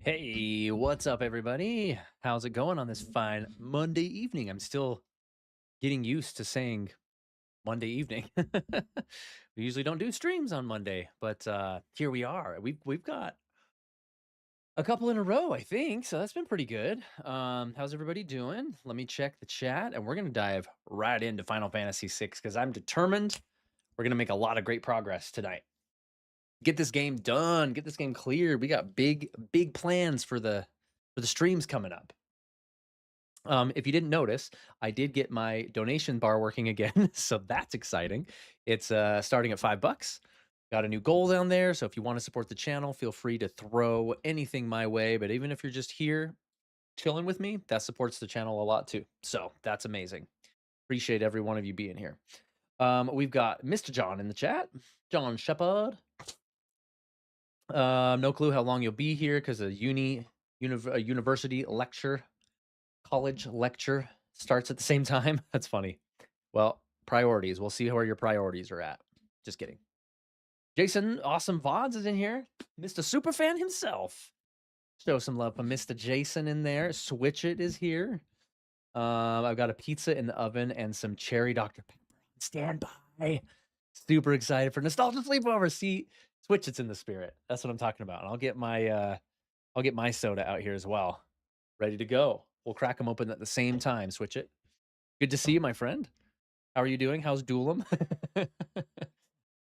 Hey, what's up, everybody? How's it going on this fine Monday evening? I'm still getting used to saying Monday evening. We usually don't do streams on Monday, but here we are. We've got a couple in a row, I think. So that's been pretty good. How's everybody doing? Let me check the chat, and we're gonna dive right into Final Fantasy VI because I'm determined we're gonna make a lot of great progress tonight. Get this game done. Get this game cleared. We got big plans for the streams coming up. If you didn't notice, I did get my donation bar working again, so that's exciting. It's starting at $5. Got a new goal down there, so if you want to support the channel, feel free to throw anything my way. But even if you're just here chilling with me, that supports the channel a lot too. So that's amazing. Appreciate every one of you being here. We've got Mr. John in the chat, John Shepard. No clue how long you'll be here because a university lecture college lecture starts at the same time. That's funny. Well, priorities. We'll see where your priorities are at. Just kidding. Jason, awesome VODs is in here. Mr. Superfan himself. Show some love for Mr. Jason in there. Switch It is here. I've got a pizza in the oven and some cherry Dr. Pepper on standby. Super excited for nostalgia sleepover. See, Switch It's in the spirit. That's what I'm talking about. And I'll get my soda out here as well. Ready to go. We'll crack them open at the same time. Switch It. Good to see you, my friend. How are you doing? How's Duelim?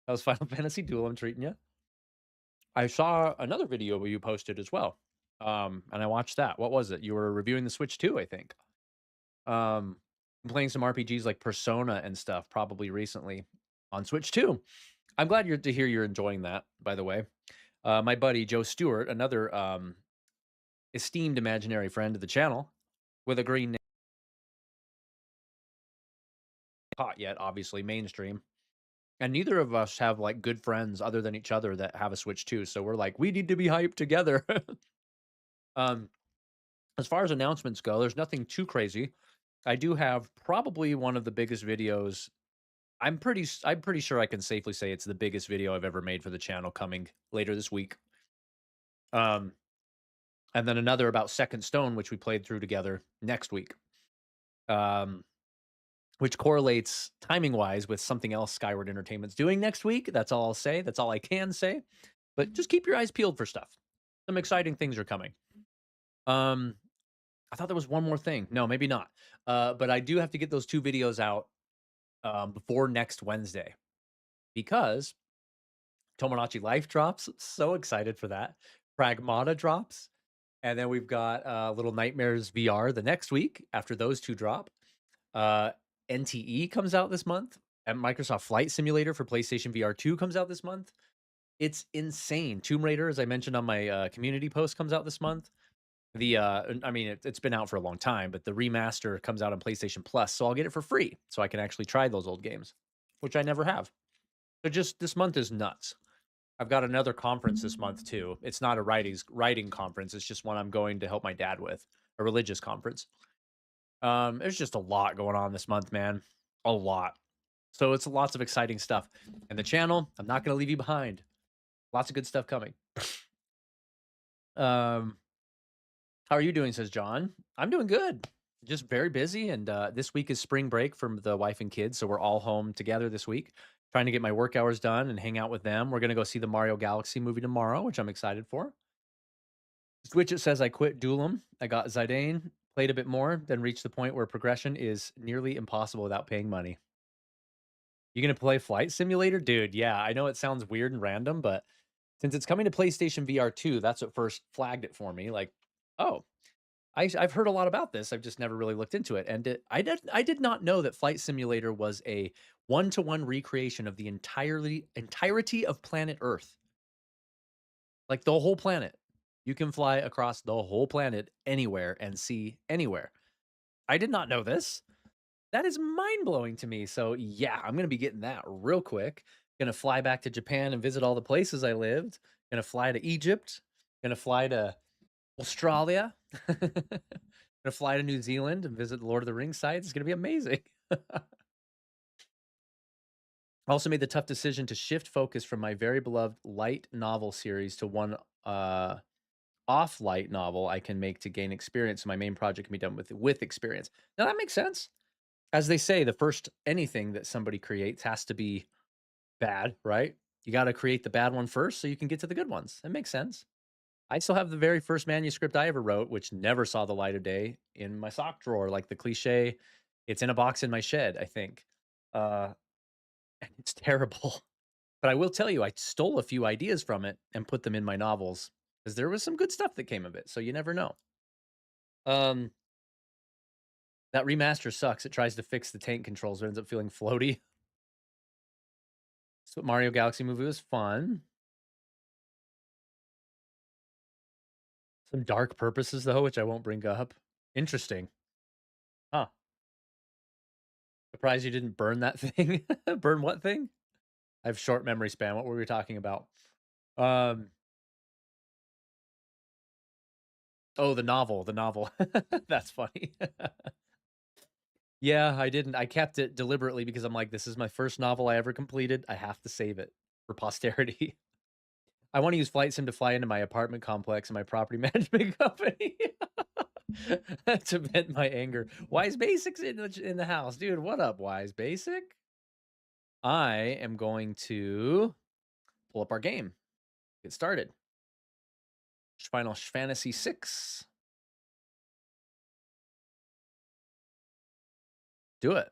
How's Final Fantasy Duelim treating you? I saw another video where you posted as well. And I watched that. What was it? You were reviewing the Switch 2, I think. Playing some RPGs like Persona and stuff probably recently on Switch 2. I'm glad to hear you're enjoying that, by the way. My buddy Joe Stewart, another esteemed imaginary friend of the channel with a green name, hot yet, obviously mainstream. And neither of us have like good friends other than each other that have a Switch 2. So we're like, we need to be hyped together. um, as far as announcements go, there's nothing too crazy. I do have probably one of the biggest videos. I'm pretty sure I can safely say it's the biggest video I've ever made for the channel coming later this week. Um, and then another about Second Stone, which we played through together next week. Which correlates timing wise with something else Skyward Entertainment's doing next week. That's all I'll say. That's all I can say. But just keep your eyes peeled for stuff. Some exciting things are coming. I thought there was one more thing. No, maybe not. But I do have to get those two videos out before next Wednesday because Tomodachi Life drops. So excited for that. Pragmata drops. And then we've got Little Nightmares VR the next week after those two drop. NTE comes out this month, and Microsoft Flight Simulator for PlayStation VR 2 comes out this month. It's insane. Tomb Raider, as I mentioned on my community post, comes out this month. I mean, it's been out for a long time, but the remaster comes out on PlayStation Plus, so I'll get it for free, so I can actually try those old games, which I never have. So just this month is nuts. I've got another conference this month too. It's not a writing conference. It's just one I'm going to help my dad with, a religious conference. There's just a lot going on this month, man. A lot. So it's lots of exciting stuff. And the channel, I'm not going to leave you behind. Lots of good stuff coming. How are you doing? Says John. I'm doing good. Just very busy. And this week is spring break from the wife and kids. So we're all home together this week, trying to get my work hours done and hang out with them. We're going to go see the Mario Galaxy movie tomorrow, which I'm excited for. Switch It says I quit Duelim. I got Zidane, played a bit more, then reached the point where progression is nearly impossible without paying money. You gonna play Flight Simulator? Dude, yeah, I know it sounds weird and random, but since it's coming to PlayStation VR 2, that's what first flagged it for me. Like, oh, I've heard a lot about this. I've just never really looked into it. And I did not know that Flight Simulator was a one-to-one recreation of the entirety of planet Earth. Like the whole planet. You can fly across the whole planet anywhere and see anywhere. I did not know this. That is mind-blowing to me. So, yeah, I'm gonna be getting that real quick. Gonna fly back to Japan and visit all the places I lived. Gonna fly to Egypt. Gonna fly to Australia. Gonna fly to New Zealand and visit the Lord of the Rings sites. It's gonna be amazing. I also made the tough decision to shift focus from my very beloved light novel series to one off-light novel I can make to gain experience, so my main project can be done with experience. Now that makes sense. As they say, the first anything that somebody creates has to be bad, right? You gotta create the bad one first so you can get to the good ones. That makes sense. I still have the very first manuscript I ever wrote, which never saw the light of day, in my sock drawer, like the cliche. It's in a box in my shed, I think. Uh, and it's terrible. But I will tell you, I stole a few ideas from it and put them in my novels because there was some good stuff that came of it. So you never know. Um, that remaster sucks. It tries to fix the tank controls, but ends up feeling floaty. So Mario Galaxy movie was fun. Some dark purposes though, which I won't bring up. Interesting. Huh. Surprised you didn't burn that thing. Burn what thing? I have short memory span. What were we talking about? Um, oh, the novel, the novel. That's funny. Yeah, I didn't. I kept it deliberately because I'm like, this is my first novel I ever completed. I have to save it for posterity. I want to use Flight Sim to fly into my apartment complex and my property management company to vent my anger. Wise Basics in the house, dude. What up, Wise Basic? I am going to pull up our game. Get started. Final Fantasy 6. Do it.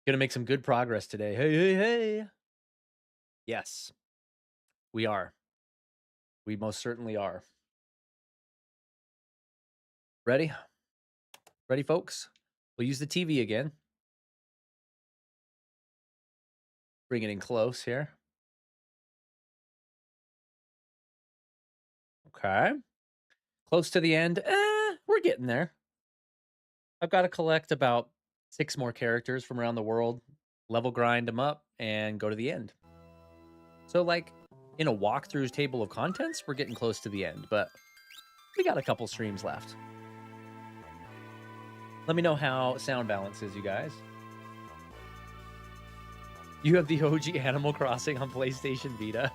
Gonna make some good progress today. Hey, hey, hey. Yes, we are. We most certainly are. Ready? Ready, folks? We'll use the TV again. Bring it in close here. Okay. Close to the end. We're getting there. I've got to collect about 6 more characters from around the world, level grind them up, and go to the end. So, like, in a walkthrough table of contents, we're getting close to the end, but we got a couple streams left. Let me know how sound balance is, you guys. You have the OG Animal Crossing on PlayStation Vita.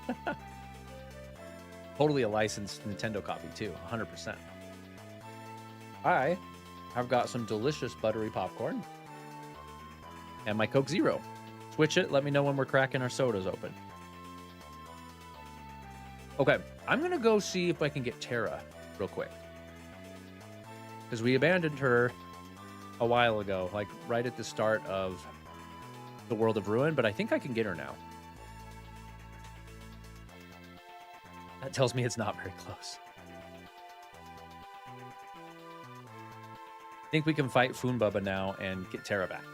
Totally a licensed Nintendo copy, too, 100%. I've got some delicious buttery popcorn and my Coke Zero. Switch it. Let me know when we're cracking our sodas open. Okay, I'm going to go see if I can get Terra real quick. Because we abandoned her a while ago, like right at the start of the World of Ruin, but I think I can get her now. That tells me it's not very close. I think we can fight Funbubba now and get Terra back.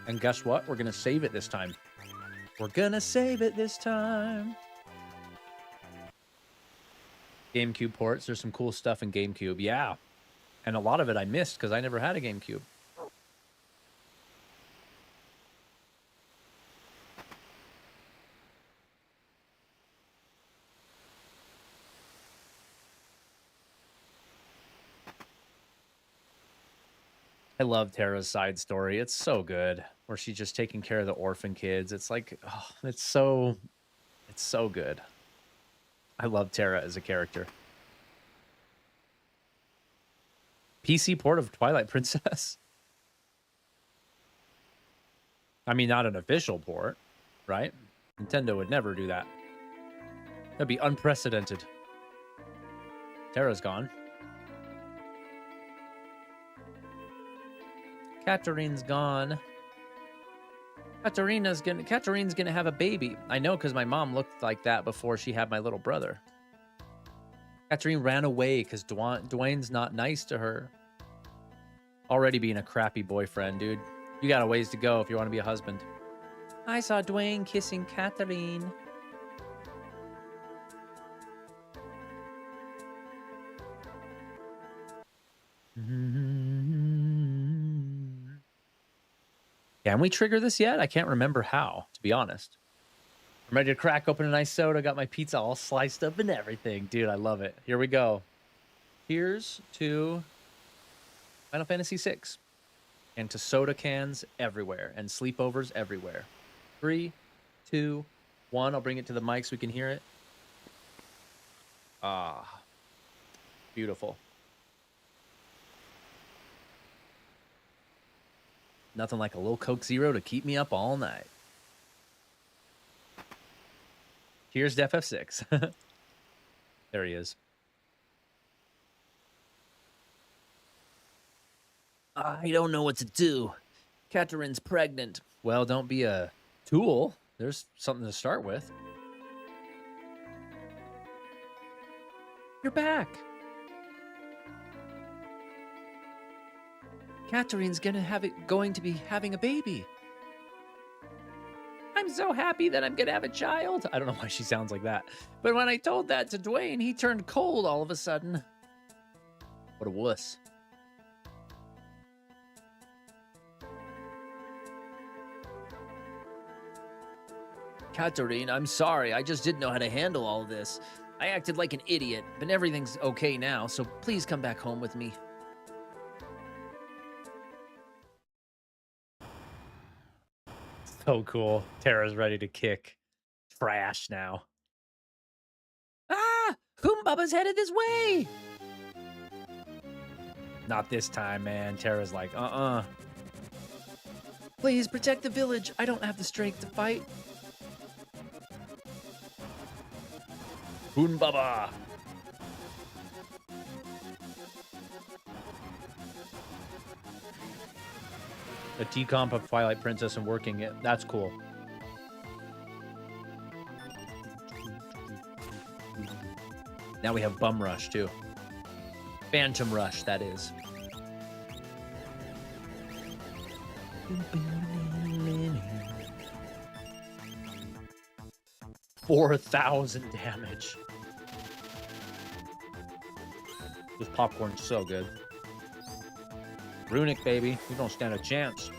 And guess what? We're going to save it this time. We're going to save it this time. GameCube ports. There's some cool stuff in GameCube. Yeah. And a lot of it I missed because I never had a GameCube. I love Terra's side story. It's so good. Where she's just taking care of the orphan kids. It's like, oh, it's so good. I love Terra as a character. PC port of Twilight Princess. I mean, not an official port, right? Nintendo would never do that. That'd be unprecedented. Terra's gone. Katarina's gone. Katarina's gonna have a baby. I know because my mom looked like that before she had my little brother. Katarina ran away because Dwayne's not nice to her. Already being a crappy boyfriend, dude. You got a ways to go if you want to be a husband. I saw Dwayne kissing Katarina. Can we trigger this yet? I can't remember how, to be honest. I'm ready to crack open a nice soda. Got my pizza all sliced up and everything. Dude, I love it. Here we go. Here's to Final Fantasy 6. and to soda cans everywhere and sleepovers everywhere. 3, 2, 1. I'll bring it to the mic so we can hear it. Ah, beautiful. Nothing like a little Coke Zero to keep me up all night. Cheers to FF6. There he is. I don't know what to do. Katerin's pregnant. Well, don't be a tool. There's something to start with. You're back. Katerin's going to be having a baby. I'm so happy that I'm gonna have a child. I don't know why she sounds like that. But when I told that to Dwayne, he turned cold all of a sudden. What a wuss. Katerine, I'm sorry. I just didn't know how to handle all of this. I acted like an idiot, but everything's okay now, so please come back home with me. So cool. Tara's ready to kick trash now. Ah! Humbubba's headed this way! Not this time, man. Tara's like, Please protect the village. I don't have the strength to fight. Humbubba! A T-comp of Twilight Princess and working it. That's cool. Now we have Bum Rush, too. Phantom Rush, that is. 4,000 damage. This popcorn's so good. Runic, baby. You don't stand a chance.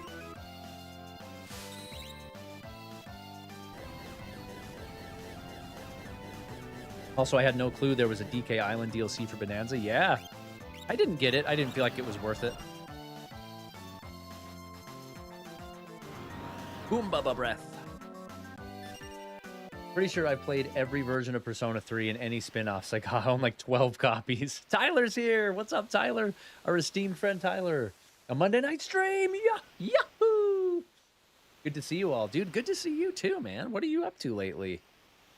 Also, I had no clue there was a DK Island DLC for Bonanza. Yeah. I didn't get it. I didn't feel like it was worth it. Boom Bubba Breath. Pretty sure I played every version of Persona 3 and any spin-offs. I got home like 12 copies. Tyler's here. What's up, Tyler? Our esteemed friend Tyler. A Monday night stream. Yeah. Yahoo! Good to see you all. Dude, good to see you too, man. What are you up to lately?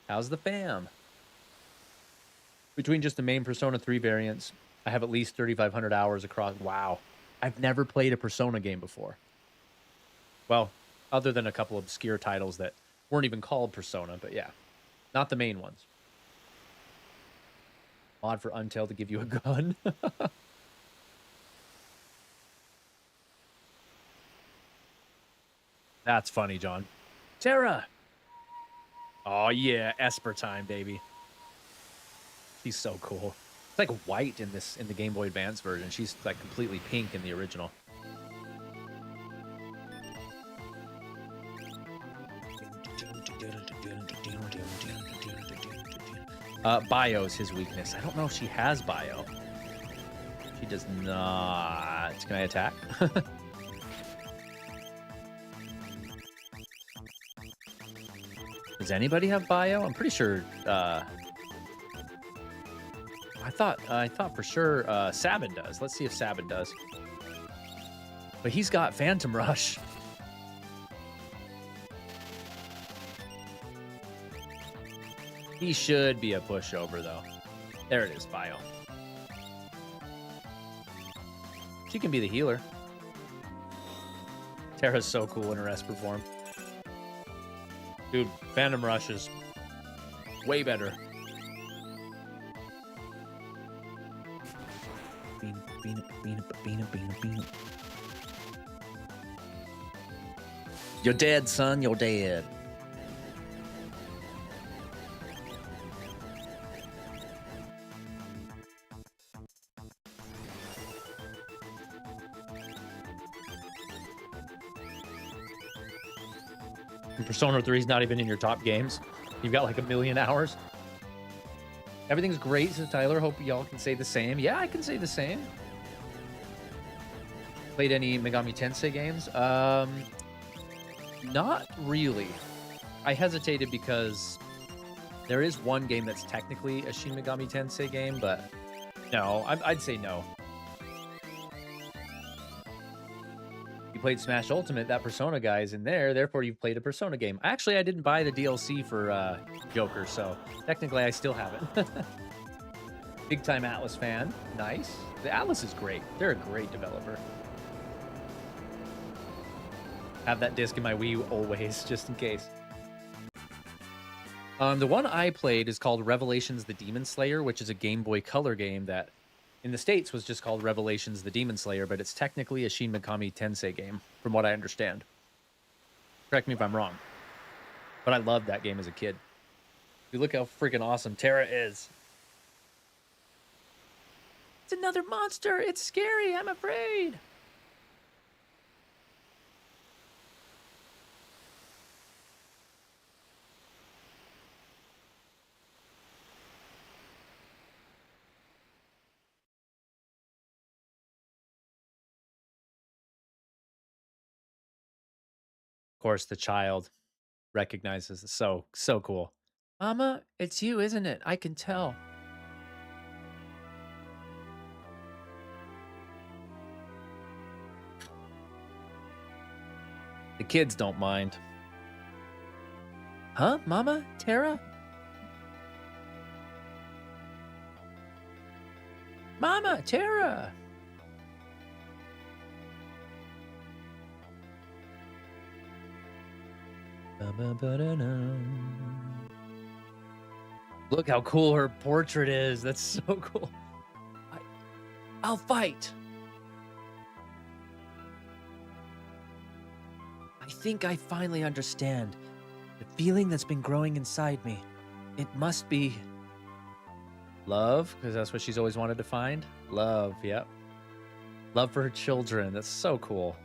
How's the fam? Between just the main Persona 3 variants, I have at least 3,500 hours across. Wow. I've never played a Persona game before. Well, other than a couple obscure titles that weren't even called Persona, but yeah. Not the main ones. Mod for Untail to give you a gun. That's funny, John. Tara! Oh yeah, Esper time, baby. She's so cool. It's like white in the Game Boy Advance version. She's like completely pink in the original. Bio's his weakness. I don't know if she has bio. She does not. Can I attack? Does anybody have bio? I'm pretty sure. I thought for sure Sabin does. Let's see if Sabin does. But he's got Phantom Rush. He should be a pushover, though. There it is, bio. She can be the healer. Tara's so cool in her Esper form. Dude, Phantom Rush is way better. You're dead, son. You're dead. Persona 3 is not even in your top games. You've got like 1 million hours. Everything's great, says Tyler. Hope y'all can say the same. Yeah, I can say the same. Played any Megami Tensei games? Not really. I hesitated because there is one game that's technically a Shin Megami Tensei game, but no, I'd say no. You played Smash Ultimate, that Persona guy is in there, therefore you've played a Persona game. Actually, I didn't buy the DLC for Joker, so technically I still have it. Big time Atlas fan. Nice. The Atlas is great. They're a great developer. Have that disc in my Wii U always, just in case. The one I played is called Revelations the Demon Slayer, which is a Game Boy Color game that in the States was just called Revelations the Demon Slayer, but it's technically a Shin Megami Tensei game, from what I understand. Correct me if I'm wrong. But I loved that game as a kid. You look how freaking awesome Terra is. It's another monster! It's scary! I'm afraid! Of course, the child recognizes it. So cool. Mama, it's you, isn't it? I can tell. The kids don't mind. Huh, Mama? Terra? Mama, Terra! Look how cool her portrait is. That's so cool. I'll fight. I think I finally understand the feeling that's been growing inside me. It must be love, because that's what she's always wanted to find. Love, yep. Love for her children. That's so cool.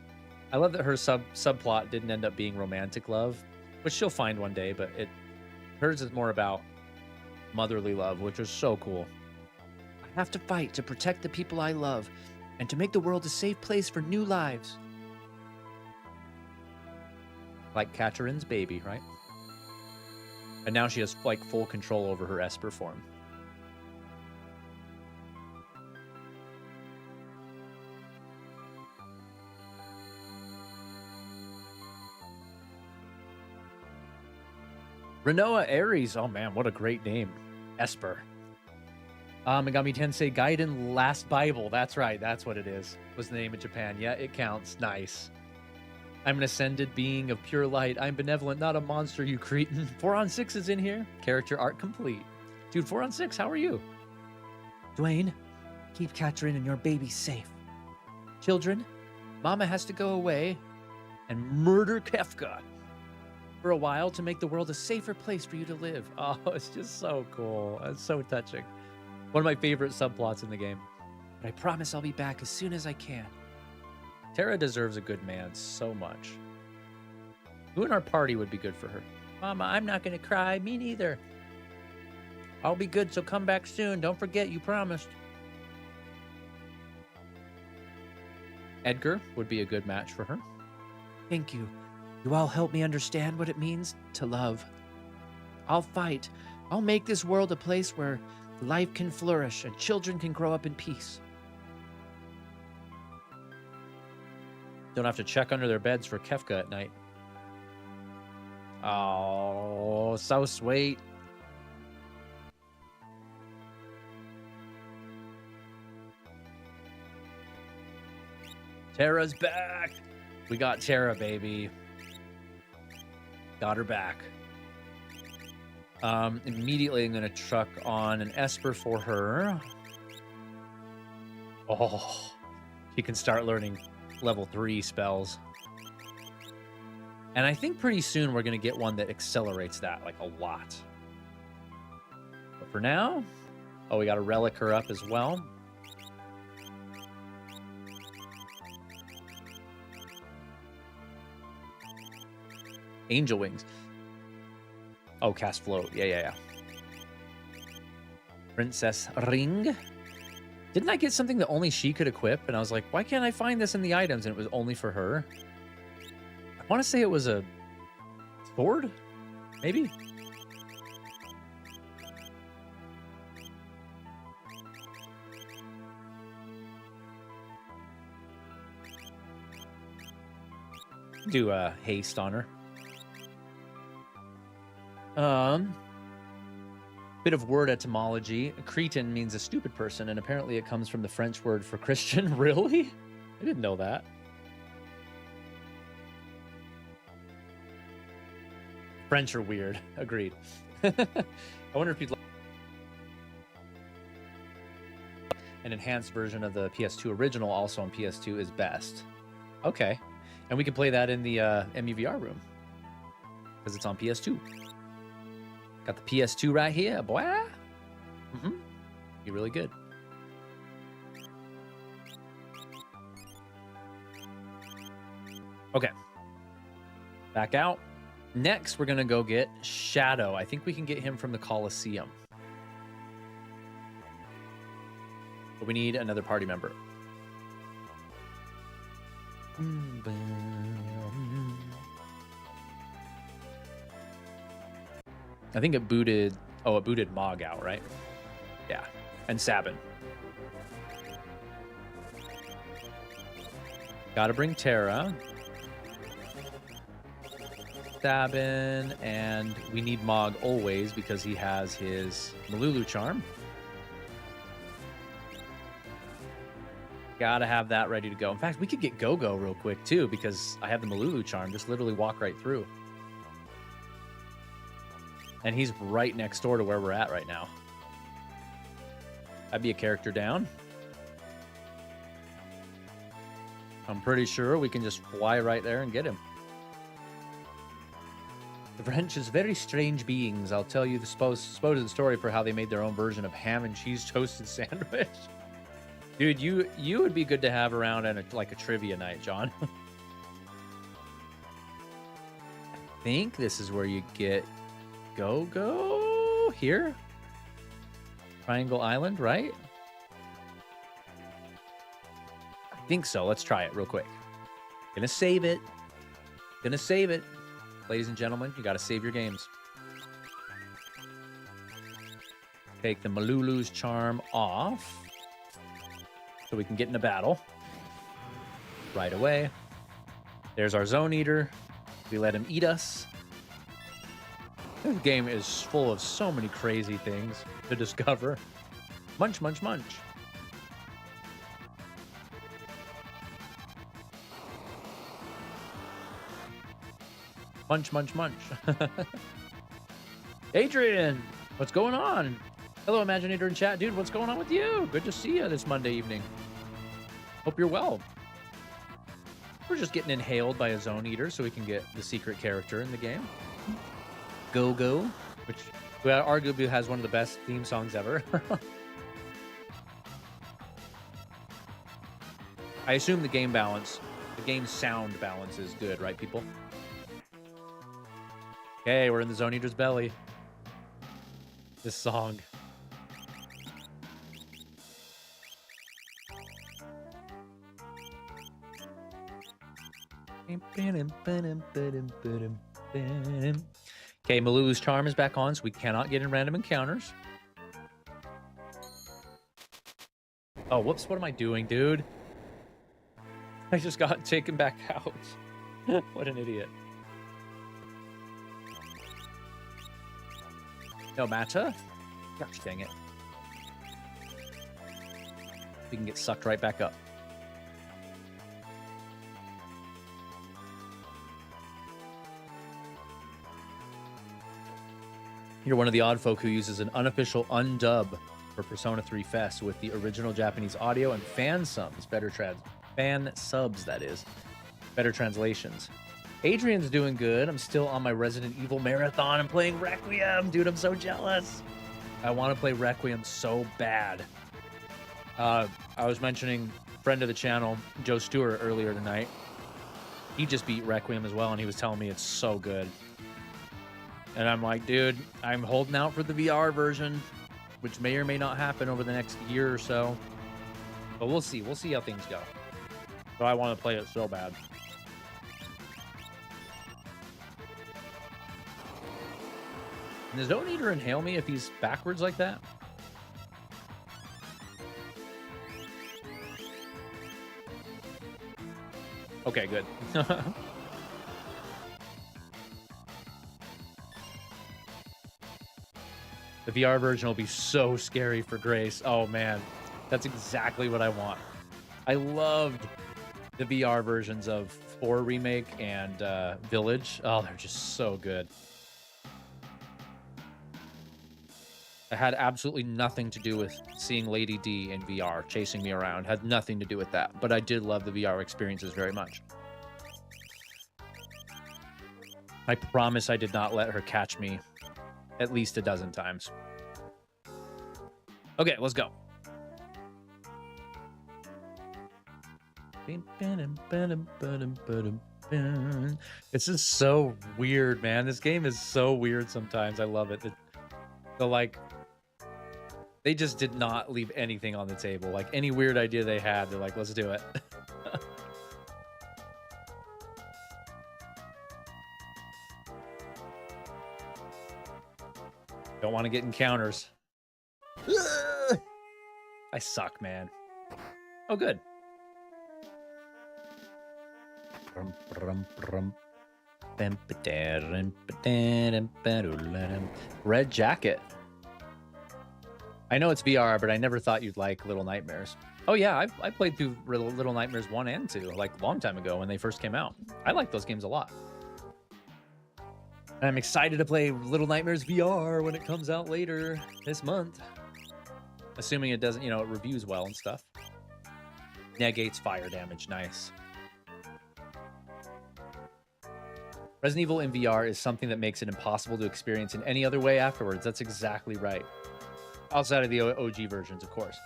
I love that her subplot didn't end up being romantic love, which she'll find one day, but hers is more about motherly love, which is so cool. I have to fight to protect the people I love and to make the world a safe place for new lives. Like Katherine's baby, right? And now she has like full control over her Esper form. Renoa Ares. Oh man, what a great name. Esper. Megami Tensei Gaiden Last Bible. That's right, that's what it is. Was the name in Japan. Yeah, it counts. Nice. I'm an ascended being of pure light. I'm benevolent, not a monster, you cretin. 4 on 6 is in here. Character art complete. Dude, 4 on 6, how are you? Dwayne, keep Katrin and your baby safe. Children, Mama has to go away and murder Kefka for a while to make the world a safer place for you to live. Oh, it's just so cool. It's so touching. One of my favorite subplots in the game. But I promise I'll be back as soon as I can. Terra deserves a good man so much. Who in our party would be good for her? Mama, I'm not going to cry. Me neither. I'll be good, so come back soon. Don't forget, you promised. Edgar would be a good match for her. Thank you. You all help me understand what it means to love. I'll fight. I'll make this world a place where life can flourish and children can grow up in peace. Don't have to check under their beds for Kefka at night. Oh, so sweet. Terra's back. We got Terra, baby. Got her back. Immediately I'm going to chuck on an Esper for her. Oh, she can start learning level 3 spells. And I think pretty soon we're going to get one that accelerates that, like, a lot. But for now... Oh, we got to relic her up as well. Angel Wings. Oh, cast float. Yeah. Princess Ring. Didn't I get something that only she could equip? And I was like, why can't I find this in the items? And it was only for her. I want to say it was a sword, maybe. Do a haste on her. Bit of word etymology. Cretin means a stupid person, and apparently it comes from the French word for Christian. Really? I didn't know that. French are weird. Agreed. I wonder if you'd like an enhanced version of the PS2 original also on PS2 is best. Okay. And we can play that in the MUVR room because it's on PS2. Got the PS2 right here, boy. Be really good. Okay. Back out. Next, we're going to go get Shadow. I think we can get him from the Coliseum. But we need another party member. I think it booted... Oh, it booted Mog out, right? Yeah. And Sabin. Gotta bring Terra. Sabin. And we need Mog always because he has his Malulu charm. Gotta have that ready to go. In fact, we could get Go-Go real quick, too, because I have the Malulu charm. Just literally walk right through. And he's right next door to where we're at right now. That'd be a character down. I'm pretty sure we can just fly right there and get him. The French is very strange beings. I'll tell you the supposed story for how they made their own version of ham and cheese toasted sandwich. Dude, you would be good to have around at like a trivia night, John. I think this is where you get Go-Go here. Triangle Island, right? I think so. Let's try it real quick. Gonna save it. Gonna save it. Ladies and gentlemen, you gotta save your games. Take the Malulu's charm off so we can get in a battle right away. There's our Zone Eater. We let him eat us. This game is full of so many crazy things to discover. Munch, munch, munch. Munch, munch, munch. Adrian, what's going on? Hello, Imaginator in chat. Dude, what's going on with you? Good to see you this Monday evening. Hope you're well. We're just getting inhaled by a Zone Eater so we can get the secret character in the game. Go-Go, which arguably has one of the best theme songs ever. I assume the game sound balance is good, right, people? Okay, we're in the Zone Eater's belly. This song. Okay, Malulu's charm is back on, so we cannot get in random encounters. Oh, whoops, what am I doing, dude? I just got taken back out. What an idiot. No matter. Gosh dang it. We can get sucked right back up. You're one of the odd folk who uses an unofficial undub for Persona 3 Fest with the original Japanese audio and fan subs, that is. Better translations. Adrian's doing good. I'm still on my Resident Evil marathon. I'm playing Requiem. Dude, I'm so jealous. I want to play Requiem so bad. I was mentioning friend of the channel, Joe Stewart, earlier tonight. He just beat Requiem as well, and he was telling me it's so good. And I'm like, dude, I'm holding out for the VR version, which may or may not happen over the next year or so. But we'll see. We'll see how things go. So I want to play it so bad. And does Don't Eater inhale me if he's backwards like that? Okay, good. The VR version will be so scary for Grace. Oh, man. That's exactly what I want. I loved the VR versions of 4 Remake and Village. Oh, they're just so good. It had absolutely nothing to do with seeing Lady D in VR chasing me around. Had nothing to do with that. But I did love the VR experiences very much. I promise I did not let her catch me at least a dozen times. Okay, let's go. This is so weird, man. This game is so weird sometimes. I love it. They just did not leave anything on the table. Like, any weird idea they had, they're like, let's do it. Don't want to get encounters. I suck, man. Oh, good. Red Jacket. I know it's VR, but I never thought you'd like Little Nightmares. Oh yeah, I played through Little Nightmares 1 and 2, like a long time ago when they first came out. I like those games a lot. And I'm excited to play Little Nightmares VR when it comes out later this month. Assuming it doesn't, it reviews well and stuff. Negates fire damage, nice. Resident Evil in VR is something that makes it impossible to experience in any other way afterwards. That's exactly right. Outside of the OG versions, of course.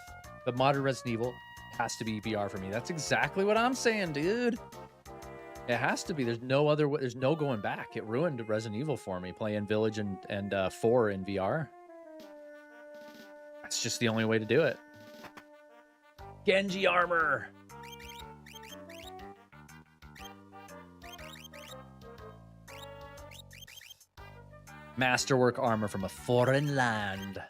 But modern Resident Evil has to be VR for me. That's exactly what I'm saying, dude. It has to be. There's no other way. There's no going back. It ruined Resident Evil for me, playing Village and 4 in VR. That's just the only way to do it. Genji armor. Masterwork armor from a foreign land.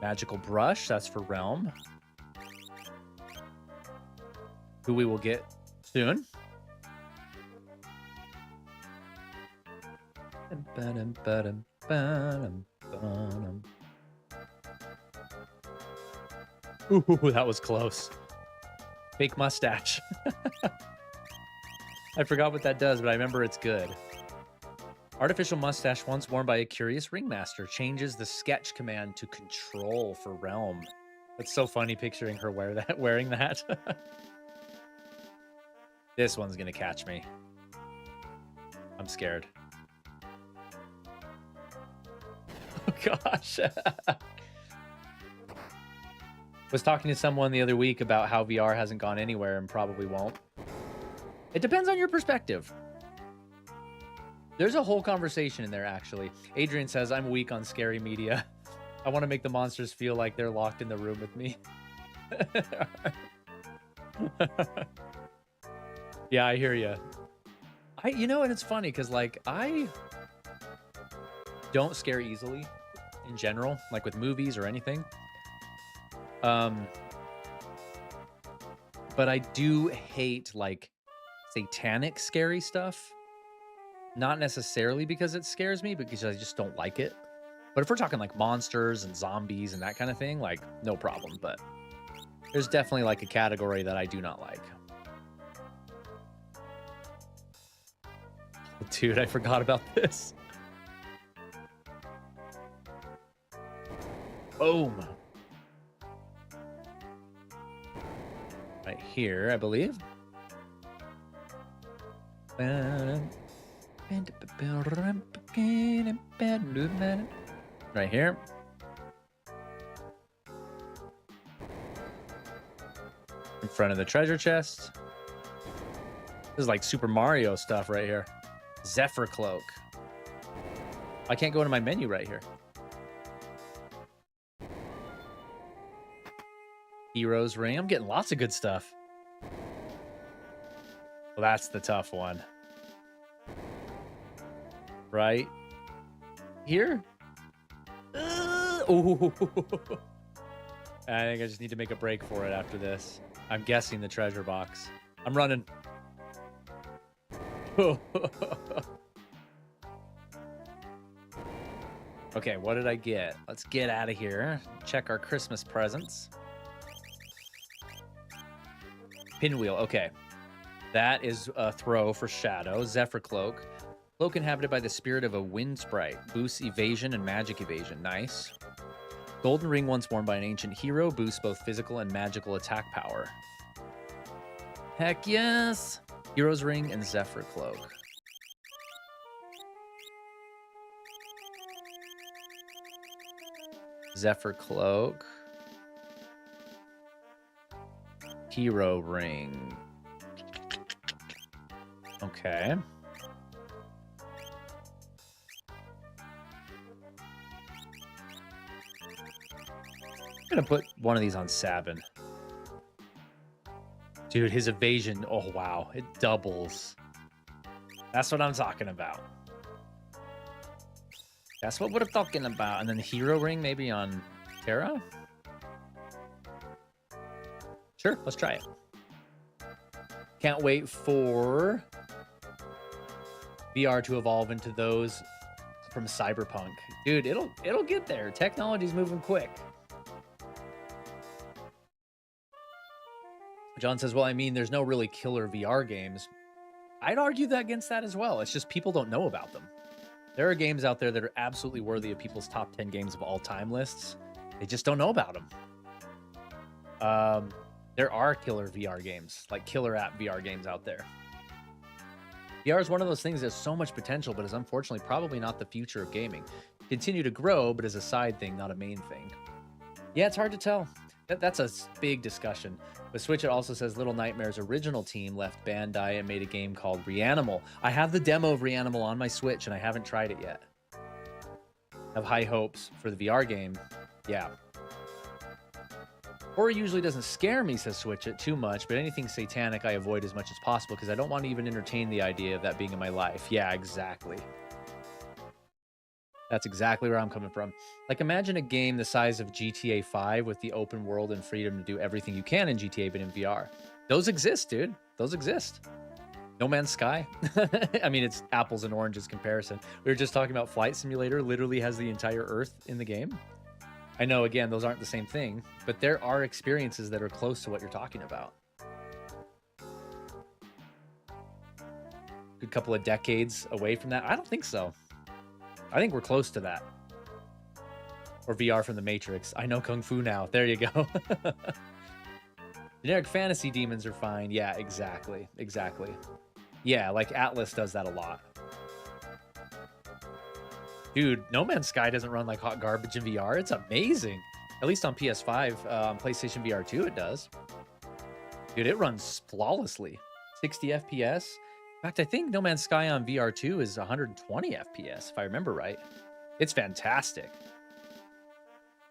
Magical brush, that's for Realm. Who we will get soon. Ooh, that was close. Fake mustache. I forgot what that does, but I remember it's good. Artificial mustache once worn by a curious ringmaster changes the sketch command to control for Realm. It's so funny picturing her wearing that. This one's gonna catch me. I'm scared. Oh gosh. Was talking to someone the other week about how VR hasn't gone anywhere and probably won't. It depends on your perspective. There's a whole conversation in there, actually. Adrian says, I'm weak on scary media. I want to make the monsters feel like they're locked in the room with me. Yeah, I hear you. And it's funny because, like, I don't scare easily in general, like with movies or anything. But I do hate, like, satanic scary stuff. Not necessarily because it scares me, because I just don't like it. But if we're talking like monsters and zombies and that kind of thing, like, no problem. But there's definitely like a category that I do not like. Dude, I forgot about this. Boom. Right here, I believe. Right here. In front of the treasure chest. This is like Super Mario stuff right here. Zephyr Cloak. I can't go into my menu right here. Heroes Ring. I'm getting lots of good stuff. Well, that's the tough one. Right here. Ooh. I think I just need to make a break for it after this. I'm guessing the treasure box. I'm running. Okay, what did I get? Let's get out of here. Check our Christmas presents. Pinwheel, okay. That is a throw for Shadow. Zephyr Cloak. Cloak inhabited by the spirit of a wind sprite. Boosts evasion and magic evasion. Nice. Golden ring once worn by an ancient hero. Boosts both physical and magical attack power. Heck yes! Hero's ring and Zephyr Cloak. Zephyr Cloak. Hero ring. Okay. I'm gonna put one of these on Sabin. Dude, his evasion, oh wow, it doubles. That's what I'm talking about. That's what we're talking about. And then the hero ring maybe on Terra? Sure, let's try it. Can't wait for VR to evolve into those from Cyberpunk. Dude, it'll get there. Technology's moving quick. John says, well, I mean, there's no really killer VR games. I'd argue that against that as well. It's just people don't know about them. There are games out there that are absolutely worthy of people's top 10 games of all time lists. They just don't know about them. There are killer VR games, like killer app VR games out there. VR is one of those things that has so much potential, but is unfortunately probably not the future of gaming. Continue to grow, but as a side thing, not a main thing. Yeah, it's hard to tell. That's a big discussion. But Switch It also says Little Nightmares' original team left Bandai and made a game called Reanimal. I have the demo of Reanimal on my Switch, and I haven't tried it yet. I have high hopes for the VR game. Yeah. Horror usually doesn't scare me, says Switch It, too much, but anything satanic I avoid as much as possible because I don't want to even entertain the idea of that being in my life. Yeah, exactly. That's exactly where I'm coming from. Like, imagine a game the size of GTA 5 with the open world and freedom to do everything you can in GTA, but in VR. Those exist, dude. Those exist. No Man's Sky. I mean, it's apples and oranges comparison. We were just talking about Flight Simulator literally has the entire Earth in the game. I know, again, those aren't the same thing, but there are experiences that are close to what you're talking about. Good couple of decades away from that? I don't think so. I think we're close to that. Or VR from the Matrix. I know Kung Fu now. There you go. Generic fantasy demons are fine. Yeah, exactly. Exactly. Yeah, like Atlas does that a lot. Dude, No Man's Sky doesn't run like hot garbage in VR. It's amazing. At least on PS5. On PlayStation VR 2, it does. Dude, it runs flawlessly. 60 FPS. In fact, I think No Man's Sky on VR 2 is 120 FPS, if I remember right. It's fantastic.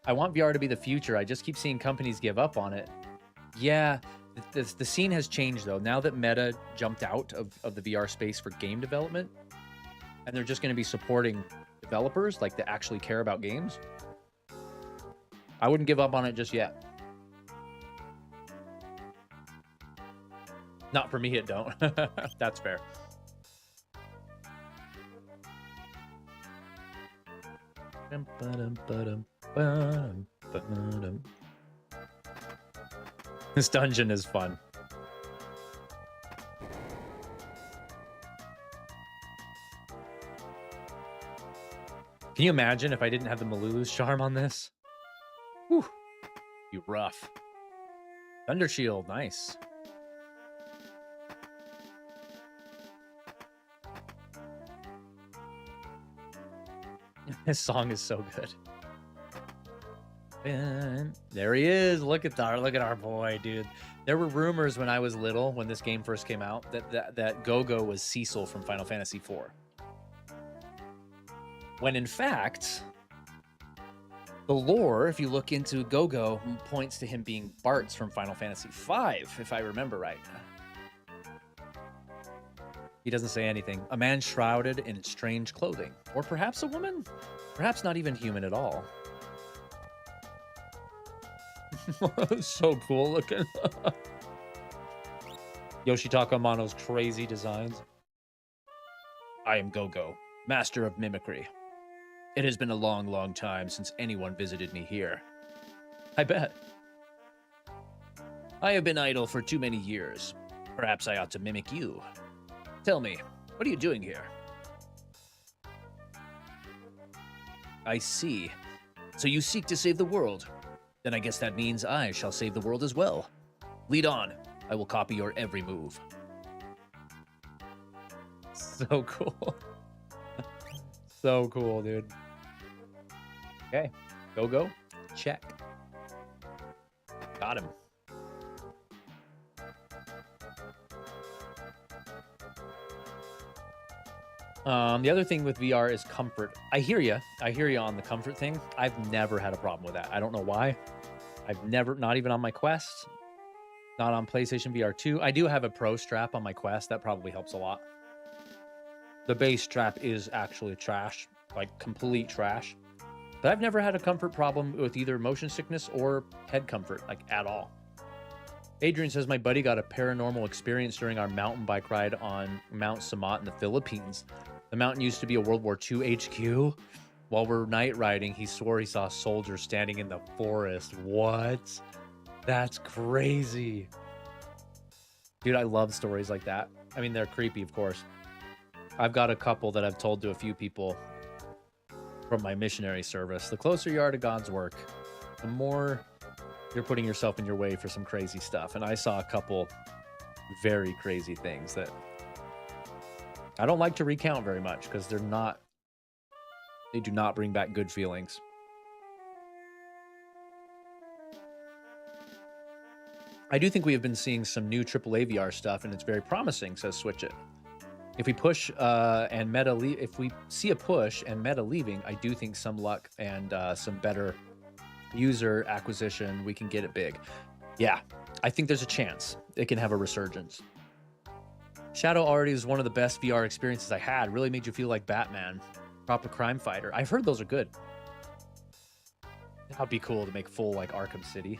I want VR to be the future. I just keep seeing companies give up on it. Yeah, the scene has changed, though. Now that Meta jumped out of the VR space for game development, and they're just going to be supporting developers like that actually care about games, I wouldn't give up on it just yet. Not for me, it don't. That's fair. This dungeon is fun. Can you imagine if I didn't have the Malulu's charm on this? Whew. Be rough. Thunder Shield, nice. This song is so good. And there he is. Look at our boy, dude. There were rumors when I was little, when this game first came out, that Go-Go was Cecil from Final Fantasy IV. When in fact, The lore, if you look into Go-Go, points to him being Bart's from Final Fantasy V, if I remember right. He doesn't say anything. A man shrouded in strange clothing. Or perhaps a woman? Perhaps not even human at all. So cool looking. Yoshitaka Amano's crazy designs. I am Go-Go, master of mimicry. It has been a long, long time since anyone visited me here. I bet. I have been idle for too many years. Perhaps I ought to mimic you. Tell me, what are you doing here? I see. So you seek to save the world. Then I guess that means I shall save the world as well. Lead on. I will copy your every move. So cool. So cool, dude. Okay. Go. Check. Got him. The other thing with VR is comfort. I hear you on the comfort thing. I've never had a problem with that. I don't know why. I've never, not even on my Quest, not on PlayStation VR 2. I do have a Pro strap on my Quest. That probably helps a lot. The base strap is actually trash, like complete trash. But I've never had a comfort problem with either motion sickness or head comfort, like at all. Adrian says, my buddy got a paranormal experience during our mountain bike ride on Mount Samat in the Philippines. The mountain used to be a World War II HQ. While we're night riding, he swore he saw soldiers standing in the forest. What? That's crazy. Dude, I love stories like that. I mean, they're creepy, of course. I've got a couple that I've told to a few people from my missionary service. The closer you are to God's work, the more you're putting yourself in your way for some crazy stuff. And I saw a couple very crazy things that I don't like to recount very much because they do not bring back good feelings. I do think we have been seeing some new AAA VR stuff, and it's very promising, says Switch It. If we push and meta if we see a push and meta leaving, I do think some luck and some better user acquisition, we can get it big. Yeah, I think there's a chance it can have a resurgence. Shadow already is one of the best VR experiences I had. Really made you feel like Batman, proper crime fighter. I've heard those are good. That'd be cool to make full like Arkham City.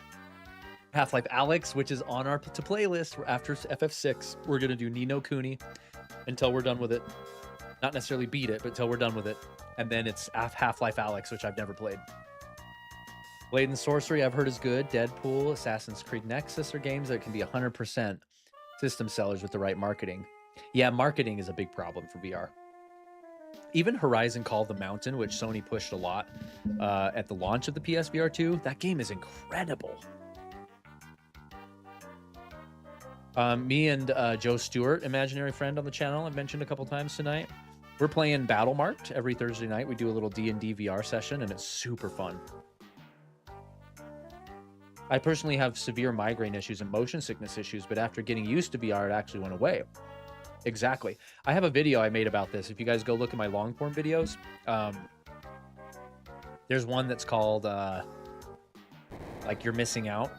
Half-Life Alyx, which is on our to play list after FF6. We're gonna do Ni no Kuni until we're done with it. Not necessarily beat it, but until we're done with it. And then it's Half-Life Alyx, which I've never played. Blade and Sorcery, I've heard is good. Deadpool, Assassin's Creed Nexus are games that can be 100% system sellers with the right marketing. Yeah, marketing is a big problem for VR. Even Horizon Call of the Mountain, which Sony pushed a lot at the launch of the PSVR 2, that game is incredible. Me and Joe Stewart, imaginary friend on the channel, I've mentioned a couple times tonight. We're playing Battle Marked every Thursday night. We do a little D&D VR session, and it's super fun. I personally have severe migraine issues and motion sickness issues, but after getting used to VR, it actually went away. Exactly. I have a video I made about this. If you guys go look at my long form videos, there's one that's called like You're Missing Out.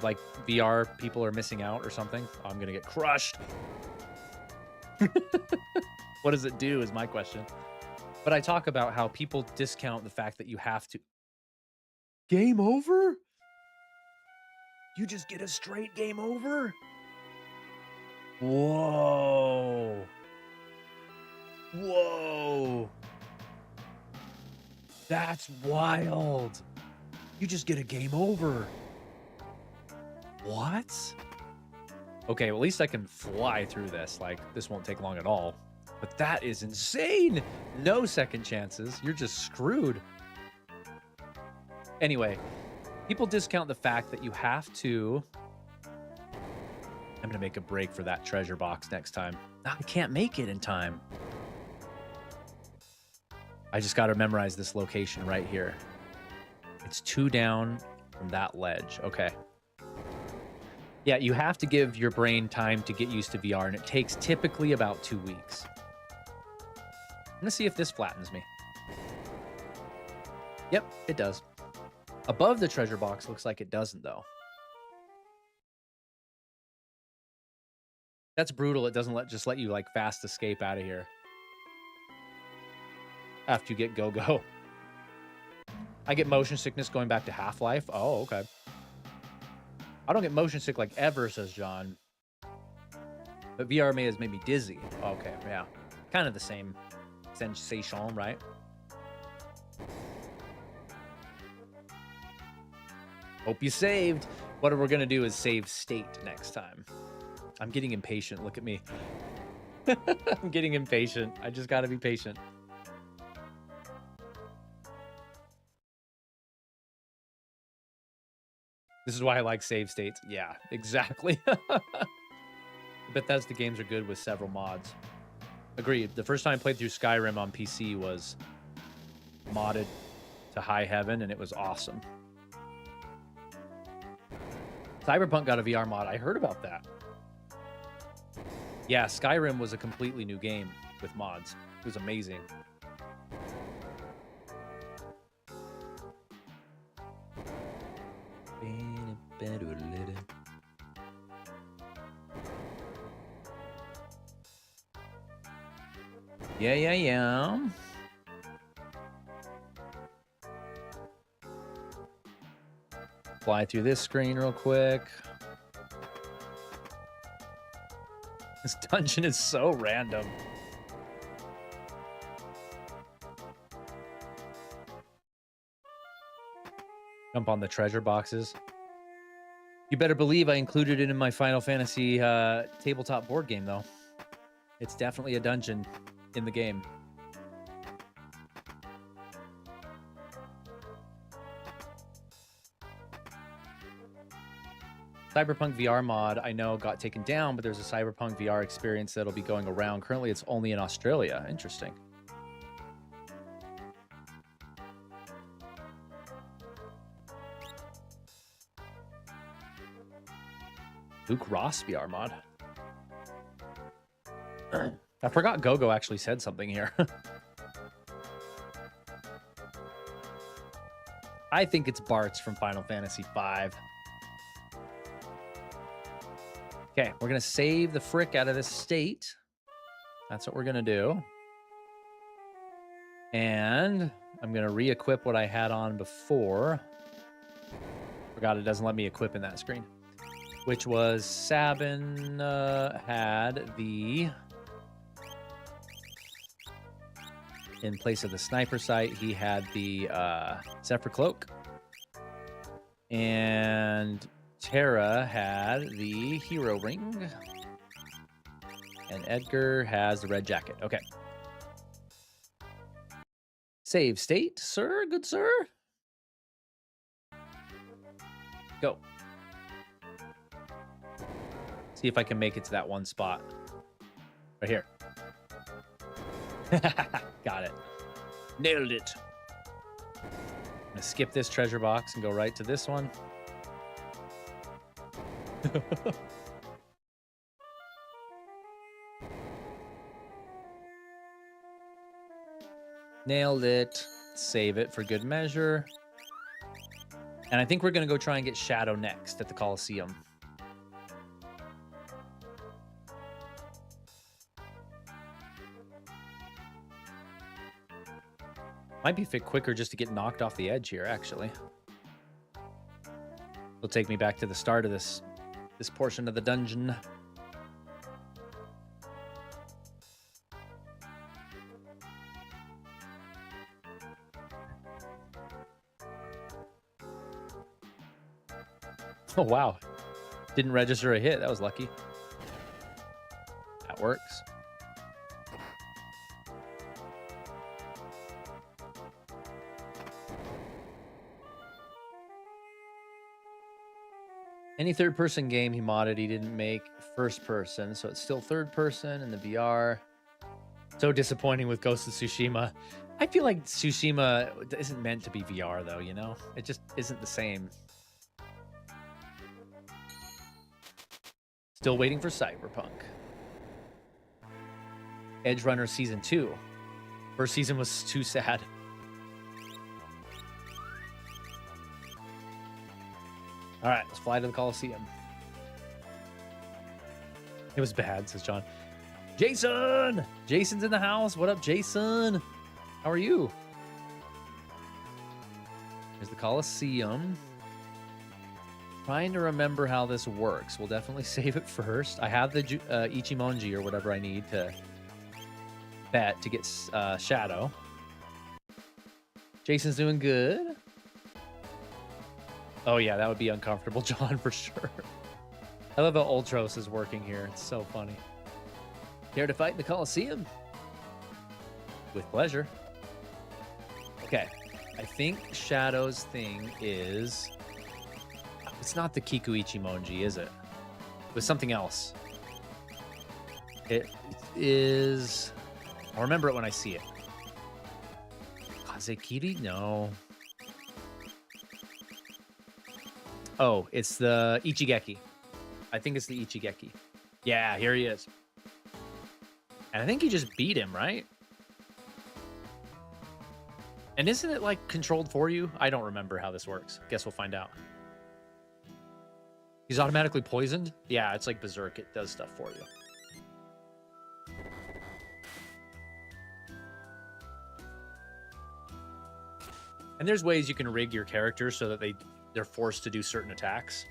Like VR people are missing out or something. Oh, I'm gonna get crushed. What does it do is my question. But I talk about how people discount the fact that you have to. Game over? You just get a straight game over? Whoa. Whoa. That's wild. You just get a game over. What? Okay, well, at least I can fly through this. Like, this won't take long at all. But that is insane. No second chances. You're just screwed. Anyway, people discount the fact that you have to... I'm going to make a break for that treasure box next time. I can't make it in time. I just got to memorize this location right here. It's 2 down from that ledge. Okay. Yeah, you have to give your brain time to get used to VR, and it takes typically about 2 weeks. I'm going to see if this flattens me. Yep, it does. Above the treasure box looks like it doesn't, though. That's brutal. It doesn't just let you, like, fast escape out of here. After you get go-go. I get motion sickness going back to Half-Life. Oh, okay. I don't get motion sick like ever, says John. But VR may has made me dizzy. Okay, yeah. Kind of the same sensation, right? Hope you saved. What we're going to do is save state next time. I'm getting impatient. Look at me. I'm getting impatient. I just got to be patient. This is why I like save states. Yeah, exactly. Bethesda games are good with several mods. Agreed. The first time I played through Skyrim on PC was modded to high heaven, and it was awesome. Cyberpunk got a VR mod. I heard about that. Yeah, Skyrim was a completely new game with mods. It was amazing. Yeah. Fly through this screen real quick. This dungeon is so random. Jump on the treasure boxes. You better believe I included it in my Final Fantasy tabletop board game, though. It's definitely a dungeon in the game. Cyberpunk VR mod, I know, got taken down, but there's a Cyberpunk VR experience that'll be going around. Currently, it's only in Australia. Interesting. Luke Ross VR mod. I forgot Gogo actually said something here. I think it's Bart's from Final Fantasy V. Okay, we're going to save the frick out of this state. That's what we're going to do. And I'm going to re-equip what I had on before. Forgot it doesn't let me equip in that screen. Which was Sabin had the... In place of the sniper sight, he had the Zephyr Cloak. And Terra had the Hero Ring. And Edgar has the Red Jacket. Okay. Save state, sir. Good sir. Go. See if I can make it to that one spot. Right here. Got it. Nailed it. I'm gonna skip this treasure box and go right to this one. Nailed it. Save it for good measure. And I think we're gonna go try and get Shadow next at the Coliseum. Might be fit quicker just to get knocked off the edge here, actually. It'll take me back to the start of this portion of the dungeon. Oh, wow. Didn't register a hit. That was lucky. That works. Any third-person game he modded, he didn't make first-person, so it's still third-person in the VR. So disappointing with Ghost of Tsushima. I feel like Tsushima isn't meant to be VR, though, you know? It just isn't the same. Still waiting for Cyberpunk. Edge Runner Season 2. First season was too sad. All right, let's fly to the Coliseum. It was bad, says John. Jason! Jason's in the house. What up, Jason? How are you? There's the Coliseum. Trying to remember how this works. We'll definitely save it first. I have the Ichimonji or whatever I need to bet to get Shadow. Jason's doing good. Oh, yeah, that would be uncomfortable, John, for sure. I love how Ultros is working here. It's so funny. Care to fight in the Coliseum? With pleasure. Okay. I think Shadow's thing is... It's not the Kiku Ichimonji, is it? It was something else. It is... I'll remember it when I see it. Kazekiri? No. Oh, it's the Ichigeki. I think it's the Ichigeki. Yeah, here he is. And I think he just beat him, right? And isn't it like controlled for you? I don't remember how this works. Guess we'll find out. He's automatically poisoned? Yeah, it's like Berserk. It does stuff for you. And there's ways you can rig your character so that they're forced to do certain attacks.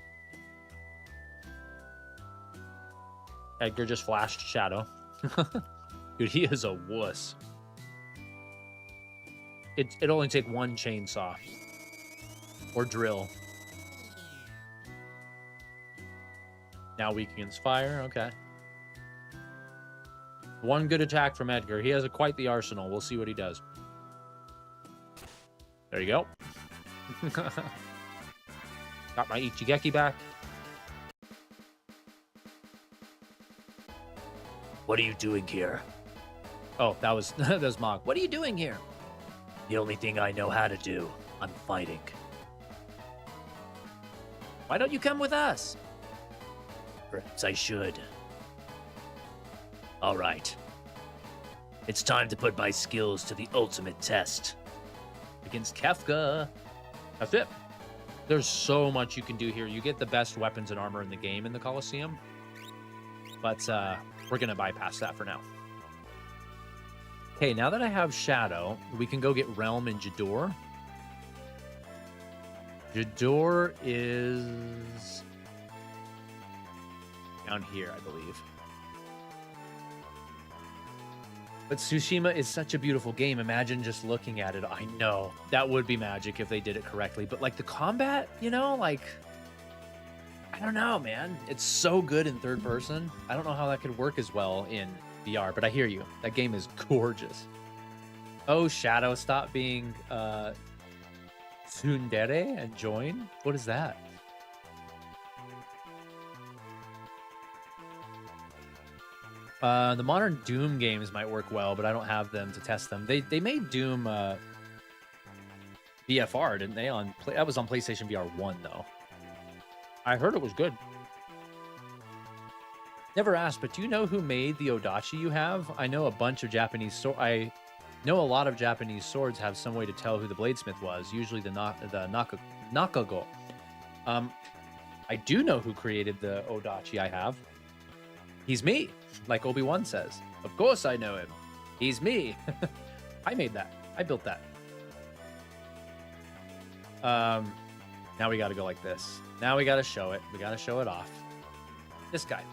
Edgar just flashed Shadow. Dude, he is a wuss. It only take one chainsaw. Or drill. Now weak against fire. Okay. One good attack from Edgar. He has quite the arsenal. We'll see what he does. There you go. Got my Ichigeki back. What are you doing here? Oh, that was Mog. What are you doing here? The only thing I know how to do. I'm fighting. Why don't you come with us? Perhaps I should. All right. It's time to put my skills to the ultimate test. Against Kefka. That's it. There's so much you can do here. You get the best weapons and armor in the game in the Coliseum. But we're going to bypass that for now. Okay, now that I have Shadow, we can go get Realm in Jador. Jador is down here, I believe. But Tsushima is such a beautiful game. Imagine just looking at it. I know that would be magic if they did it correctly. But like the combat, you know, like, I don't know, man. It's so good in third person. I don't know how that could work as well in VR, but I hear you. That game is gorgeous. Oh, Shadow, stop being tsundere and join? What is that? The modern Doom games might work well, but I don't have them to test them. They made Doom VFR, didn't they? That was on PlayStation VR 1, though. I heard it was good. Never asked, but do you know who made the Odachi you have? I know a bunch of Japanese I know a lot of Japanese swords have some way to tell who the bladesmith was, usually the Nakago. I do know who created the Odachi I have. He's me, like Obi-Wan says. Of course I know him. He's me. I made that. I built that. Now we got to go like this. Now we got to show it. We got to show it off. This guy.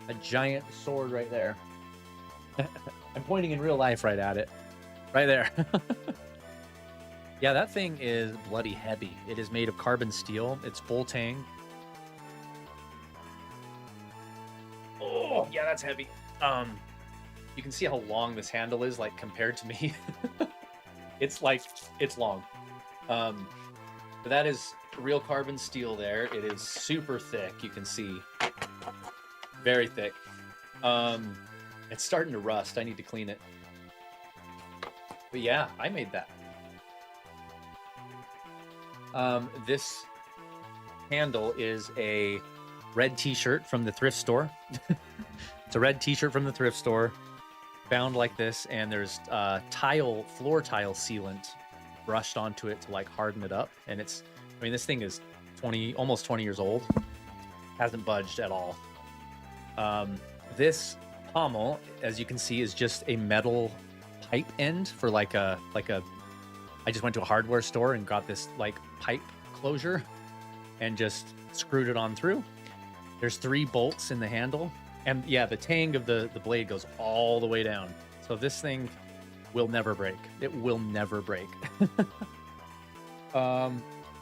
A giant sword right there. I'm pointing in real life right at it. Right there. Yeah, that thing is bloody heavy. It is made of carbon steel. It's full tang. Oh, yeah, that's heavy. You can see how long this handle is, like, compared to me. It's long. But that is real carbon steel there. It is super thick, you can see. Very thick. It's starting to rust. I need to clean it. But yeah, I made that. This handle is a red t-shirt from the thrift store. It's a red t-shirt from the thrift store, bound like this, and there's floor tile sealant brushed onto it to like harden it up. And this thing is almost 20 years old. Hasn't budged at all. This pommel, as you can see, is just a metal pipe end for like a I just went to a hardware store and got this like pipe closure and just screwed it on through. There's 3 bolts in the handle, and yeah, the tang of the blade goes all the way down. So this thing will never break. It will never break.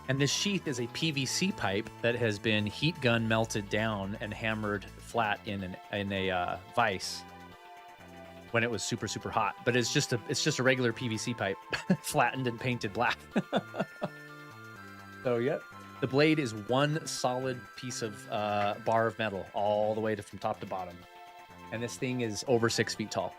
And this sheath is a PVC pipe that has been heat gun melted down and hammered flat in a vise when it was super, super hot. But it's just a regular PVC pipe, flattened and painted black. So yeah, the blade is one solid piece of bar of metal all the way from top to bottom, and this thing is over 6 feet tall.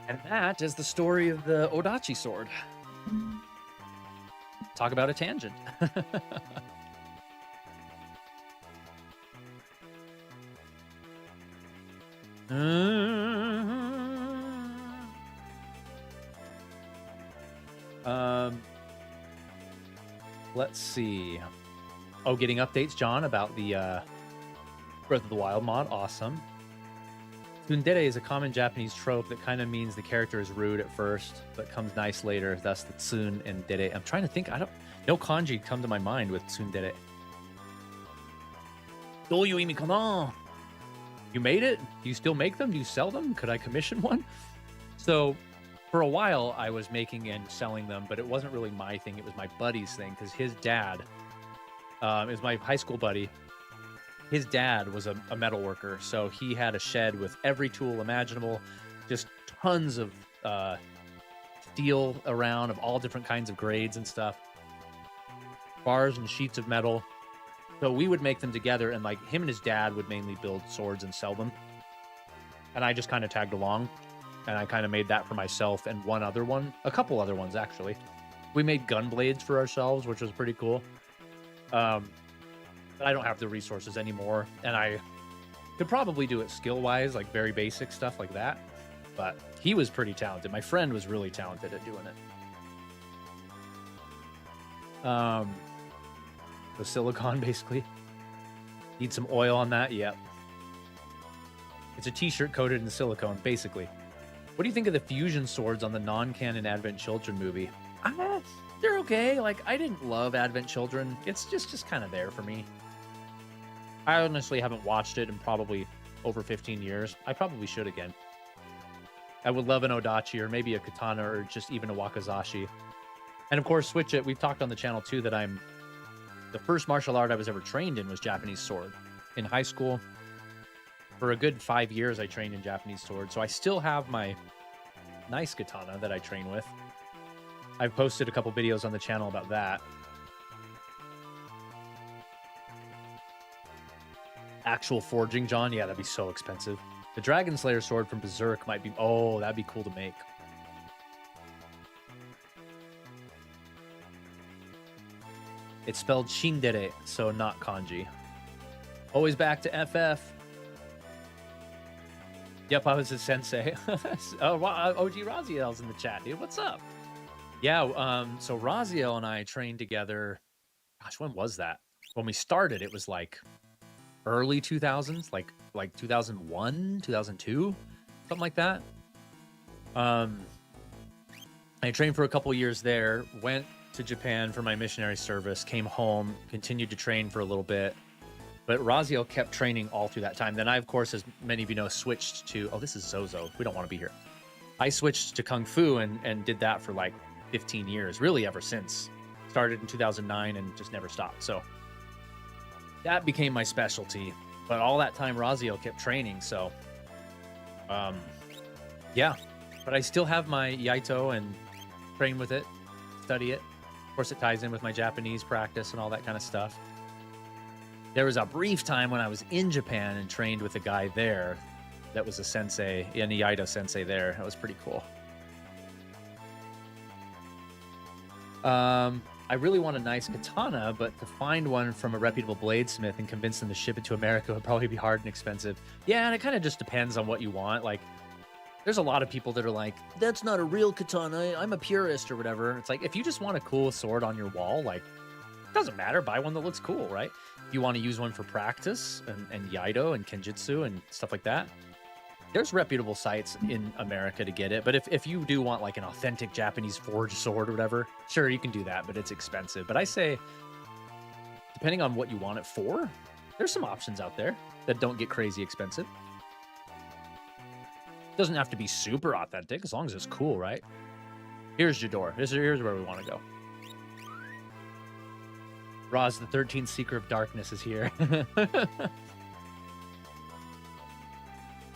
And that is the story of the Odachi sword. Talk about a tangent. Let's see. Oh, getting updates, John, about the Breath of the Wild mod. Awesome. Tsundere is a common Japanese trope that kind of means the character is rude at first, but comes nice later. Thus the tsun and dere. I'm trying to think. No kanji come to my mind with tsundere. どういう意味かな? You made it? Do you still make them? Do you sell them? Could I commission one? So for a while I was making and selling them, but it wasn't really my thing. It was my buddy's thing, because his dad is my high school buddy. His dad was a metal worker, so he had a shed with every tool imaginable, just tons of steel around of all different kinds of grades and stuff, bars and sheets of metal. So we would make them together, and like him and his dad would mainly build swords and sell them, and I just kind of tagged along, and I kind of made that for myself and a couple other ones actually. We made gun blades for ourselves, which was pretty cool. But I don't have the resources anymore, and I could probably do it skill-wise, like very basic stuff like that. But he was pretty talented. My friend was really talented at doing it. The silicone, basically. Need some oil on that? Yep. It's a t-shirt coated in silicone, basically. What do you think of the fusion swords on the non-canon Advent Children movie? They're okay. Like, I didn't love Advent Children. It's just kind of there for me. I honestly haven't watched it in probably over 15 years. I probably should again. I would love an Odachi, or maybe a katana, or just even a wakizashi. And of course, switch it. We've talked on the channel too that the first martial art I was ever trained in was Japanese sword. In high school, for a good 5 years, I trained in Japanese sword. So I still have my nice katana that I train with. I've posted a couple videos on the channel about that. Actual forging, John? Yeah, that'd be so expensive. The Dragon Slayer sword from Berserk might be... Oh, that'd be cool to make. It's spelled Shindere, so not kanji. Always back to FF. Yep, I was a sensei. Oh, wow, OG Raziel's in the chat, dude. What's up? Yeah, so Raziel and I trained together. Gosh, when was that? When we started, it was like early 2000s, like 2001, 2002, something like that. I trained for a couple years there, went to Japan for my missionary service, came home, continued to train for a little bit, but Raziel kept training all through that time. Then I, of course, as many of you know, switched to... Oh, this is Zozo. We don't want to be here. I switched to Kung Fu and did that for like 15 years, really ever since. Started in 2009 and just never stopped. So that became my specialty. But all that time, Raziel kept training. So, yeah. But I still have my Yaito and train with it, study it. Of course, it ties in with my Japanese practice and all that kind of stuff. There was a brief time when I was in Japan and trained with a guy there that was a sensei, a Yaito sensei there. That was pretty cool. I really want a nice katana, but to find one from a reputable bladesmith and convince them to ship it to America would probably be hard and expensive. Yeah, and it kind of just depends on what you want. Like, There's a lot of people that are like, that's not a real katana. I'm a purist or whatever. It's like, if you just want a cool sword on your wall, like, doesn't matter. Buy one that looks cool, right? If you want to use one for practice and Yaido and Kenjutsu and stuff like that, there's reputable sites in America to get it. But if you do want like an authentic Japanese forged sword or whatever, sure, you can do that, but it's expensive. But I say, depending on what you want it for, there's some options out there that don't get crazy expensive. Doesn't have to be super authentic as long as it's cool, right? Here's your door. Here's where we want to go. Roz, the 13th Seeker of Darkness is here.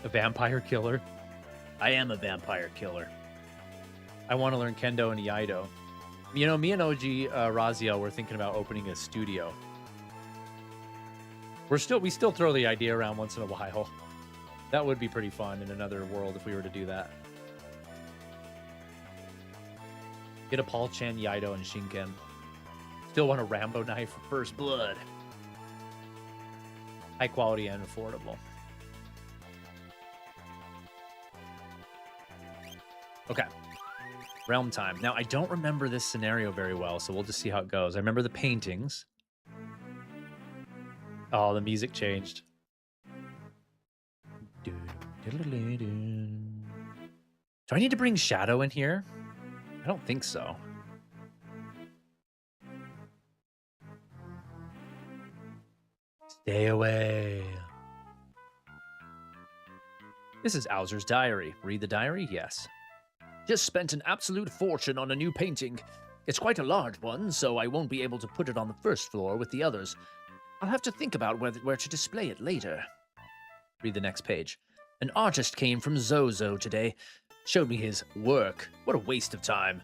A vampire killer. I am a vampire killer. I want to learn Kendo and Iaido. You know, me and OG Raziel were thinking about opening a studio. We still throw the idea around once in a while. That would be pretty fun in another world if we were to do that. Get a Paul Chan, Iaido, and Shinken. Still want a Rambo knife for First Blood. High quality and affordable. Okay. Realm time. Now, I don't remember this scenario very well, so we'll just see how it goes. I remember the paintings. Oh, the music changed. Do I need to bring Shadow in here? I don't think so. Stay away. This is Owzer's diary. Read the diary? Yes. Just spent an absolute fortune on a new painting. It's quite a large one, so I won't be able to put it on the first floor with the others. I'll have to think about where to display it later. Read the next page. An artist came from Zozo today. Showed me his work. What a waste of time.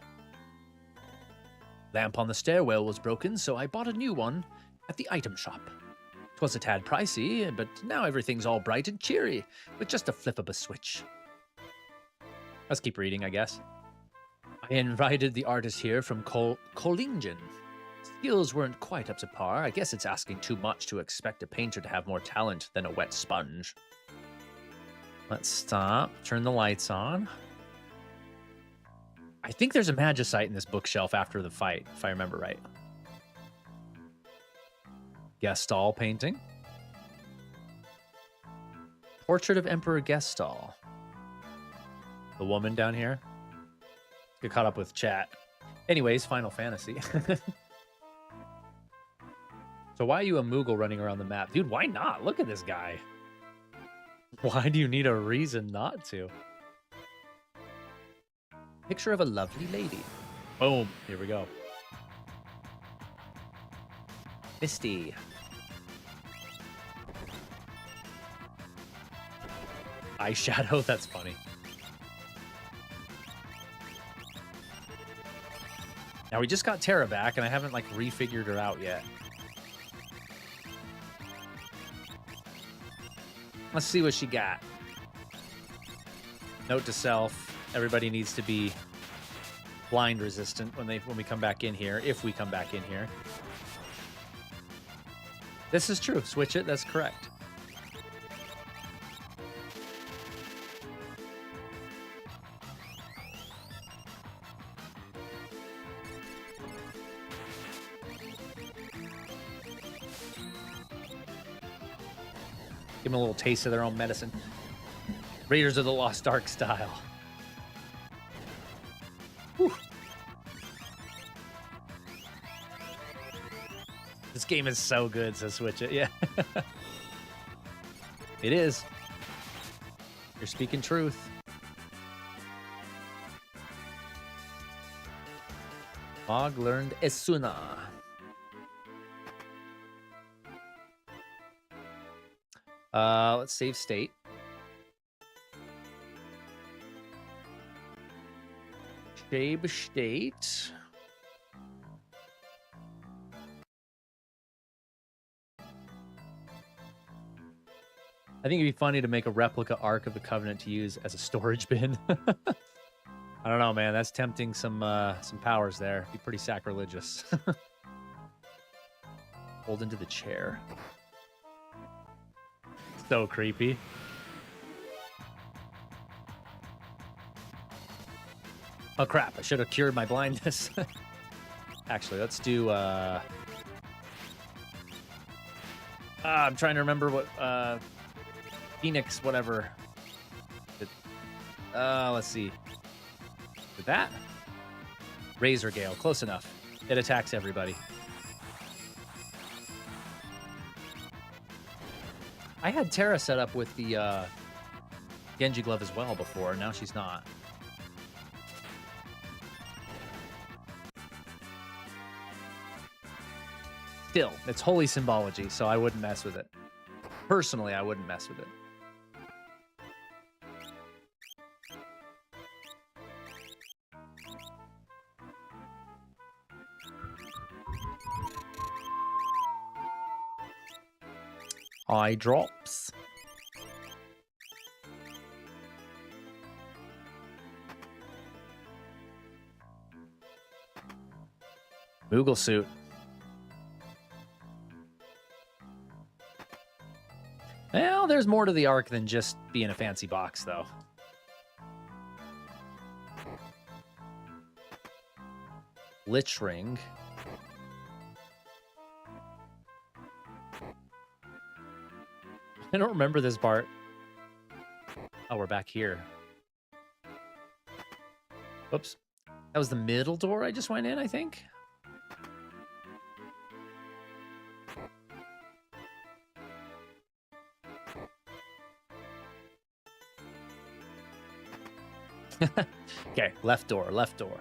Lamp on the stairwell was broken, so I bought a new one at the item shop. 'Twas a tad pricey, but now everything's all bright and cheery, with just a flip of a switch. Let's keep reading, I guess. I invited the artist here from Kolingen. Skills weren't quite up to par. I guess it's asking too much to expect a painter to have more talent than a wet sponge. Let's stop. Turn the lights on. I think there's a magicite in this bookshelf after the fight, if I remember right. Gestalt painting. Portrait of Emperor Gestalt. The woman down here. Get caught up with chat. Anyways, Final Fantasy. So why are you a Moogle running around the map? Dude, why not? Look at this guy. Why do you need a reason not to? Picture of a lovely lady. Boom. Here we go. Misty. Eyeshadow. That's funny. Now, we just got Terra back, and I haven't, like, refigured her out yet. Let's see what she got. Note to self, everybody needs to be blind resistant when we come back in here, if we come back in here. This is true. Switch it. That's correct. Give them a little taste of their own medicine. Raiders of the Lost Ark style. Whew. This game is so good, so switch it. Yeah. It is. You're speaking truth. Mog learned Esuna. Let's save state. Shabe state. I think it'd be funny to make a replica Ark of the Covenant to use as a storage bin. I don't know, man. That's tempting some powers there. It'd be pretty sacrilegious. Hold into the chair. So creepy. Oh, crap. I should have cured my blindness. Actually, let's do... I'm trying to remember what... Phoenix, whatever. Let's see. With that? Razor Gale. Close enough. It attacks everybody. I had Terra set up with the Genji glove as well before. Now she's not. Still, it's holy symbology, so I wouldn't mess with it. Personally, I wouldn't mess with it. Eye drops. Moogle suit. Well, there's more to the arc than just being a fancy box, though. Lich Ring. I don't remember this part. Oh, we're back here. Oops. That was the middle door I just went in, I think. Okay, left door, left door.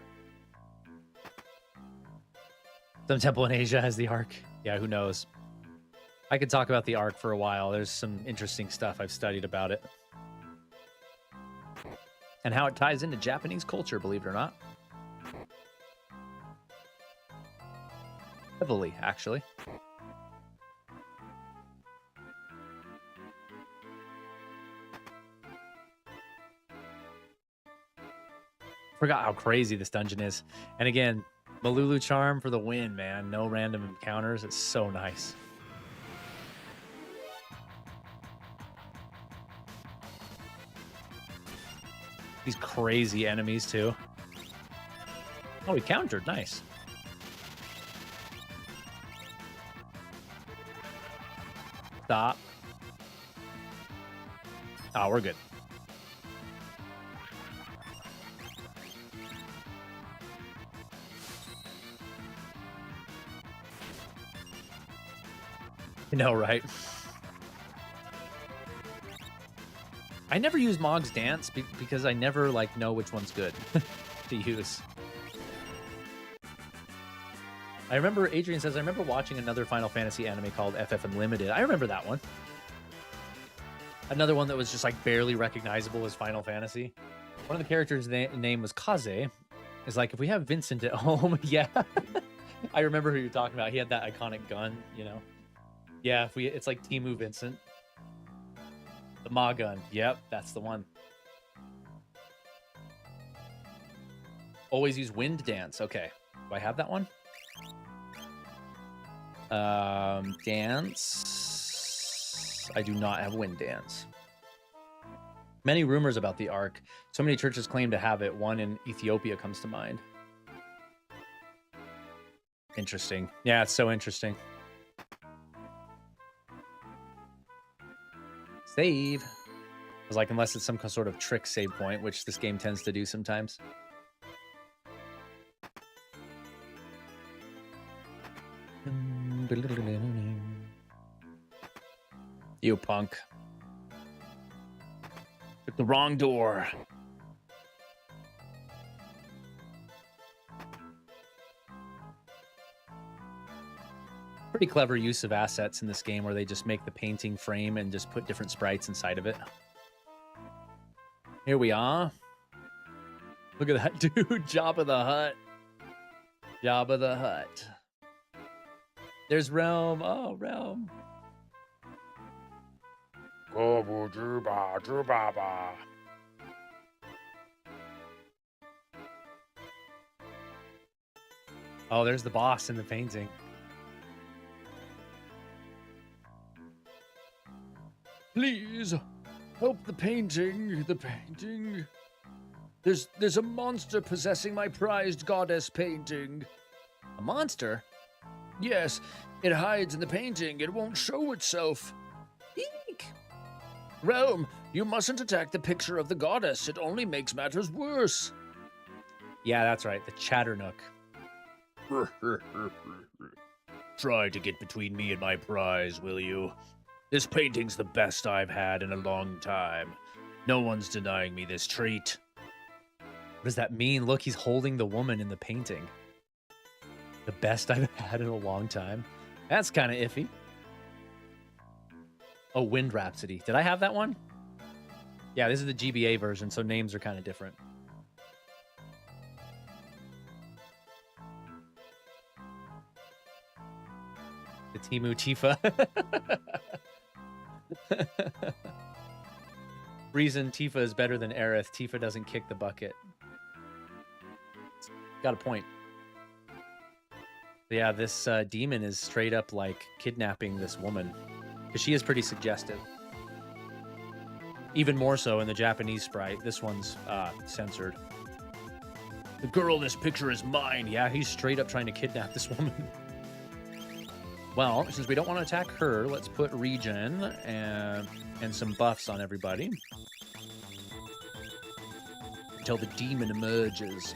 Some temple in Asia has the arc. Yeah, who knows? I could talk about the arc for a while. There's some interesting stuff I've studied about it. And how it ties into Japanese culture, believe it or not. Heavily, actually. Forgot how crazy this dungeon is. And again, Malulu Charm for the win, man. No random encounters. It's so nice. These crazy enemies, too. Oh, he countered. Nice. Stop. Oh, we're good. I know, right? I never use Mog's Dance because I never know which one's good to use. I remember, Adrian says, I remember watching another Final Fantasy anime called FF Unlimited. I remember that one. Another one that was just barely recognizable as Final Fantasy. One of the characters' name was Kaze. It's like, if we have Vincent at home, yeah. I remember who you're talking about. He had that iconic gun, you know. Yeah, it's like Timu Vincent. The Ma gun. Yep, that's the one. Always use Wind Dance. Okay. Do I have that one? Dance. I do not have Wind Dance. Many rumors about the Ark. So many churches claim to have it. One in Ethiopia comes to mind. Interesting. Yeah, it's so interesting. Save. I was like, unless it's some sort of trick save point, which this game tends to do sometimes. You punk. Took the wrong door. Pretty clever use of assets in this game where they just make the painting frame and just put different sprites inside of it. Here we are. Look at that dude. Jabba the Hutt. Jabba the Hutt. There's Realm. Oh, Realm. Oh, there's the boss in the painting. Please help the painting. The painting. There's a monster possessing my prized goddess painting. A monster? Yes, it hides in the painting. It won't show itself. Eek! Realm, you mustn't attack the picture of the goddess. It only makes matters worse. Yeah, that's right. The Chatternook. Try to get between me and my prize, will you? This painting's the best I've had in a long time. No one's denying me this treat. What does that mean? Look, he's holding the woman in the painting. The best I've had in a long time. That's kind of iffy. Oh, Wind Rhapsody. Did I have that one? Yeah, this is the GBA version, so names are kind of different. The Timu Tifa. Reason Tifa is better than Aerith. Tifa doesn't kick the bucket. Got a point. Yeah, this demon is straight up like kidnapping this woman. Because she is pretty suggestive. Even more so in the Japanese sprite. This one's censored. The girl in this picture is mine. Yeah, he's straight up trying to kidnap this woman. Well, since we don't want to attack her, let's put regen and some buffs on everybody. Until the demon emerges.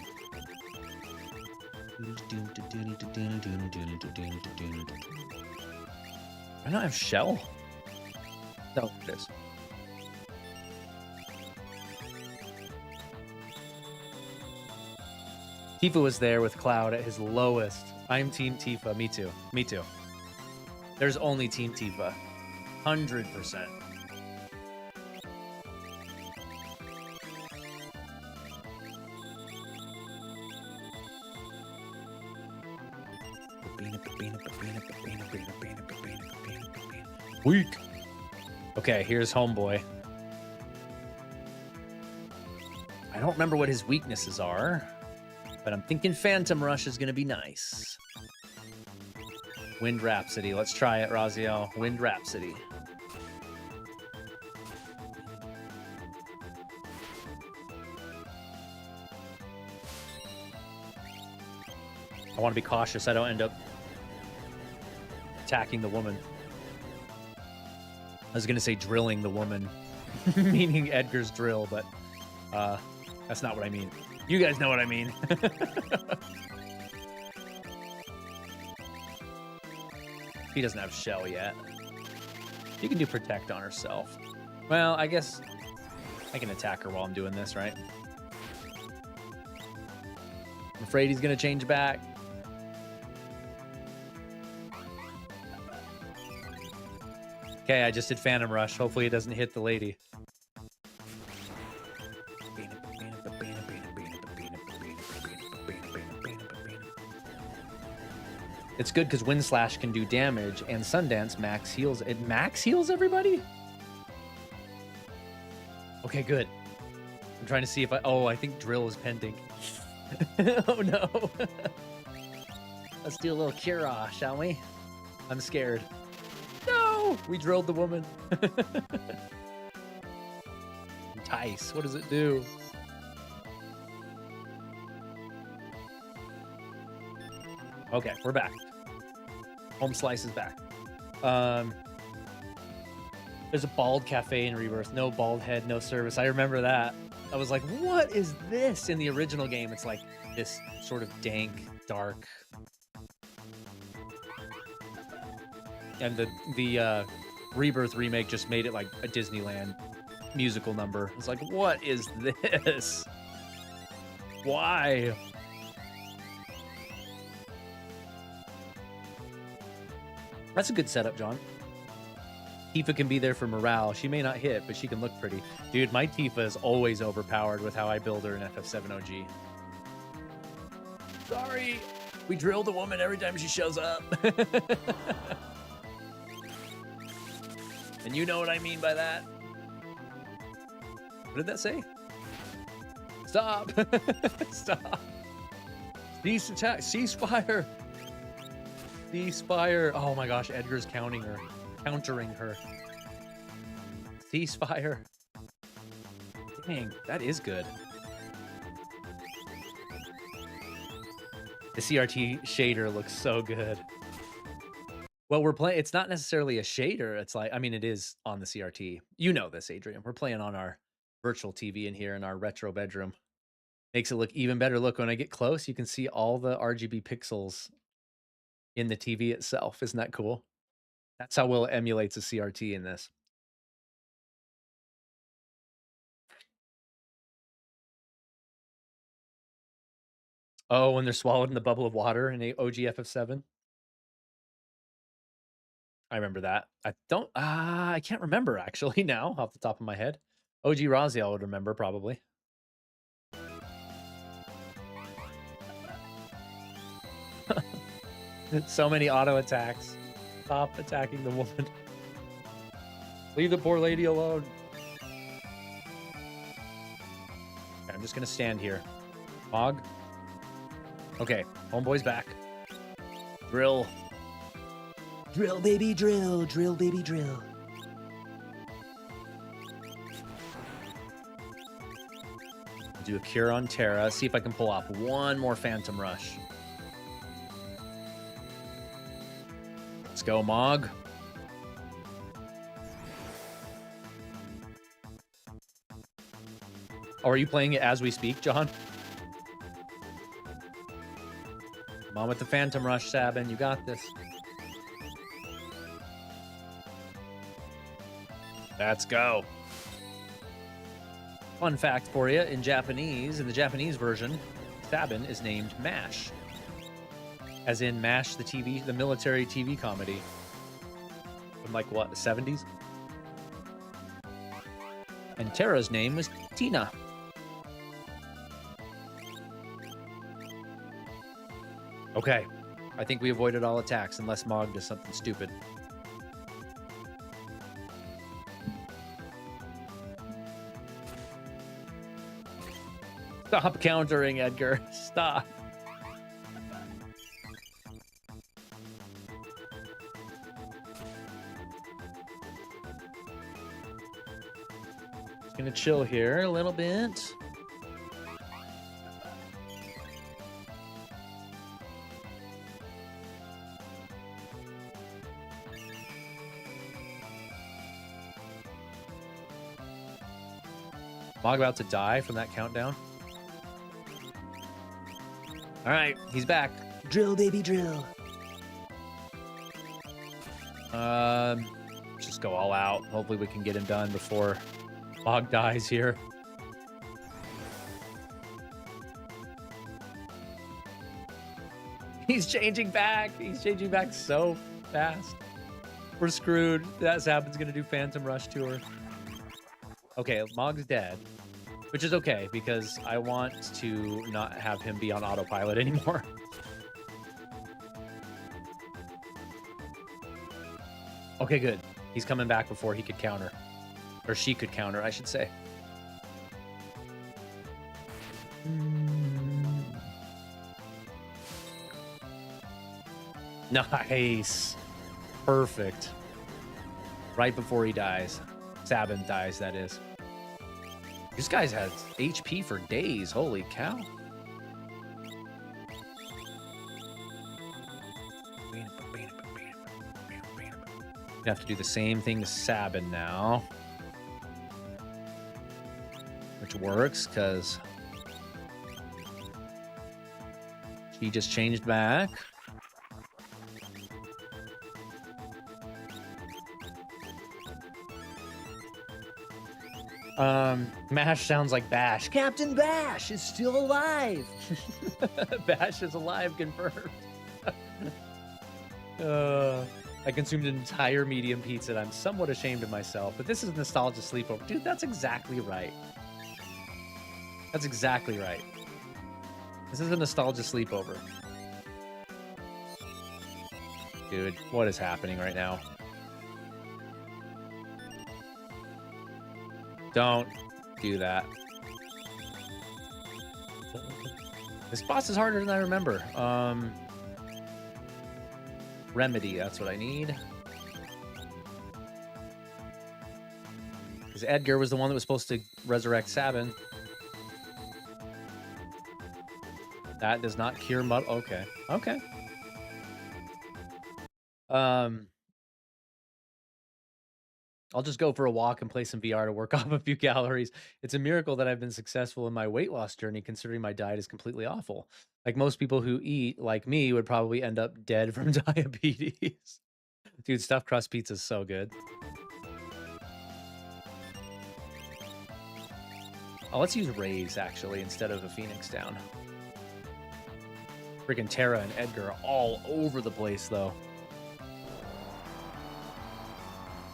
I don't have shell. No, it is. Tifa was there with Cloud at his lowest. I'm Team Tifa. Me too. Me too. There's only Team Tifa. 100%. Weak. Okay, here's Homeboy. I don't remember what his weaknesses are, but I'm thinking Phantom Rush is going to be nice. Wind Rhapsody. Let's try it, Raziel. Wind Rhapsody. I want to be cautious. I don't end up attacking the woman. I was going to say drilling the woman, meaning Edgar's drill, but that's not what I mean. You guys know what I mean. He doesn't have shell yet. She can do protect on herself. Well, I guess I can attack her while I'm doing this, right? I'm afraid he's going to change back. Okay, I just did Phantom Rush. Hopefully it doesn't hit the lady. It's good because Wind Slash can do damage, and Sundance max heals. It max heals everybody? Okay, good. I'm trying to see if I... Oh, I think Drill is pending. Oh, no. Let's do a little Cura, shall we? I'm scared. No! We drilled the woman. Entice. What does it do? Okay, we're back. Home Slice is back. There's a bald cafe in Rebirth. No bald head, no service. I remember that. I was like, what is this? In the original game, it's like this sort of dank, dark... And the Rebirth remake just made it like a Disneyland musical number. It's like, what is this? Why? That's a good setup, John. Tifa can be there for morale. She may not hit, but she can look pretty. Dude, my Tifa is always overpowered with how I build her in FF7 OG. Sorry. We drill the woman every time she shows up. And you know what I mean by that. What did that say? Stop. Stop. Cease attack. Ceasefire. Ceasefire. Oh my gosh, Edgar's countering her. Ceasefire. Dang, that is good. The CRT shader looks so good. Well, we're playing it's not necessarily a shader, it's like I mean, it is on the CRT. You know this, Adrian. We're playing on our virtual TV in here in our retro bedroom. Makes it look even better. Look, when I get close, you can see all the RGB pixels in the TV itself. Isn't that cool? That's how well it emulates a CRT in this. Oh, when they're swallowed in the bubble of water in a OG FF7? I remember that. I don't I can't remember actually now off the top of my head. OG Raziel would remember probably. So many auto attacks. Stop attacking the woman. Leave the poor lady alone. Okay, I'm just gonna stand here. Fog. Okay, homeboy's back. Drill. Drill, baby, drill. Drill, baby, drill. Do a cure on Terra. See if I can pull off one more Phantom Rush. Let's go, Mog. Oh, are you playing it as we speak, John? Come on with the Phantom Rush, Sabin. You got this. Let's go. Fun fact for you, in Japanese, in the Japanese version, Sabin is named MASH. As in MASH, the TV, the military TV comedy. From like, what, the 70s? And Terra's name was Tina. Okay. I think we avoided all attacks unless Mog does something stupid. Stop countering, Edgar. Stop. Just gonna chill here a little bit. Mog about to die from that countdown. All right, he's back. Drill, baby, drill. Just go all out. Hopefully we can get him done before Mog dies here. He's changing back. He's changing back so fast. We're screwed. That Sabin's gonna do Phantom Rush to her. Okay, Mog's dead. Which is okay, because I want to not have him be on autopilot anymore. Okay, good. He's coming back before he could counter. Or she could counter, I should say. Nice. Perfect. Right before he dies. Sabin dies, that is. This guy's had HP for days. Holy cow. You have to do the same thing to Sabin now. Which works, because she just changed back. Mash sounds like Bash. Captain Bash is still alive. Bash is alive, confirmed. I consumed an entire medium pizza and I'm somewhat ashamed of myself, but this is nostalgia sleepover. Dude, that's exactly right. That's exactly right. This is a nostalgia sleepover. Dude, what is happening right now? Don't do that. This boss is harder than I remember. Remedy, that's what I need. Because Edgar was the one that was supposed to resurrect Sabin. That does not cure mud. Okay. Okay. Um, I'll just go for a walk and play some VR to work off a few calories. It's a miracle that I've been successful in my weight loss journey, considering my diet is completely awful. Like most people who eat like me would probably end up dead from diabetes. Dude, stuffed crust pizza is so good. Oh, let's use Rays actually instead of a Phoenix down. Freaking Tara and Edgar are all over the place though.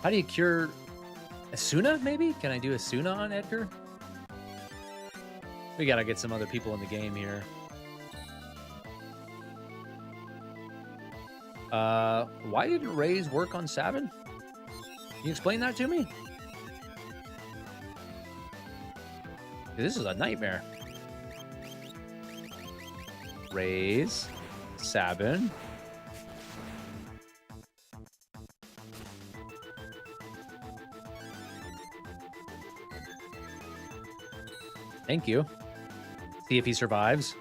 How do you cure Asuna, maybe? Can I do Asuna on Edgar? We gotta get some other people in the game here. Why didn't Rays work on Sabin? Can you explain that to me? This is a nightmare. Rays, Sabin. Thank you. See if he survives.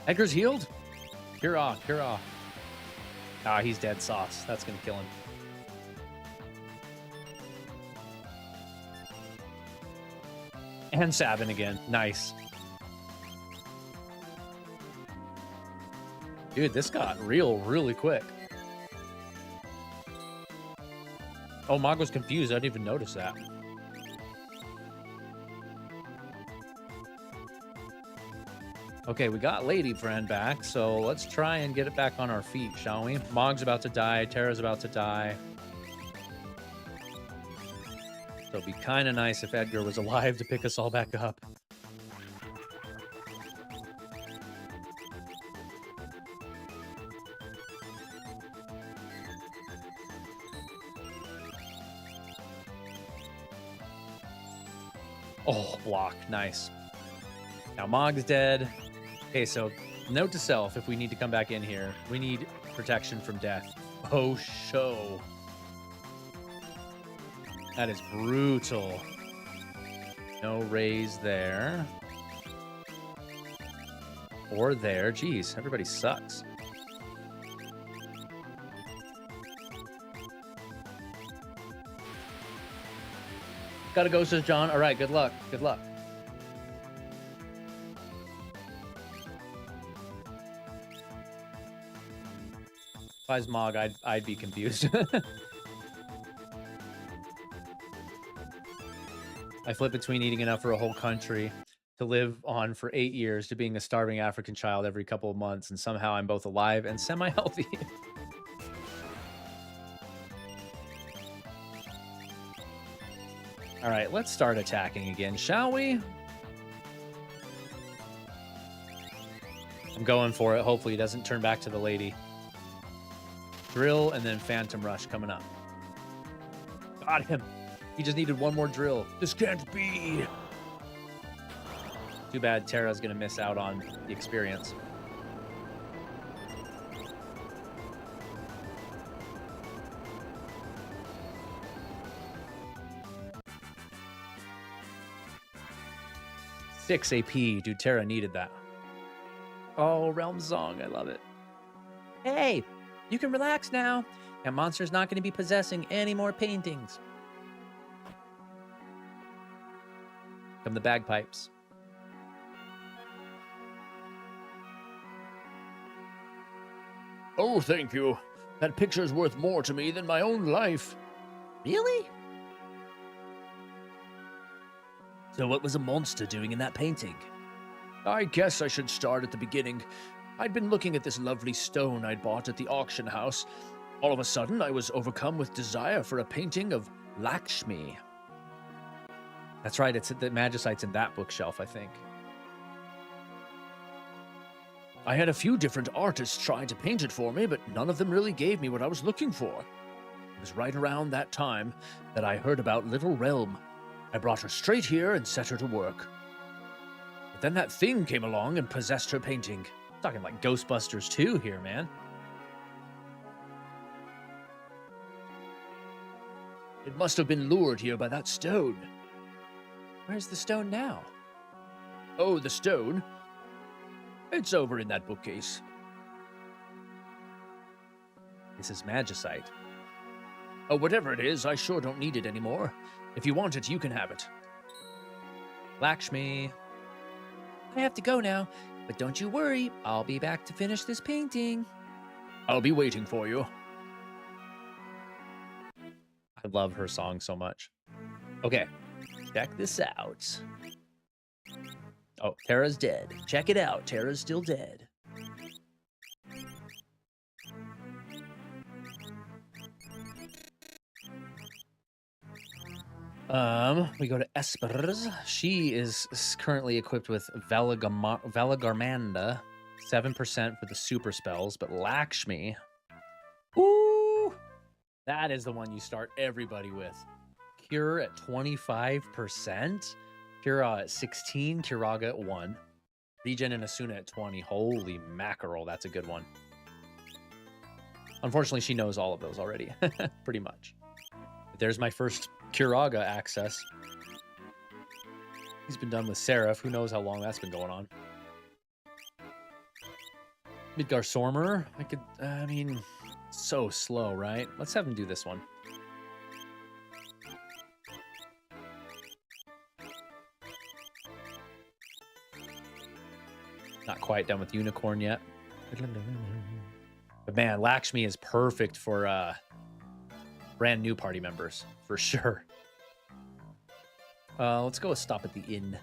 Edgar's healed. Cure off, cure off. Ah, he's dead sauce. That's gonna kill him. And Sabin again. Nice. Dude, this got real really quick. Oh, Mog was confused. I didn't even notice that. Okay, we got Lady Friend back, so let's try and get it back on our feet, shall we? Mog's about to die. Tara's about to die. So it'd be kind of nice if Edgar was alive to pick us all back up. Oh, block. Nice. Now Mog's dead. Okay, so note to self, if we need to come back in here, we need protection from death. Oh, show. That is brutal. No Rays there. Or there. Jeez, everybody sucks. Gotta go, says John. All right, good luck. Good luck. If I was Mog, I'd be confused. I flip between eating enough for a whole country to live on for 8 years to being a starving African child every couple of months, and somehow I'm both alive and semi-healthy. All right, let's start attacking again, shall we? I'm going for it. Hopefully he doesn't turn back to the lady. Drill and then Phantom Rush coming up. Got him. He just needed one more drill. This can't be. Too bad Tara's going to miss out on the experience. Six AP. Dude, Tara needed that. Oh, Realm Song. I love it. Hey, you can relax now. That monster's not going to be possessing any more paintings. Come the bagpipes. Oh, thank you. That picture's worth more to me than my own life. Really? So what was a monster doing in that painting? I guess I should start at the beginning. I'd been looking at this lovely stone I'd bought at the auction house. All of a sudden, I was overcome with desire for a painting of Lakshmi. That's right. It's the magicite's in that bookshelf, I think. I had a few different artists try to paint it for me, but none of them really gave me what I was looking for. It was right around that time that I heard about Little Realm. I brought her straight here and set her to work. But then that thing came along and possessed her painting. Talking like Ghostbusters 2 here, man. It must have been lured here by that stone. Where's the stone now? Oh, the stone? It's over in that bookcase. This is magicite. Oh, whatever it is, I sure don't need it anymore. If you want it, you can have it. Lakshmi. I have to go now, but don't you worry. I'll be back to finish this painting. I'll be waiting for you. I love her song so much. Okay, check this out. Oh, Tara's dead. Check it out. Tara's still dead. We go to Esper's. She is currently equipped with Velagarmanda, 7% for the super spells, but Lakshmi, ooh, that is the one you start everybody with. Cure at 25%, Kira at 16, Kiraga at 1, Regen and Asuna at 20. Holy mackerel, that's a good one. Unfortunately, she knows all of those already, pretty much. There's my first Kiraga access. He's been done with Seraph. Who knows how long that's been going on. Midgar Sormer. I mean, so slow, right? Let's have him do this one. Not quite done with Unicorn yet. But man, Lakshmi is perfect for brand new party members, for sure. Let's go with Stop at the Inn.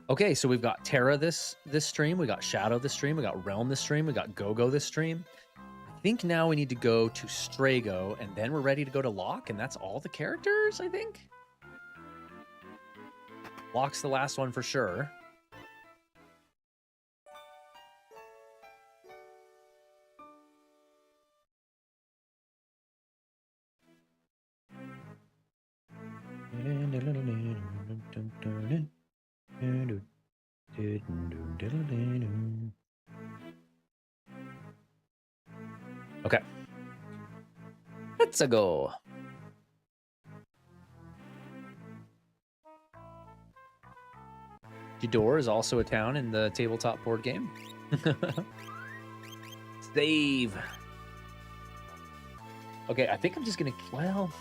Okay, so we've got Terra this stream, we got Shadow this stream, we got Realm this stream, we got Go-Go this stream. I think now we need to go to Strago, and then we're ready to go to Locke, and that's all the characters, I think? Locke's the last one for sure. Okay. Let's go. Jador is also a town in the tabletop board game. Save. Okay, I think I'm just gonna, well,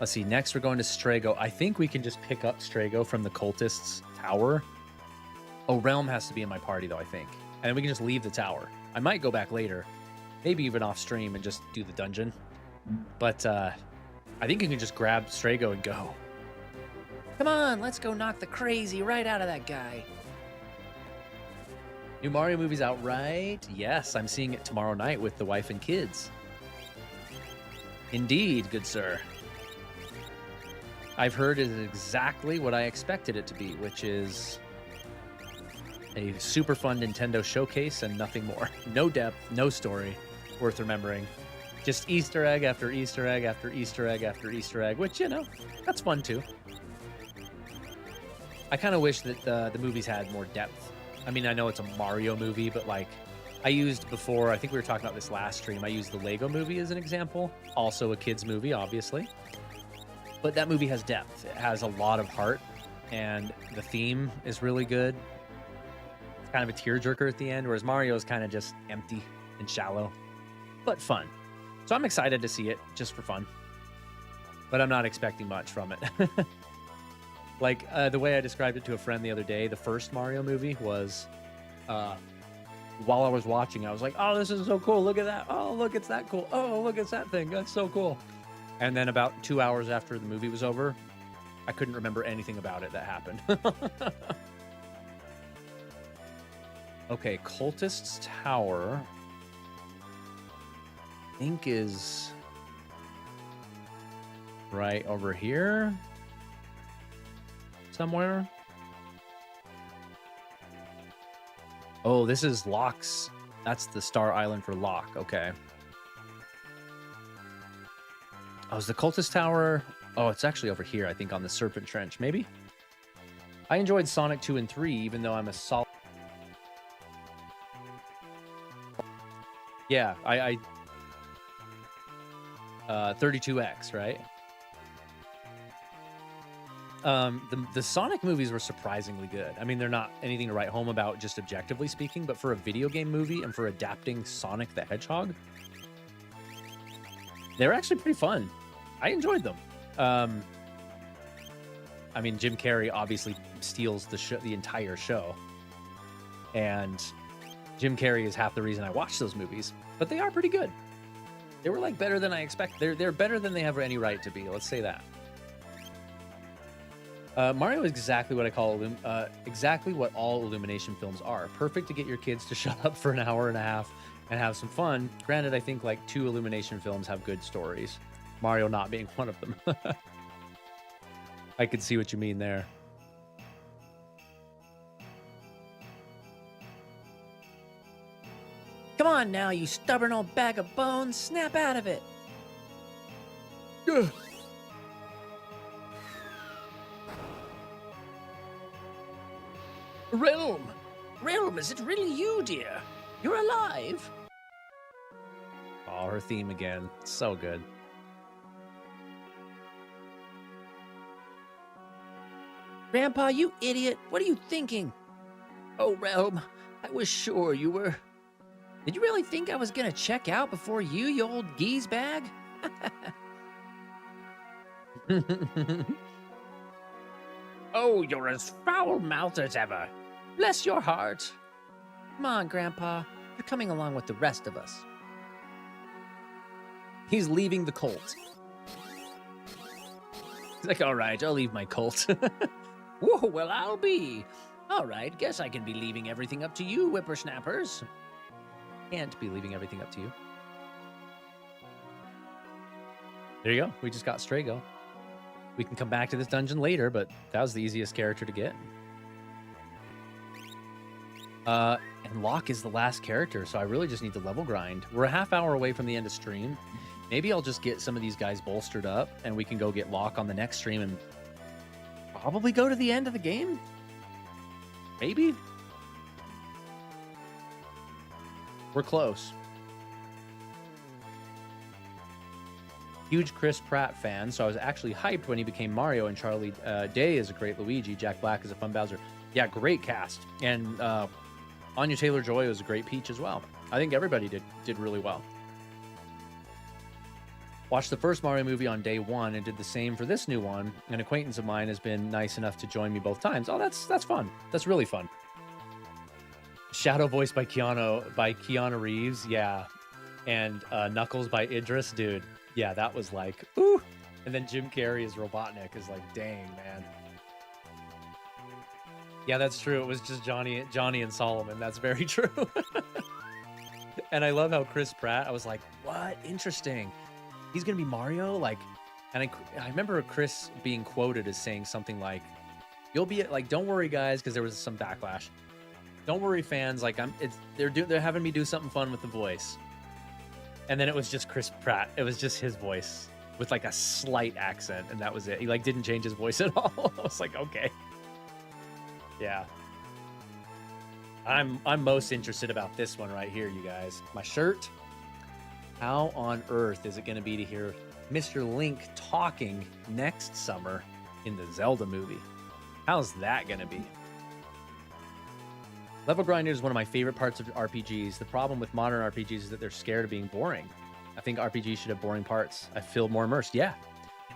let's see, next we're going to Strago. I think we can just pick up Strago from the cultists' tower. Oh, Realm has to be in my party though, I think. And then we can just leave the tower. I might go back later, maybe even off stream and just do the dungeon. But I think you can just grab Strago and go. Come on, let's go knock the crazy right out of that guy. New Mario movie's out, right? Yes, I'm seeing it tomorrow night with the wife and kids. Indeed, good sir. I've heard it is exactly what I expected it to be, which is a super fun Nintendo showcase and nothing more. No depth, no story worth remembering. Just Easter egg after Easter egg after Easter egg after Easter egg, which, you know, that's fun too. I kind of wish that the movies had more depth. I mean, I know it's a Mario movie, but like I used before, I think we were talking about this last stream, I used the Lego movie as an example. Also a kid's movie, obviously. But that movie has depth. It has a lot of heart, and the theme is really good. It's kind of a tearjerker at the end, whereas Mario is kind of just empty and shallow, but fun. So I'm excited to see it just for fun, but I'm not expecting much from it. Like the way I described it to a friend the other day, the first Mario movie was, while I was watching, I was like, oh, this is so cool. Look at that. Oh, look, it's that cool. Oh, look, it's that thing. That's so cool. And then about 2 hours after the movie was over, I couldn't remember anything about it that happened. Okay, Cultist's Tower, I think is right over here somewhere. Oh, this is Locke's. That's the Star Island for Locke. Okay. Oh, is the Cultist Tower? Oh, it's actually over here, I think, on the Serpent Trench, maybe? I enjoyed Sonic 2 and 3, even though I'm a solid... Yeah, 32X, right? The Sonic movies were surprisingly good. I mean, they're not anything to write home about, just objectively speaking, but for a video game movie and for adapting Sonic the Hedgehog, they're actually pretty fun. I enjoyed them. I mean, Jim Carrey obviously steals the entire show, and Jim Carrey is half the reason I watch those movies. But they are pretty good. They were like better than I expect. They're better than they have any right to be. Let's say that. Mario is exactly what I call exactly what all Illumination films are. Perfect to get your kids to shut up for an hour and a half and have some fun. Granted, I think like 2 Illumination films have good stories. Mario not being one of them. I could see what you mean there. Come on now, you stubborn old bag of bones. Snap out of it. Ugh. Realm! Realm, is it really you, dear? You're alive? Oh, her theme again. So good. Grandpa, you idiot. What are you thinking? Oh, Realm, I was sure you were... Did you really think I was gonna check out before you old geese bag? Oh, you're as foul-mouthed as ever. Bless your heart. Come on, Grandpa. You're coming along with the rest of us. He's leaving the cult. He's like, all right, I'll leave my cult. Whoa, well, I'll be. All right, guess I can be leaving everything up to you, whippersnappers. Can't be leaving everything up to you. There you go. We just got Strago. We can come back to this dungeon later, but that was the easiest character to get. And Locke is the last character, so I really just need to level grind. We're a half hour away from the end of stream. Maybe I'll just get some of these guys bolstered up, and we can go get Locke on the next stream and probably go to the end of the game? Maybe? We're close. Huge Chris Pratt fan, so I was actually hyped when he became Mario, and Charlie Day is a great Luigi. Jack Black is a fun Bowser. Yeah, great cast. And Anya Taylor-Joy was a great Peach as well. I think everybody did really well. Watched the first Mario movie on day 1 and did the same for this new one. An acquaintance of mine has been nice enough to join me both times. Oh, that's fun. That's really fun. Shadow voiced by Keanu Reeves, yeah. And Knuckles by Idris, dude. Yeah, that was like, ooh. And then Jim Carrey as Robotnik is like, dang, man. Yeah, that's true. It was just Johnny and Solomon. That's very true. And I love how Chris Pratt, I was like, what? Interesting. He's going to be Mario? Like, and I remember Chris being quoted as saying something like, you'll be like, don't worry, guys, because there was some backlash. Don't worry, fans. Like, they're having me do something fun with the voice. And then it was just Chris Pratt. It was just his voice with like a slight accent, and that was it. He like didn't change his voice at all. I was like, okay. Yeah. I'm most interested about this one right here, you guys. My shirt. How on earth is it going to be to hear Mr. Link talking next summer in the Zelda movie? How's that going to be? Level grinder is one of my favorite parts of RPGs. The problem with modern RPGs is that they're scared of being boring. I think RPGs should have boring parts. I feel more immersed. Yeah.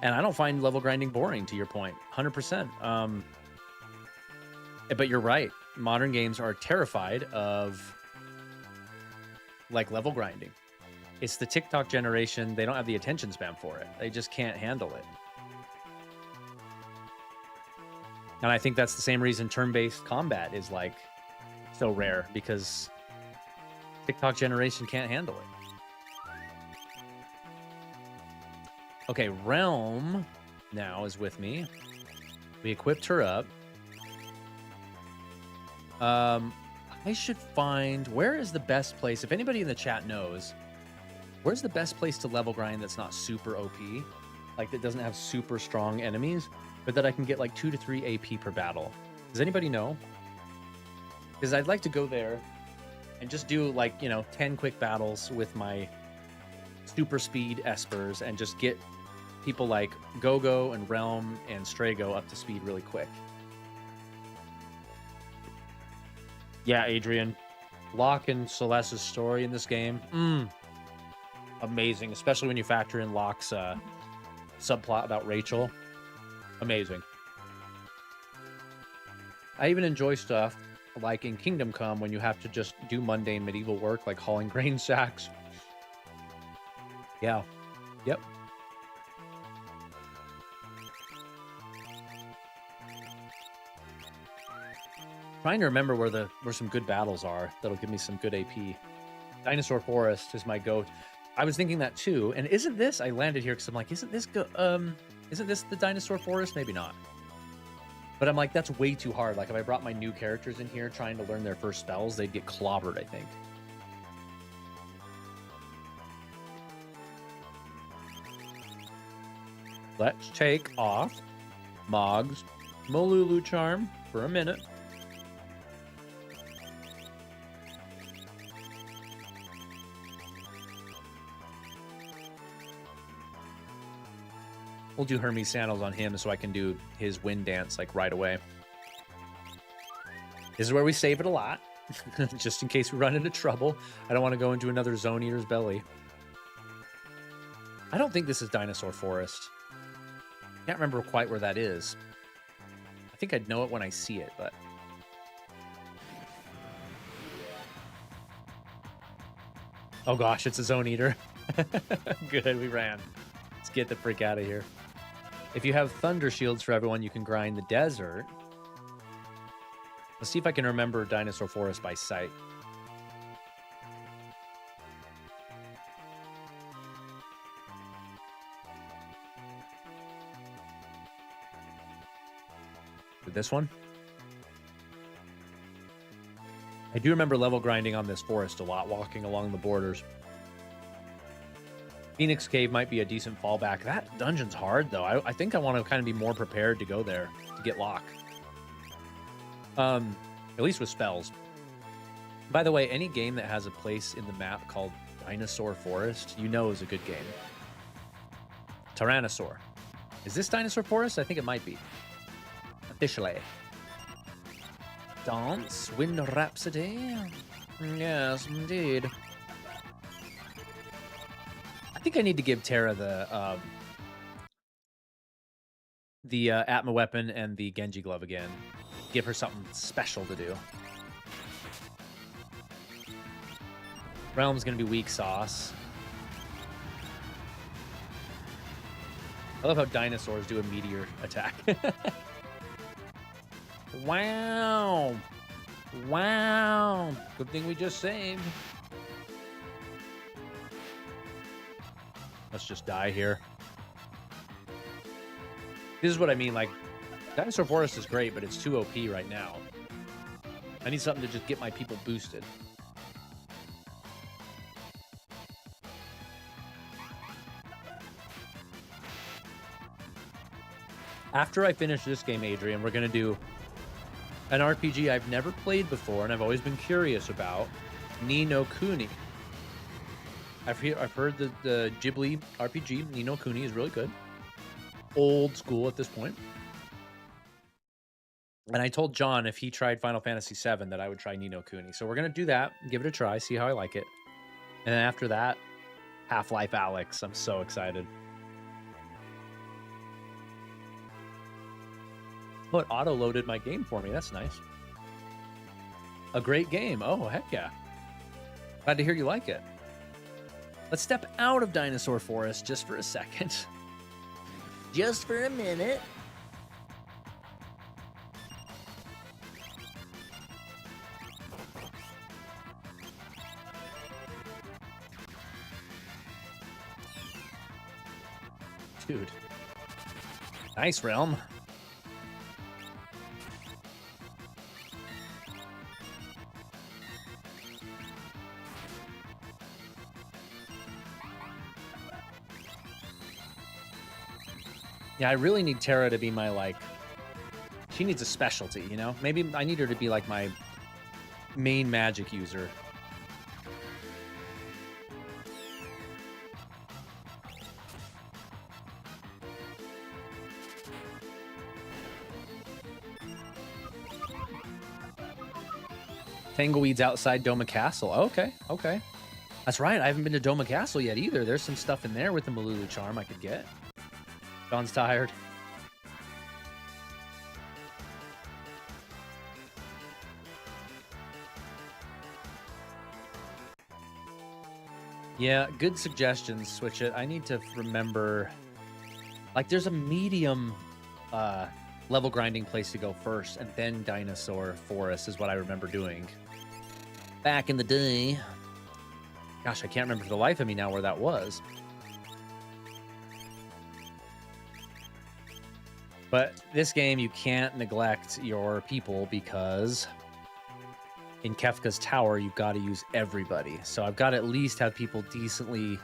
And I don't find level grinding boring, to your point. 100%. But you're right. Modern games are terrified of like level grinding. It's the TikTok generation. They don't have the attention span for it. They just can't handle it. And I think that's the same reason turn-based combat is like so rare, because TikTok generation can't handle it. Okay, Realm now is with me. We equipped her up. I should find, where is the best place, if anybody in the chat knows, where's the best place to level grind that's not super OP? Like that doesn't have super strong enemies, but that I can get like 2 to 3 AP per battle. Does anybody know? Because I'd like to go there and just do like, 10 quick battles with my super speed espers and just get people like Gogo and Realm and Strago up to speed really quick. Yeah, Adrian. Locke and Celeste's story in this game. Amazing, especially when you factor in Locke's subplot about Rachel. Amazing. I even enjoy stuff like in Kingdom Come when you have to just do mundane medieval work like hauling grain sacks. Yeah. Yep. Trying to remember where some good battles are that'll give me some good AP. Dinosaur Forest is my goat. I was thinking that too. And isn't this? I landed here because I'm like, isn't this the Dinosaur Forest? Maybe not. But I'm like, that's way too hard. Like if I brought my new characters in here trying to learn their first spells, they'd get clobbered, I think. Let's take off Mog's Molulu Charm for a minute. We'll do Hermes Sandals on him so I can do his wind dance like right away. This is where we save it a lot, just in case we run into trouble. I don't want to go into another Zone Eater's belly. I don't think this is Dinosaur Forest. Can't remember quite where that is. I think I'd know it when I see it, but... Oh gosh, it's a Zone Eater. Good, we ran. Let's get the frick out of here. If you have Thunder Shields for everyone, you can grind the desert. Let's see if I can remember Dinosaur Forest by sight. With this one? I do remember level grinding on this forest a lot, walking along the borders. Phoenix Cave might be a decent fallback. That dungeon's hard, though. I think I want to kind of be more prepared to go there to get Locke. At least with spells. By the way, any game that has a place in the map called Dinosaur Forest, you know is a good game. Tyrannosaur. Is this Dinosaur Forest? I think it might be. Officially. Dance, Wind Rhapsody. Yes, indeed. I think I need to give Terra the Atma weapon and the Genji glove again. Give her something special to do. Realm's gonna be weak sauce. I love how dinosaurs do a meteor attack. Wow. Wow. Good thing we just saved. Let's just die here. This is what I mean, like, Dinosaur Forest is great, but it's too OP right now. I need something to just get my people boosted. After I finish this game, Adrian, we're going to do an RPG I've never played before and I've always been curious about, Ni no Kuni. I've heard the Ghibli RPG, Ni no Kuni, is really good. Old school at this point. And I told John if he tried Final Fantasy VII that I would try Ni no Kuni. So we're going to do that, give it a try, see how I like it. And then after that, Half-Life Alyx. I'm so excited. Oh, it auto-loaded my game for me. That's nice. A great game. Oh, heck yeah. Glad to hear you like it. Let's step out of Dinosaur Forest just for a second. Just for a minute. Dude. Nice, Realm. Yeah, I really need Terra to be my, like... She needs a specialty, you know? Maybe I need her to be, like, my main magic user. Tangleweed's outside Doma Castle. Okay, okay. That's right. I haven't been to Doma Castle yet either. There's some stuff in there with the Malulu charm I could get. John's tired. Yeah, good suggestions, Switch It. I need to remember, like, there's a medium level grinding place to go first, and then Dinosaur Forest is what I remember doing back in the day. Gosh, I can't remember for the life of me now where that was. But this game, you can't neglect your people because in Kefka's Tower, you've got to use everybody. So I've got to at least have people decently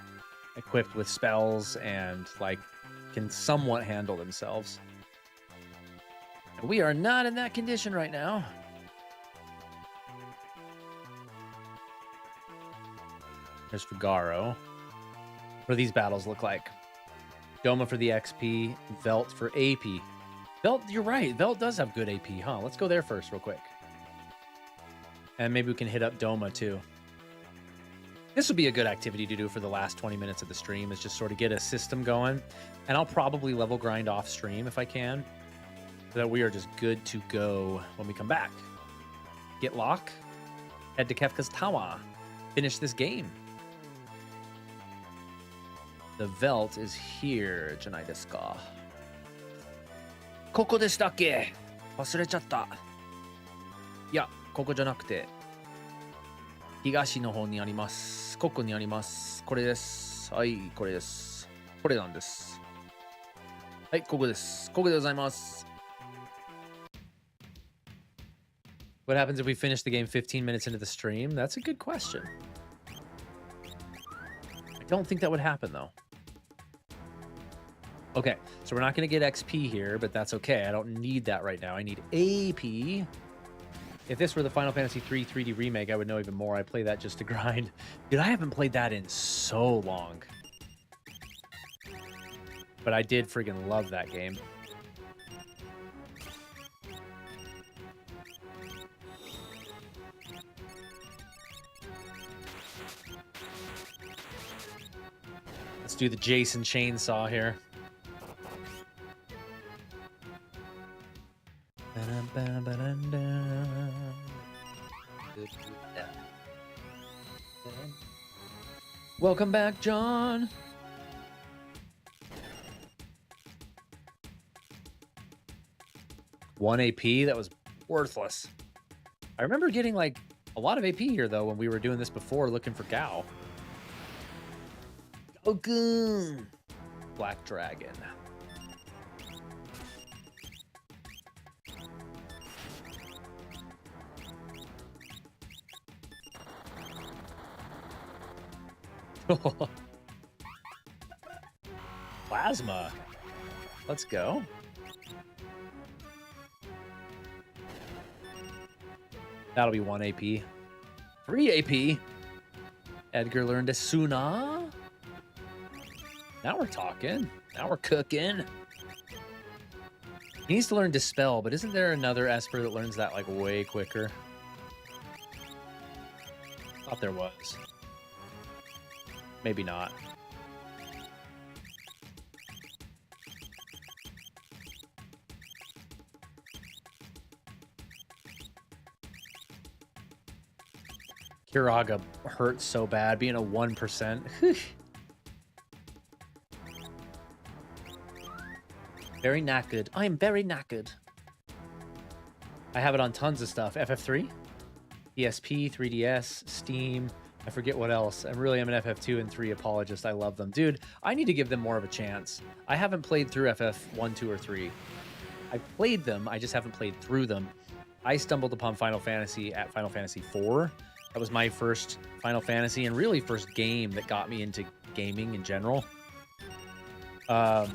equipped with spells and, like, can somewhat handle themselves. And we are not in that condition right now. There's Fugaro. What do these battles look like? Doma for the XP, Velt for AP. Velt, you're right. Velt does have good AP, huh? Let's go there first real quick. And maybe we can hit up Doma too. This would be a good activity to do for the last 20 minutes of the stream, is just sort of get a system going. And I'll probably level grind off stream if I can, so that we are just good to go when we come back. Get lock, head to Kefka's Tower, finish this game. The Velt is here, janai desu ka? Koko deshita kke? Wasurechatta. Ya, koko janakute. Higashi no hou ni arimasu. Koko ni arimasu. Kore desu. Hai, kore desu. Kore nan desu. Hai, koko desu. Koko de gozaimasu. What happens if we finish the game 15 minutes into the stream? That's a good question. I don't think that would happen, though. Okay, so we're not going to get XP here, but that's okay. I don't need that right now. I need AP. If this were the Final Fantasy III 3D remake, I would know even more. I play that just to grind. Dude, I haven't played that in so long. But I did friggin' love that game. Let's do the Jason chainsaw here. Welcome back, John. One AP, that was worthless. I remember getting like a lot of AP here though when we were doing this before, looking for Gao. Okay. Black Dragon. Plasma. Let's go. That'll be 1 AP. 3 AP. Edgar learned a Suna. Now we're talking. Now we're cooking. He needs to learn Dispel, but isn't there another Esper that learns that like way quicker? Thought there was. Maybe not. Kiraga hurts so bad, being a 1%. Very knackered. I am very knackered. I have it on tons of stuff. FF3, PSP, 3DS, Steam. I forget what else. I really am an FF2 and 3 apologist. I love them. Dude, I need to give them more of a chance. I haven't played through FF1, 2, or 3. I've played them. I just haven't played through them. I stumbled upon Final Fantasy at Final Fantasy 4. That was my first Final Fantasy and really first game that got me into gaming in general. But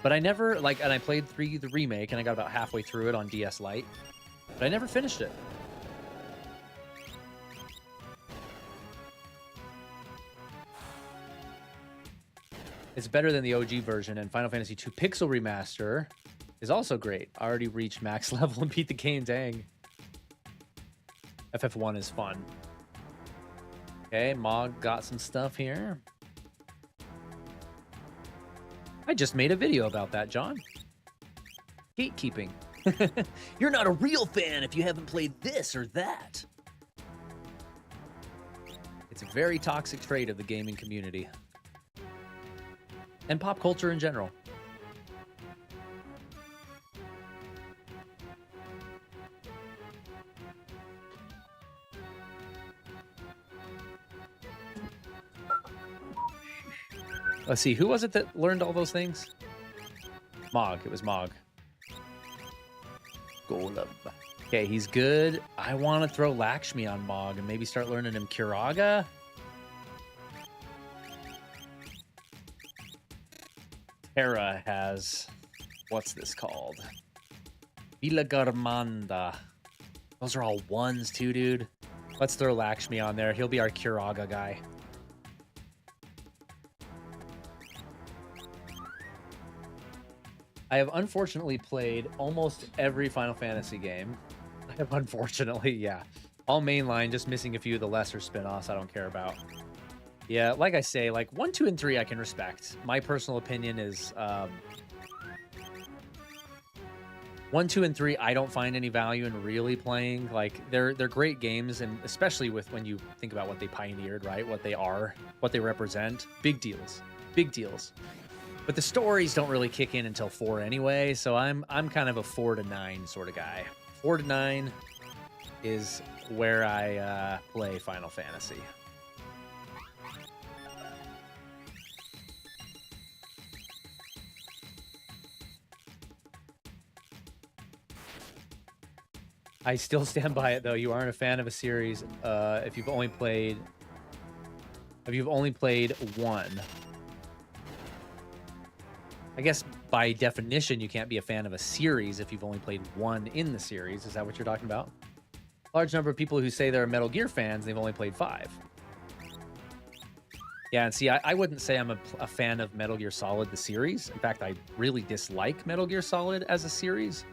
I never, like, and I played 3, the remake, and I got about halfway through it on DS Lite. But I never finished it. It's better than the OG version, and Final Fantasy II Pixel Remaster is also great. I already reached max level and beat the game, dang. FF1 is fun. Okay, Mog got some stuff here. I just made a video about that, John. Gatekeeping. You're not a real fan if you haven't played this or that. It's a very toxic trait of the gaming community. And pop culture in general. Let's see, who was it that learned all those things? Mog, it was Mog. Golub. Okay, he's good. I want to throw Lakshmi on Mog and maybe start learning him Kiraga. Terra has, what's this called? Vilagarmanda. Those are all ones too, dude. Let's throw Lakshmi on there. He'll be our Kiraga guy. I have unfortunately played almost every Final Fantasy game. I have unfortunately, yeah. All mainline, just missing a few of the lesser spin-offs I don't care about. Yeah, like I say, like 1, 2, and 3 I can respect. My personal opinion is 1, 2, and 3 I don't find any value in really playing. Like they're great games, and especially with when you think about what they pioneered, right? What they are, what they represent. Big deals. Big deals. But the stories don't really kick in until 4 anyway, so I'm kind of a 4 to 9 sort of guy. 4 to 9 is where I play Final Fantasy. I still stand by it though. You aren't a fan of a series if you've only played one. I guess by definition, you can't be a fan of a series if you've only played one in the series. Is that what you're talking about? Large number of people who say they're Metal Gear fans, they've only played 5. Yeah, and see, I wouldn't say I'm a fan of Metal Gear Solid, the series. In fact, I really dislike Metal Gear Solid as a series,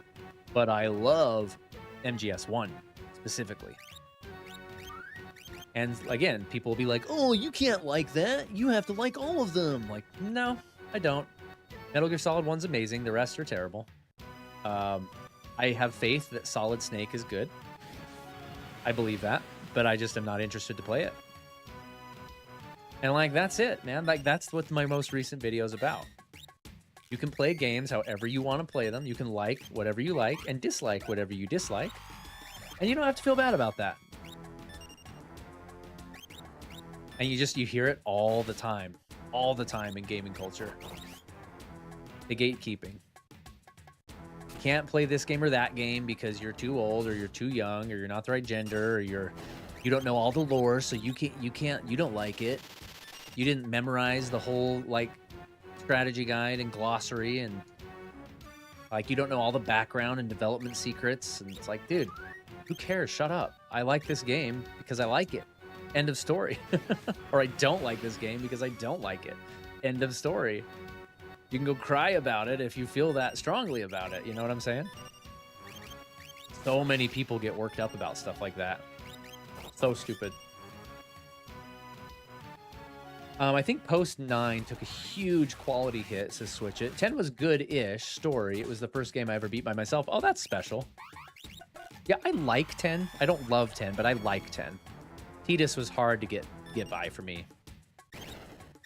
but I love MGS1 specifically. And again, people will be like, oh, you can't like that. You have to like all of them. Like, no, I don't. Metal Gear Solid 1's amazing. The rest are terrible. I have faith that Solid Snake is good. I believe that, but I just am not interested to play it. And like, that's it, man. Like, that's what my most recent video is about. You can play games however you want to play them. You can like whatever you like and dislike whatever you dislike. And you don't have to feel bad about that. And you hear it all the time in gaming culture. The gatekeeping. You can't play this game or that game because you're too old or you're too young or you're not the right gender or you don't know all the lore, so you don't like it. You didn't memorize the whole like strategy guide and glossary, and like you don't know all the background and development secrets, and it's like, dude, who cares? Shut up. I like this game because I like it. End of story. Or I don't like this game because I don't like it. End of story. You can go cry about it if you feel that strongly about it. You know what I'm saying? So many people get worked up about stuff like that. So stupid. I think Post 9 took a huge quality hit, says Switch It. 10 was good-ish story. It was the first game I ever beat by myself. Oh, that's special. Yeah, I like 10. I don't love 10, but I like 10. Tidus was hard to get by for me.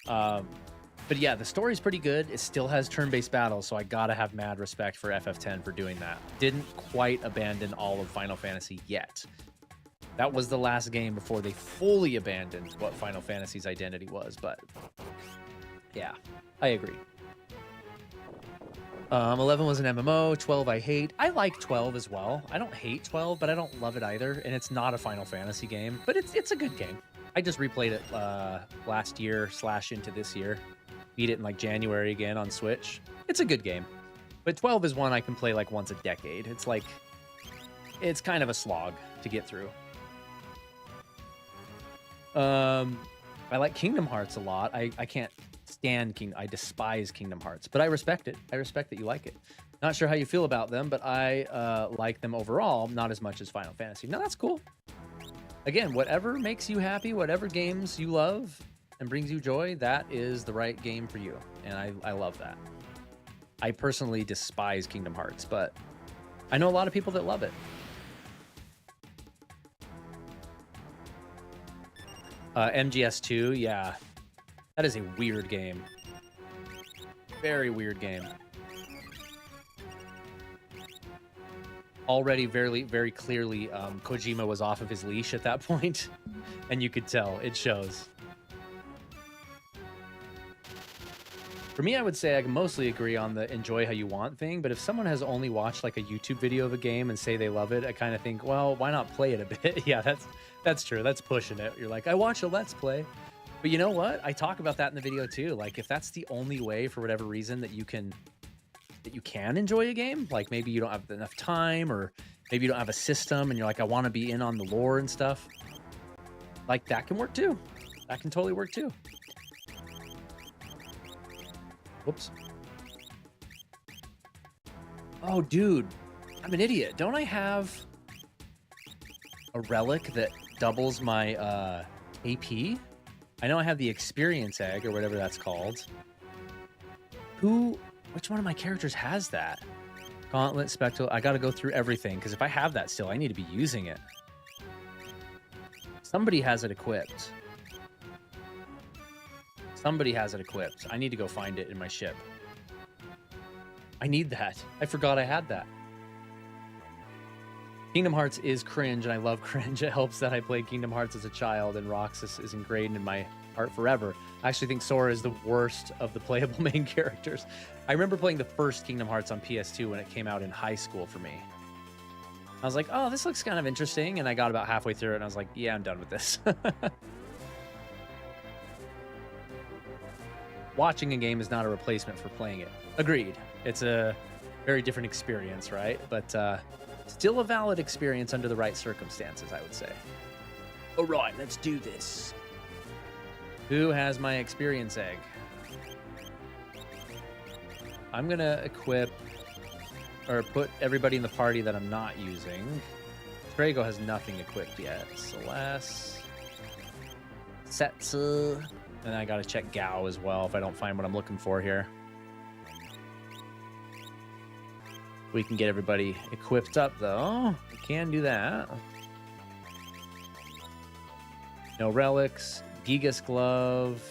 But yeah, the story's pretty good. It still has turn-based battles, so I gotta have mad respect for FF10 for doing that. Didn't quite abandon all of Final Fantasy yet. That was the last game before they fully abandoned what Final Fantasy's identity was, but yeah, I agree. 11 was an MMO, 12 I hate. I like 12 as well. I don't hate 12, but I don't love it either, and it's not a Final Fantasy game, but it's a good game. I just replayed it last year / into this year. Beat it in like January again on Switch. It's a good game. But 12 is one I can play like once a decade. It's like, it's kind of a slog to get through. I like Kingdom Hearts a lot. I can't stand I despise Kingdom Hearts, but I respect it. I respect that you like it. Not sure how you feel about them, but I like them overall, not as much as Final Fantasy. No, that's cool. Again, whatever makes you happy, whatever games you love and brings you joy, that is the right game for you. And I love that. I personally despise Kingdom Hearts, but I know a lot of people that love it. MGS2, yeah. That is a weird game. Very weird game. Already very clearly, Kojima was off of his leash at that point, and you could tell. It shows. For me, I would say I can mostly agree on the enjoy how you want thing, but if someone has only watched like a YouTube video of a game and say they love it, I kind of think, well, why not play it a bit? Yeah, that's true. That's pushing it. You're like, I watch a Let's Play. But you know what? I talk about that in the video too. Like if that's the only way for whatever reason that you can enjoy a game, like maybe you don't have enough time or maybe you don't have a system and you're like, I want to be in on the lore and stuff. Like that can work too. That can totally work too. Whoops. Oh, dude, I'm an idiot. Don't I have a relic that doubles my AP? I know I have the experience egg or whatever that's called. Which one of my characters has that? Gauntlet, Spectral. I got to go through everything because if I have that still, I need to be using it. Somebody has it equipped. Somebody has it equipped. I need to go find it in my ship. I need that. I forgot I had that. Kingdom Hearts is cringe, and I love cringe. It helps that I played Kingdom Hearts as a child, and Roxas is ingrained in my heart forever. I actually think Sora is the worst of the playable main characters. I remember playing the first Kingdom Hearts on PS2 when it came out in high school for me. I was like, oh, this looks kind of interesting, and I got about halfway through it, and I was like, yeah, I'm done with this. Watching a game is not a replacement for playing it. Agreed. It's a very different experience, right? But still a valid experience under the right circumstances, I would say. All right, let's do this. Who has my experience egg? I'm going to equip or put everybody in the party that I'm not using. Drago has nothing equipped yet. Celeste. Setsu. And I gotta check Gao as well if I don't find what I'm looking for here. We can get everybody equipped up though. We can do that. No relics. Gigas glove.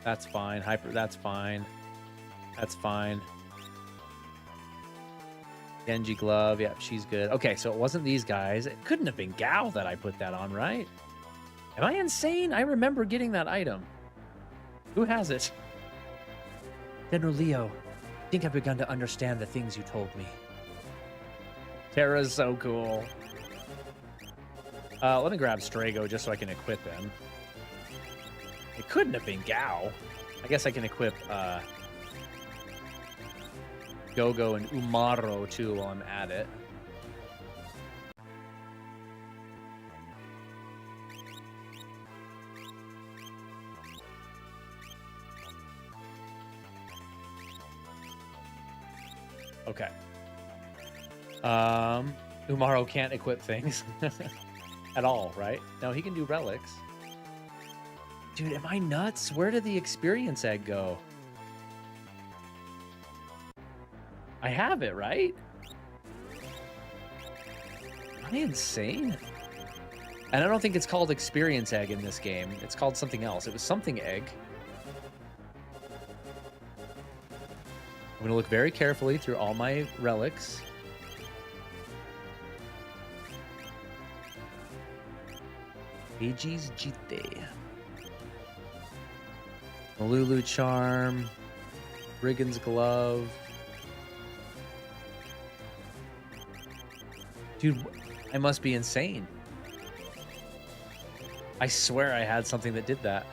That's fine. Hyper. That's fine. That's fine. Genji glove. Yep, she's good. Okay, so it wasn't these guys. It couldn't have been Gao that I put that on, right? Am I insane? I remember getting that item. Who has it? General Leo, I think I've begun to understand the things you told me. Terra's so cool. Let me grab Strago just so I can equip him. It couldn't have been Gao. I guess I can equip Gogo and Umaro too while I'm at it. Okay. Umaro can't equip things at all, right? No, he can do relics. Dude, am I nuts? Where did the experience egg go? I have it, right? Am I insane? And I don't think it's called experience egg in this game. It's called something else. It was something egg. I'm going to look very carefully through all my relics. Eiji's Jite. Malulu Charm. Brigand's Glove. Dude, I must be insane. I swear I had something that did that.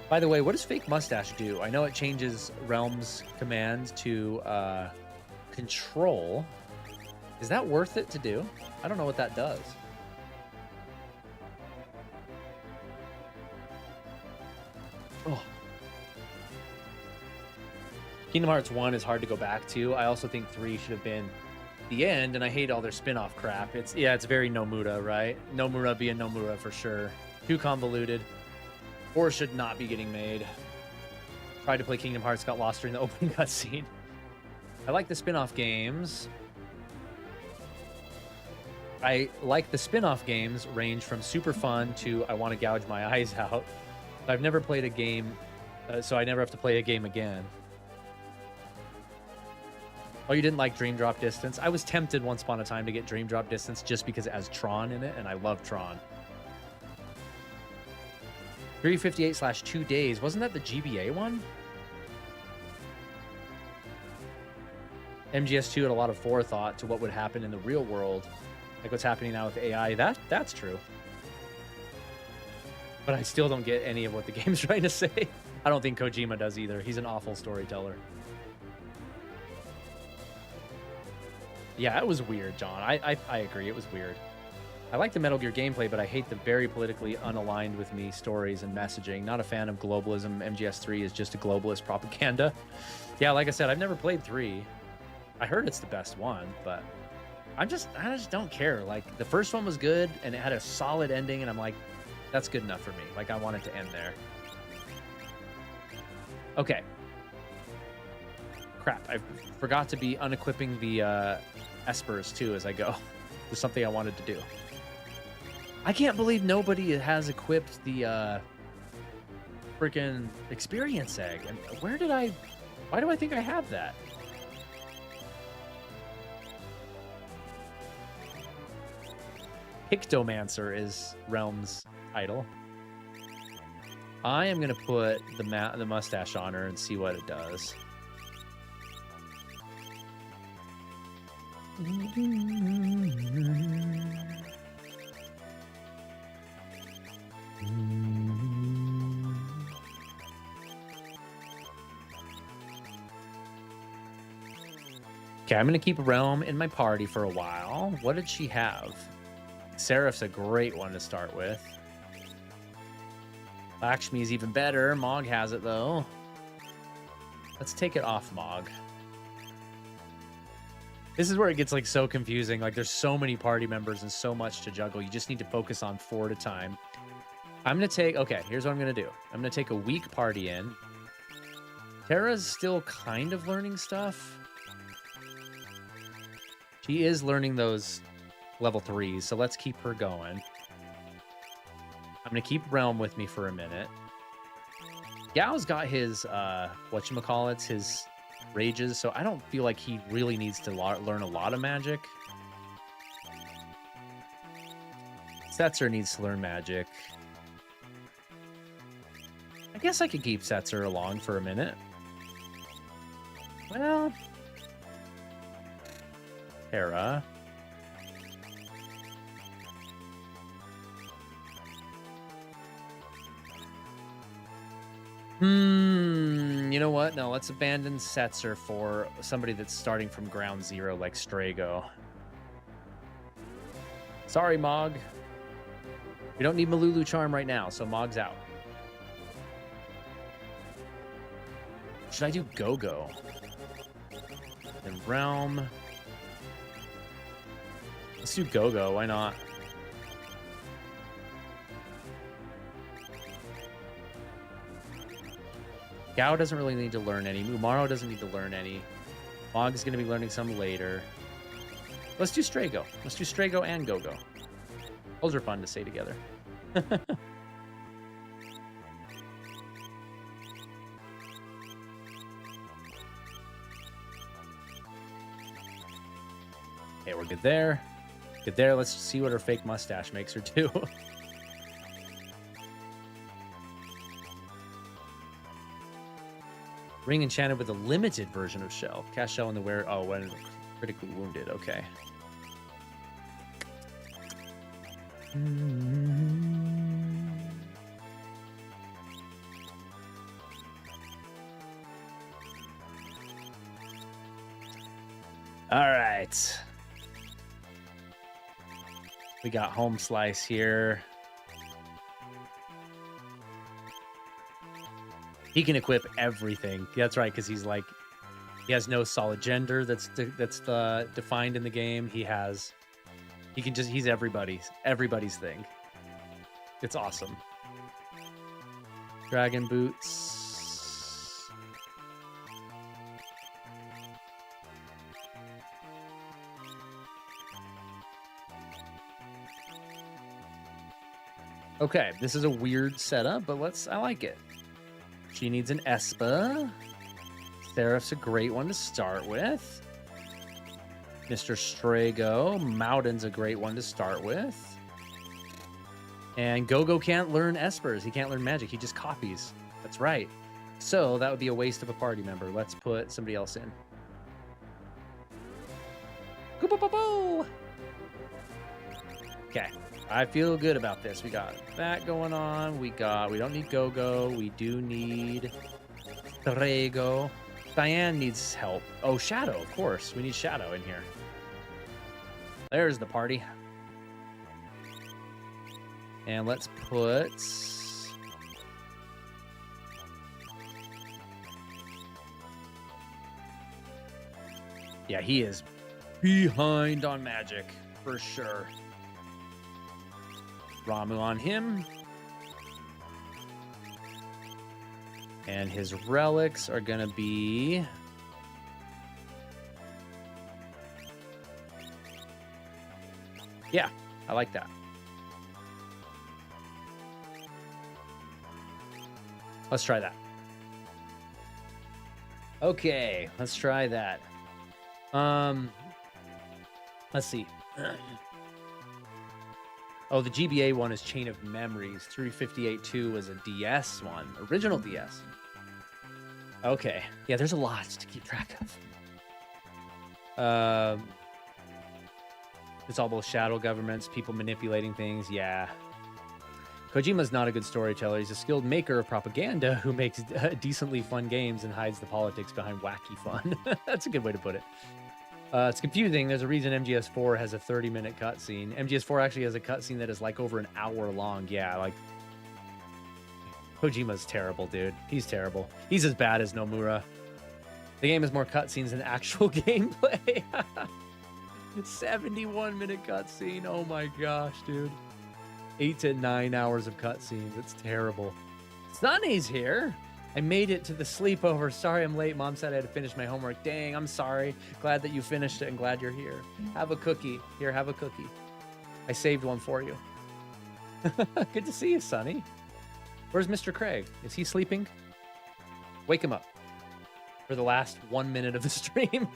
By the way, what does Fake Mustache do? I know it changes Realm's command to control. Is that worth it to do? I don't know what that does. Oh. Kingdom Hearts 1 is hard to go back to. I also think 3 should have been the end, and I hate all their spin-off crap. It's very Nomura, right? Nomura being Nomura for sure. Too convoluted. Or should not be getting made. Tried to play Kingdom Hearts, got lost during the opening cutscene. I like the spin-off games. I like the spin-off games range from super fun to I want to gouge my eyes out. I've never played a game, so I never have to play a game again. Oh, you didn't like Dream Drop Distance? I was tempted once upon a time to get Dream Drop Distance just because it has Tron in it, and I love Tron. 358/2 days. Wasn't that the GBA one? MGS2 had a lot of forethought to what would happen in the real world. Like what's happening now with AI. That's true. But I still don't get any of what the game's trying to say. I don't think Kojima does either. He's an awful storyteller. Yeah, it was weird, John. I agree. It was weird. I like the Metal Gear gameplay, but I hate the very politically unaligned with me stories and messaging. Not a fan of globalism. MGS3 is just a globalist propaganda. Yeah, like I said, I've never played 3. I heard it's the best one, but I just don't care. Like, the first one was good, and it had a solid ending, and I'm like, that's good enough for me. Like, I want it to end there. Okay. Crap, I forgot to be unequipping the espers, too, as I go. There's something I wanted to do. I can't believe nobody has equipped the freaking experience egg. And why do I think I have that? Pictomancer is Realm's title. I am gonna put the mustache on her and see what it does. Okay, I'm gonna keep Realm in my party for a while. What did she have? Seraph's a great one to start with. Lakshmi's even better. Mog has it, though. Let's take it off Mog. This is where it gets, like, so confusing. Like, there's so many party members and so much to juggle. You just need to focus on 4 at a time. I'm going to take... Okay, here's what I'm going to do. I'm going to take a weak party in. Terra's still kind of learning stuff. She is learning those level 3s, so let's keep her going. I'm gonna keep Realm with me for a minute. Gao's got his whatchamacallits, his rages, so I don't feel like he really needs to learn a lot of magic. Setzer needs to learn magic. I guess I could keep Setzer along for a minute. Well, Terra. You know what? No, let's abandon Setzer for somebody that's starting from ground zero like Strago. Sorry, Mog. We don't need Malulu Charm right now, so Mog's out. Should I do Go-Go? And Realm. Let's do Go-Go, why not? Gao doesn't really need to learn any. Umaro doesn't need to learn any. Mog's going to be learning some later. Let's do Strago. Let's do Strago and Go-Go. Those are fun to say together. Okay, we're good there. Good there. Let's see what her fake mustache makes her do. Ring enchanted with a limited version of Shell. Cast Shell in the wearer. Oh, when critically wounded. Okay. All right. We got Home Slice here. He can equip everything. That's right, because he's like He has no solid gender that's defined in the game. He's everybody's thing. It's awesome. Dragon boots. Okay, this is a weird setup, but I like it. She needs an Espa. Seraph's a great one to start with. Mr. Strago. Mowden's a great one to start with. And Gogo can't learn Espers. He can't learn magic. He just copies. That's right. So that would be a waste of a party member. Let's put somebody else in. KUPO. Okay. I feel good about this. We got that going on. We don't need Gogo. We do need Strago. Diane needs help. Oh, Shadow, of course. We need Shadow in here. There's the party. And let's put... Yeah, he is behind on magic, for sure. Ramu on him. And his relics are going to be... Yeah, I like that. Let's try that. Okay, let's try that. Let's see. Oh, the GBA one is Chain of Memories. 358-2 was a DS one. Original DS. Okay. Yeah, there's a lot to keep track of. It's all those shadow governments, people manipulating things. Yeah. Kojima's not a good storyteller. He's a skilled maker of propaganda who makes decently fun games and hides the politics behind wacky fun. That's a good way to put it. It's confusing. There's a reason MGS4 has a 30-minute cutscene. MGS4 actually has a cutscene that is like over an hour long. Yeah, like... Kojima's terrible, dude. He's terrible. He's as bad as Nomura. The game has more cutscenes than actual gameplay. 71-minute cutscene. Oh my gosh, dude. 8 to 9 hours of cutscenes. It's terrible. Sunny's here. I made it to the sleepover. Sorry I'm late. Mom said I had to finish my homework. Dang, I'm sorry. Glad that you finished it and glad you're here. Have a cookie. Here, have a cookie. I saved one for you. Good to see you, Sonny. Where's Mr. Craig? Is he sleeping? Wake him up for the last 1 minute of the stream.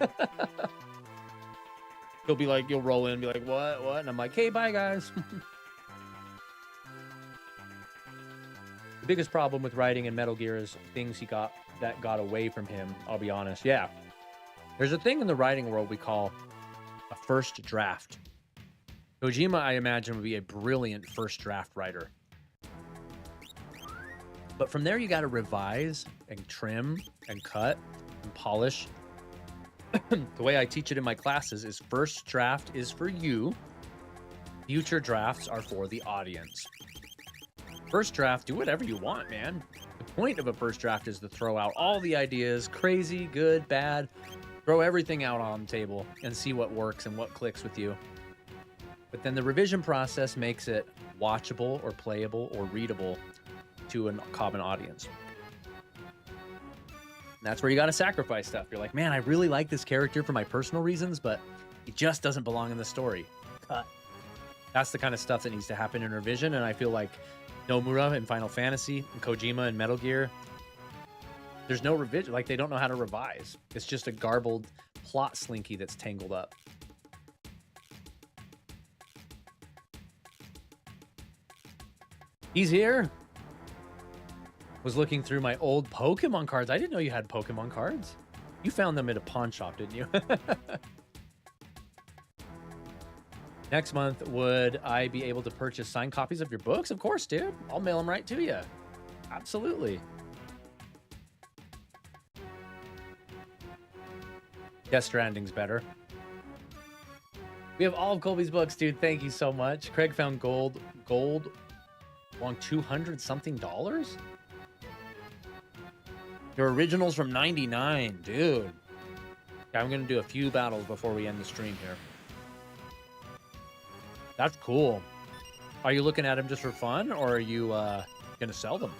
You'll roll in and be like, what? And I'm like, hey, bye, guys. The biggest problem with writing in Metal Gear is things that got away from him, I'll be honest. Yeah. There's a thing in the writing world we call a first draft. Kojima, I imagine, would be a brilliant first draft writer. But from there, you got to revise and trim and cut and polish. The way I teach it in my classes is first draft is for you. Future drafts are for the audience. First draft, do whatever you want, man. The point of a first draft is to throw out all the ideas, crazy, good, bad. Throw everything out on the table and see what works and what clicks with you. But then the revision process makes it watchable or playable or readable to a common audience. And that's where you got to sacrifice stuff. You're like, man, I really like this character for my personal reasons, but he just doesn't belong in the story. Cut. That's the kind of stuff that needs to happen in revision, and I feel like Nomura in Final Fantasy and Kojima in Metal Gear, there's no revision. Like, they don't know how to revise. It's just a garbled plot slinky that's tangled up. He's here. Was looking through my old Pokemon cards. I didn't know you had Pokemon cards. You found them at a pawn shop, didn't you? Next month, would I be able to purchase signed copies of your books? Of course, dude. I'll mail them right to you. Absolutely. Death Stranding's better. We have all of Colby's books, dude. Thank you so much. Craig found gold along $200 something. Your originals from '99, dude. I'm going to do a few battles before we end the stream here. That's cool. Are you looking at them just for fun, or are you going to sell them?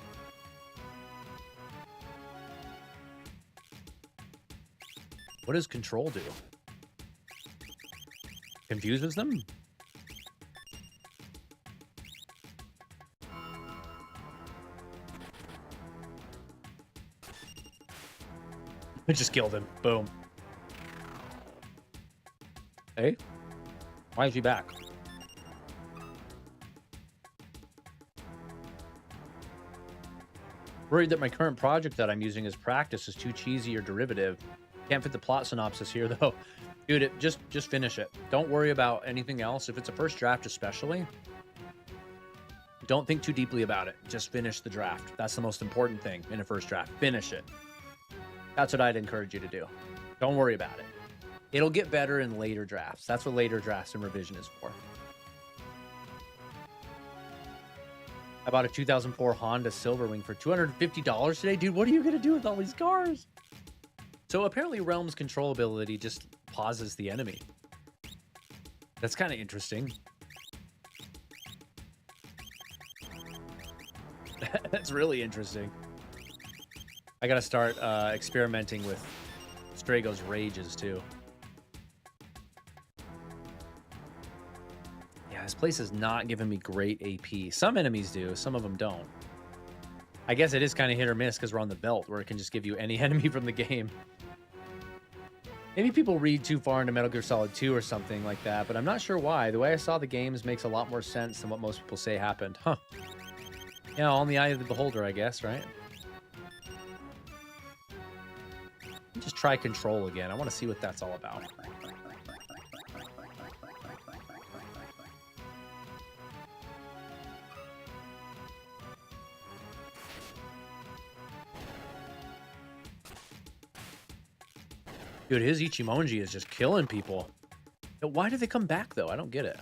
What does control do? Confuses them? I just killed him. Boom. Hey? Why is he back? Worried that my current project that I'm using as practice is too cheesy or derivative. Can't fit the plot synopsis here, though. Dude, just finish it. Don't worry about anything else. If it's a first draft especially, don't think too deeply about it. Just finish the draft. That's the most important thing in a first draft. Finish it. That's what I'd encourage you to do. Don't worry about it. It'll get better in later drafts. That's what later drafts and revision is for. I bought a 2004 Honda Silverwing for $250 today. Dude, what are you going to do with all these cars? So apparently Realm's control ability just pauses the enemy. That's kind of interesting. That's really interesting. I got to start experimenting with Strago's rages too. Yeah, this place is not giving me great AP. Some enemies do, some of them don't. I guess it is kind of hit or miss because we're on the belt where it can just give you any enemy from the game. Maybe people read too far into Metal Gear Solid 2 or something like that, but I'm not sure why. The way I saw the games makes a lot more sense than what most people say happened. Huh. Yeah, all in the eye of the beholder, I guess, right? Just try control again. I want to see what that's all about. Dude, his Ichimonji is just killing people. Why do they come back, though? I don't get it.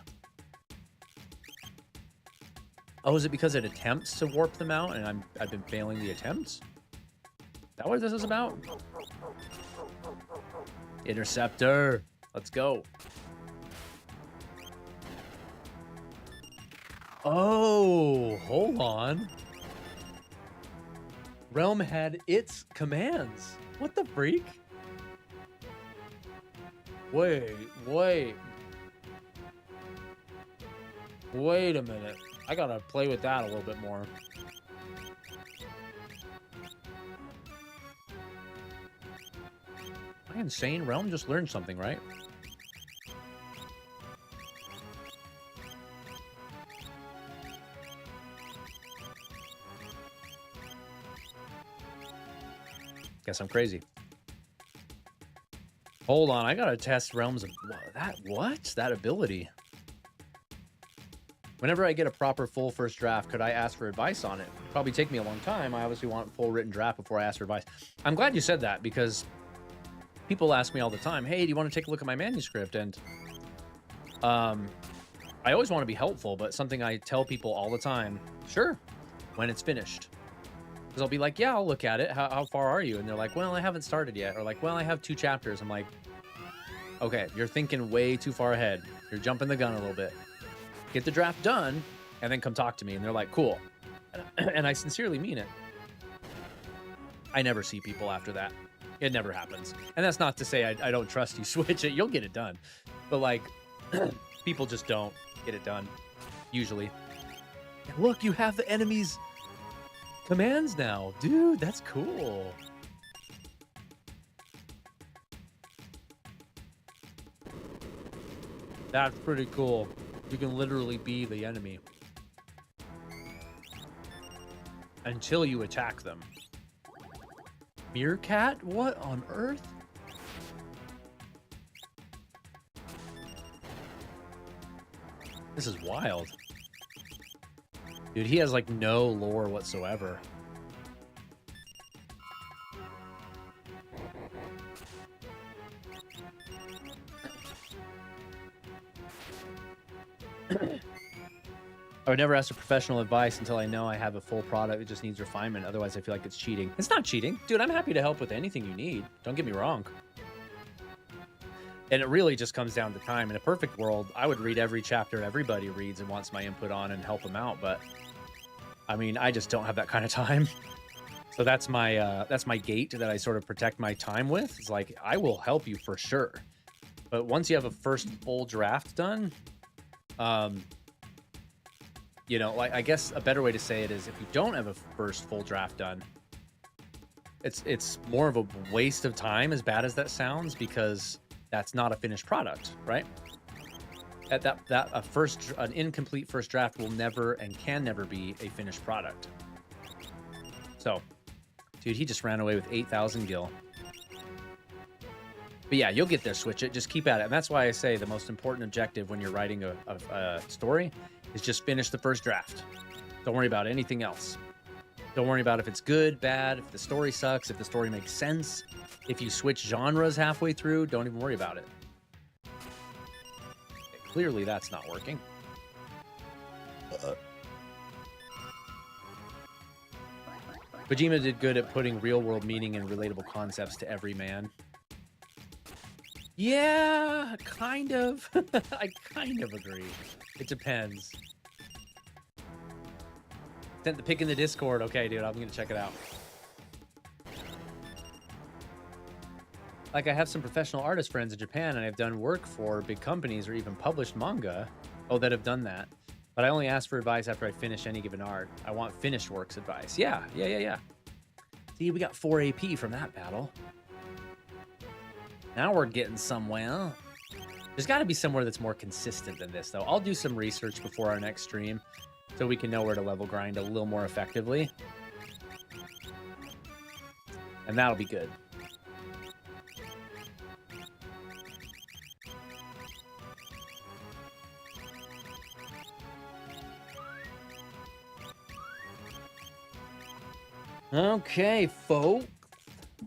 Oh, is it because it attempts to warp them out and I've been failing the attempts? Is that what this is about? Interceptor. Let's go. Oh, hold on. Realm had its commands. What the freak? Wait a minute. I gotta play with that a little bit more. Am I insane? Realm just learned something, right? Guess I'm crazy. Hold on, I gotta test Realms of that ability. Whenever I get a proper full first draft, could I ask for advice on it? It'd probably take me a long time. I obviously want full written draft before I ask for advice. I'm glad you said that because people ask me all the time, hey, do you want to take a look at my manuscript? And I always want to be helpful, but something I tell people all the time, sure, when it's finished. Because I'll be like, yeah, I'll look at it. How far are you? And they're like, well, I haven't started yet. Or like, well, I have 2 chapters. I'm like, okay, you're thinking way too far ahead. You're jumping the gun a little bit. Get the draft done, and then come talk to me. And they're like, cool. And I sincerely mean it. I never see people after that. It never happens. And that's not to say I don't trust you. Switch it. You'll get it done. But, like, people just don't get it done, usually. And look, you have the enemy's commands now. Dude, that's cool. That's pretty cool. You can literally be the enemy until you attack them. Meerkat? What on earth? This is wild. Dude, he has like no lore whatsoever. I would never ask for professional advice until I know I have a full product. It just needs refinement. Otherwise, I feel like it's cheating. It's not cheating. Dude, I'm happy to help with anything you need. Don't get me wrong. And it really just comes down to time. In a perfect world, I would read every chapter everybody reads and wants my input on and help them out. But I mean, I just don't have that kind of time. So that's my gate that I sort of protect my time with. It's like I will help you for sure. But once you have a first full draft done, um, you know, like I guess a better way to say it is if you don't have a first full draft done, it's more of a waste of time, as bad as that sounds, because that's not a finished product, right? At that an incomplete first draft will never and can never be a finished product. So, dude, he just ran away with 8,000 gil. But yeah, you'll get there, Switch it. Just keep at it. And that's why I say the most important objective when you're writing a story is just finish the first draft. Don't worry about anything else. Don't worry about if it's good, bad, if the story sucks, if the story makes sense. If you switch genres halfway through, don't even worry about it. Okay, clearly, that's not working. Kojima did good at putting real-world meaning and relatable concepts to every man. Yeah, kind of. I kind of agree. It depends. Sent the pic in the Discord. Okay, dude, I'm gonna check it out. Like, I have some professional artist friends in Japan, and I've done work for big companies or even published manga. Oh, that have done that. But I only ask for advice after I finish any given art. I want finished works advice. Yeah. See, we got 4 AP from that battle. Now we're getting somewhere. There's got to be somewhere that's more consistent than this, though. I'll do some research before our next stream so we can know where to level grind a little more effectively. And that'll be good. Okay, folks.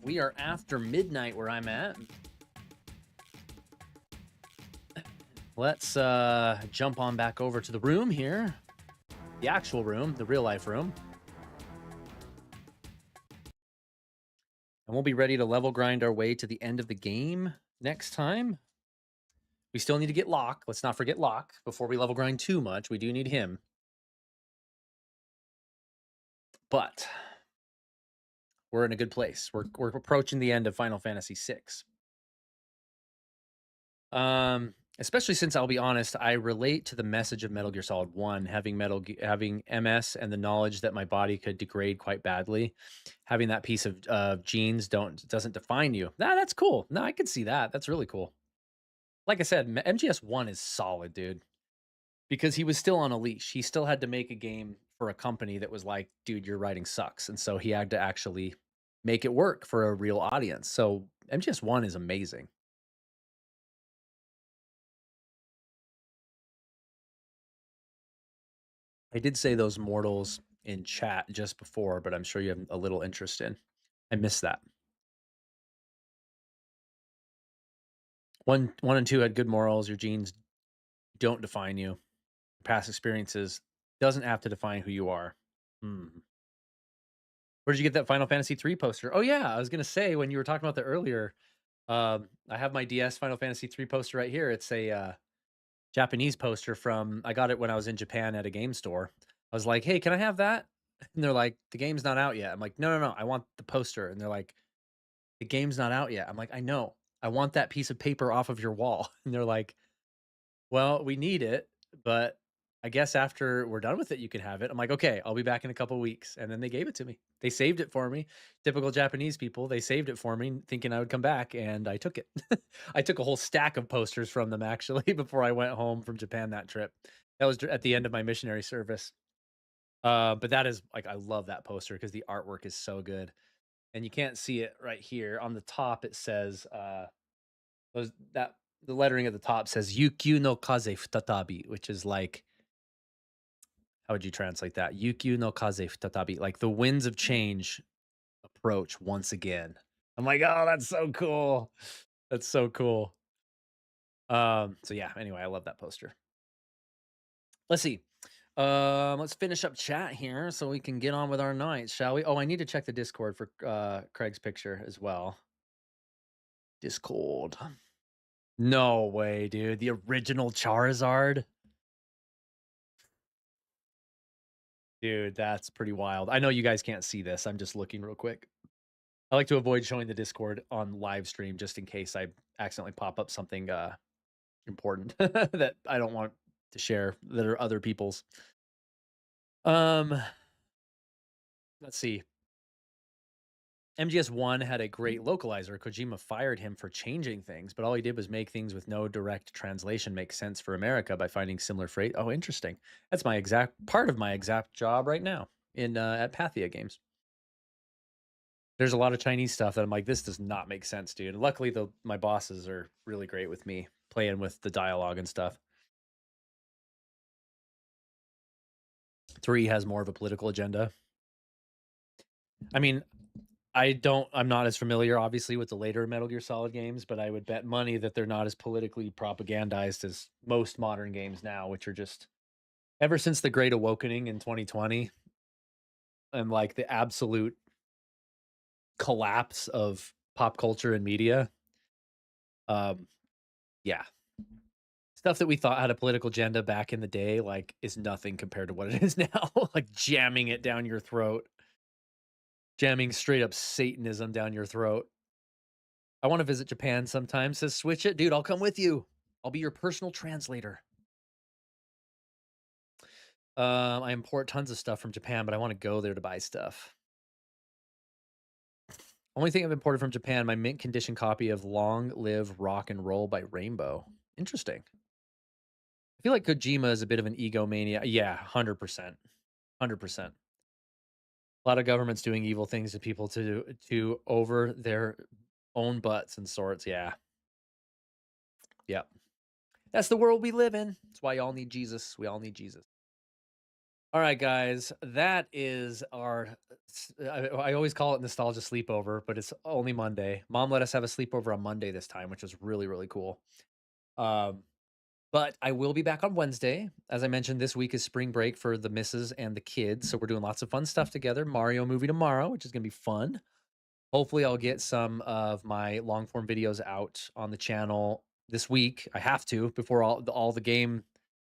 We are after midnight where I'm at. Let's jump on back over to the room here. The actual room, the real life room. And we'll be ready to level grind our way to the end of the game next time. We still need to get Locke. Let's not forget Locke before we level grind too much. We do need him. But we're in a good place. We're approaching the end of Final Fantasy VI. Especially since I'll be honest, I relate to the message of Metal Gear Solid 1, having MS and the knowledge that my body could degrade quite badly. Having that piece of genes doesn't define you. Nah, that's cool. No, I can see that. That's really cool. Like I said, MGS1 is solid, dude. Because he was still on a leash. He still had to make a game for a company that was like, dude, your writing sucks. And so he had to actually make it work for a real audience. So MGS1 is amazing. I did say those mortals in chat just before, but I'm sure you have a little interest in. I missed that. 1 and 2 had good morals. Your genes don't define you. Past experiences doesn't have to define who you are. Where did you get that Final Fantasy 3 poster? Oh yeah, I was gonna say when you were talking about that earlier. I have my DS Final Fantasy 3 poster right here. It's a Japanese poster from. I got it when I was in Japan at a game store. I was like, "Hey, can I have that?" And they're like, "The game's not out yet." I'm like, "No, no, no, I want the poster." And they're like, "The game's not out yet." I'm like, "I know. I want that piece of paper off of your wall." And they're like, "Well, we need it, but I guess after we're done with it, you can have it." I'm like, "Okay, I'll be back in a couple weeks." And then they gave it to me. They saved it for me. Typical Japanese people, they saved it for me thinking I would come back, and I took it. I took a whole stack of posters from them actually before I went home from Japan that trip. That was at the end of my missionary service. But that is like I love that poster because the artwork is so good. And you can't see it right here. On the top it says that the lettering at the top says Yukyu no kaze futatabi, which is like how would you translate that? Yukyu no kaze futatabi, like the winds of change approach once again. I'm like, oh, that's so cool. That's so cool. So yeah, anyway, I love that poster. Let's see. Let's finish up chat here so we can get on with our night, shall we? Oh, I need to check the Discord for Craig's picture as well. Discord. No way, dude. The original Charizard? Dude, that's pretty wild. I know you guys can't see this. I'm just looking real quick. I like to avoid showing the Discord on live stream just in case I accidentally pop up something important that I don't want to share that are other people's. Um, let's see. MGS1 had a great localizer. Kojima fired him for changing things, but all he did was make things with no direct translation make sense for America by finding similar phrase. Oh, interesting. That's my exact part of my exact job right now in at Pathia Games. There's a lot of Chinese stuff that I'm like, this does not make sense, dude. Luckily, my bosses are really great with me, playing with the dialogue and stuff. 3 has more of a political agenda. I mean, I'm not as familiar, obviously, with the later Metal Gear Solid games, but I would bet money that they're not as politically propagandized as most modern games now, which are just ever since the Great Awakening in 2020 and like the absolute collapse of pop culture and media. Um, yeah, stuff that we thought had a political agenda back in the day, like, is nothing compared to what it is now. Like jamming it down your throat, jamming straight up Satanism down your throat. I want to visit Japan sometime. Says switch it, dude. I'll come with you. I'll be your personal translator. I import tons of stuff from Japan, but I want to go there to buy stuff. Only thing I've imported from Japan, my mint condition copy of Long Live Rock and Roll by Rainbow. Interesting. I feel like Kojima is a bit of an egomania. Yeah, 100%. 100%. A lot of governments doing evil things to people to over their own butts and sorts. Yeah. Yep. That's the world we live in. That's why y'all need Jesus. We all need Jesus. All right, guys, that is our. I always call it nostalgia sleepover, but it's only Monday. Mom let us have a sleepover on Monday this time, which was really really cool. Um, but I will be back on Wednesday. As I mentioned, this week is spring break for the missus and the kids, so we're doing lots of fun stuff together. Mario movie tomorrow, which is gonna be fun. Hopefully, I'll get some of my long form videos out on the channel this week. I have to before all the game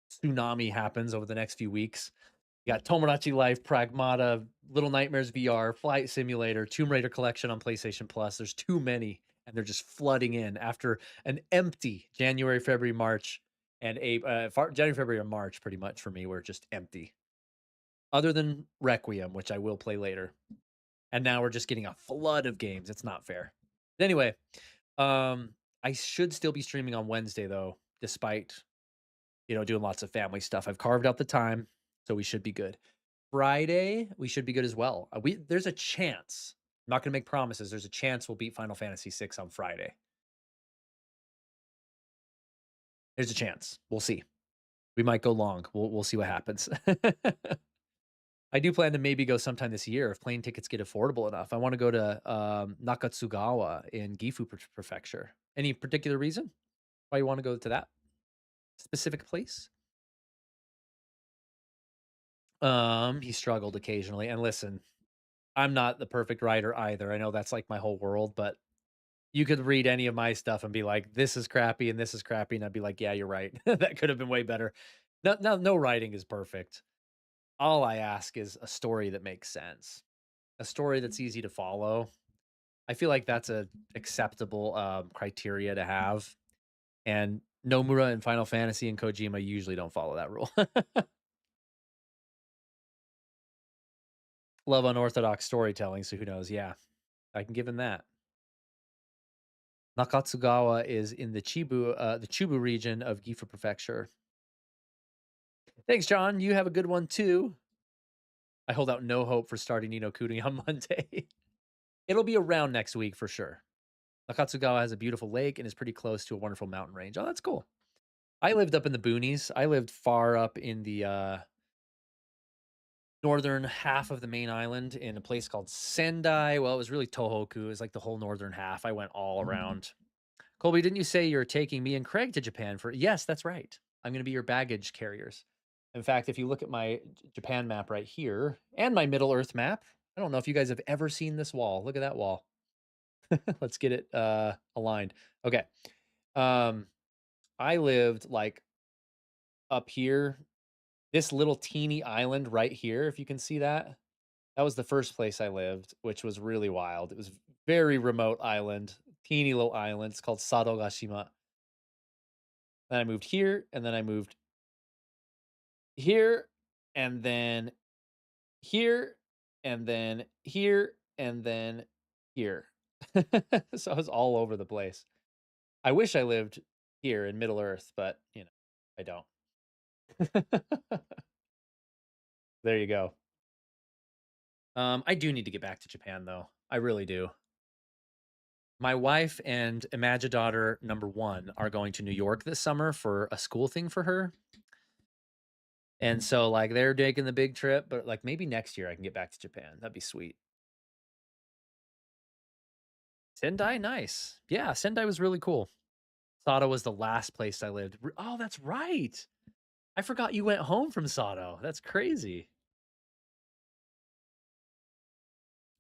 tsunami happens over the next few weeks. You got Tomodachi Life, Pragmata, Little Nightmares VR, Flight Simulator, Tomb Raider Collection on PlayStation Plus. There's too many, and they're just flooding in after an empty January, February, March, and January, February, and March. Pretty much for me, were just empty. Other than Requiem, which I will play later, and now we're just getting a flood of games. It's not fair. Anyway, I should still be streaming on Wednesday though, despite doing lots of family stuff. I've carved out the time, so we should be good. Friday, we should be good as well. There's a chance. I'm not gonna make promises. There's a chance we'll beat Final Fantasy 6 on Friday. There's a chance. We'll see. We might go long. We'll see what happens. I do plan to maybe go sometime this year if plane tickets get affordable enough. I want to go to Nakatsugawa in Gifu Prefecture. Any particular reason why you want to go to that specific place? He struggled occasionally. And listen, I'm not the perfect writer either. I know that's like my whole world, but you could read any of my stuff and be like, "This is crappy and this is crappy," and I'd be like, "Yeah, you're right. That could have been way better." No writing is perfect. All I ask is a story that makes sense, a story that's easy to follow. I feel like that's a acceptable criteria to have, and Nomura and Final Fantasy and Kojima usually don't follow that rule. Love unorthodox storytelling, so who knows? Yeah, I can give him that. Nakatsugawa is in the Chubu region of Gifu Prefecture. Thanks, John. You have a good one too. I hold out no hope for starting Nino Kuni on Monday. It'll be around next week for sure. Nakatsugawa has a beautiful lake and is pretty close to a wonderful mountain range. Oh, that's cool. I lived up in the boonies. I lived far up in the northern half of the main island in a place called Sendai. Well, it was really Tohoku. It was like the whole northern half. I went all around. Colby, didn't you say you're taking me and Craig to Japan for? Yes, that's right. I'm going to be your baggage carriers. In fact, if you look at my Japan map right here and my Middle Earth map, I don't know if you guys have ever seen this wall. Look at that wall. Let's get it aligned. Okay. I lived like up here, this little teeny island right here, if you can see that. That was the first place I lived, which was really wild. It was very remote island, teeny little island. It's called Sadogashima. Then I moved here, and then I moved here, and then here, and then here, and then here. So I was all over the place. I wish I lived here in Middle Earth, but I don't. There you go. I do need to get back to Japan though. I really do. My wife and Imagidaughter number one are going to New York this summer for a school thing for her. And so like they're taking the big trip, but like maybe next year I can get back to Japan. That'd be sweet. Sendai, nice. Yeah, Sendai was really cool. Sato was the last place I lived. Oh, that's right. I forgot you went home from Sato. That's crazy.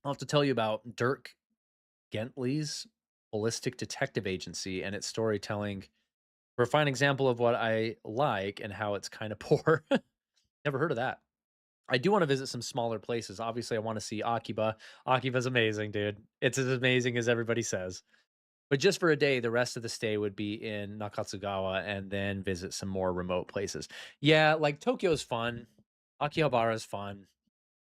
I'll have to tell you about Dirk Gently's Holistic Detective Agency and its storytelling for a fine example of what I like and how it's kind of poor. Never heard of that. I do want to visit some smaller places. Obviously, I want to see Akiba. Akiba's amazing, dude. It's as amazing as everybody says. But just for a day, the rest of the stay would be in Nakatsugawa and then visit some more remote places. Yeah, like Tokyo's fun. Akihabara's fun.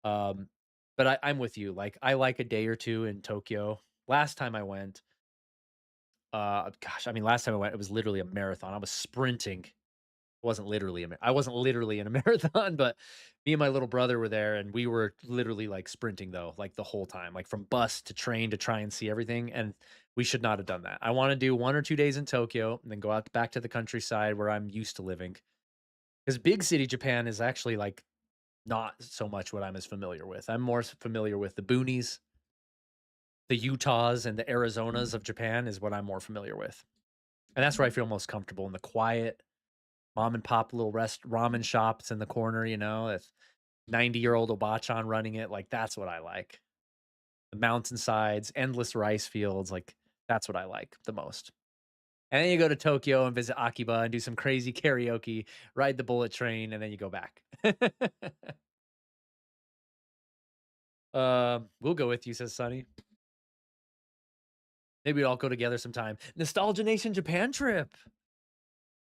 Um, but I'm with you. Like I like a day or two in Tokyo. Last time I went, gosh, I mean, last time I went, it was literally a marathon. I was sprinting. I wasn't literally in a marathon, but me and my little brother were there, and we were literally like sprinting though, like the whole time, like from bus to train to try and see everything. And we should not have done that. I want to do 1 or 2 days in Tokyo and then go out back to the countryside where I'm used to living. Because big city Japan is actually like not so much what I'm as familiar with. I'm more familiar with the boonies, the Utahs, and the Arizonas of Japan is what I'm more familiar with. And that's where I feel most comfortable in the quiet mom and pop little ramen shops in the corner, with 90-year-old Obachan running it. Like that's what I like. The mountainsides, endless rice fields, like that's what I like the most. And then you go to Tokyo and visit Akiba and do some crazy karaoke, ride the bullet train, and then you go back. We'll go with you, says Sunny. Maybe we'll all go together sometime. Nostalgia Nation Japan trip.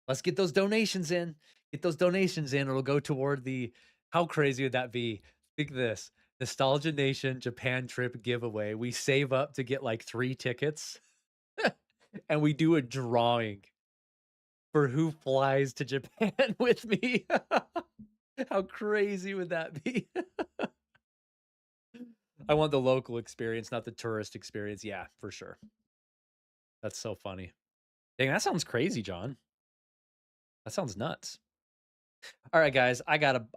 Let's get those donations in. Get those donations in. It'll go toward the how crazy would that be? Think of this. Nostalgia Nation Japan trip giveaway. We save up to get like 3 tickets and we do a drawing for who flies to Japan with me. How crazy would that be? I want the local experience, not the tourist experience. Yeah, for sure. That's so funny. Dang, that sounds crazy, John. That sounds nuts. All right, guys, I gotta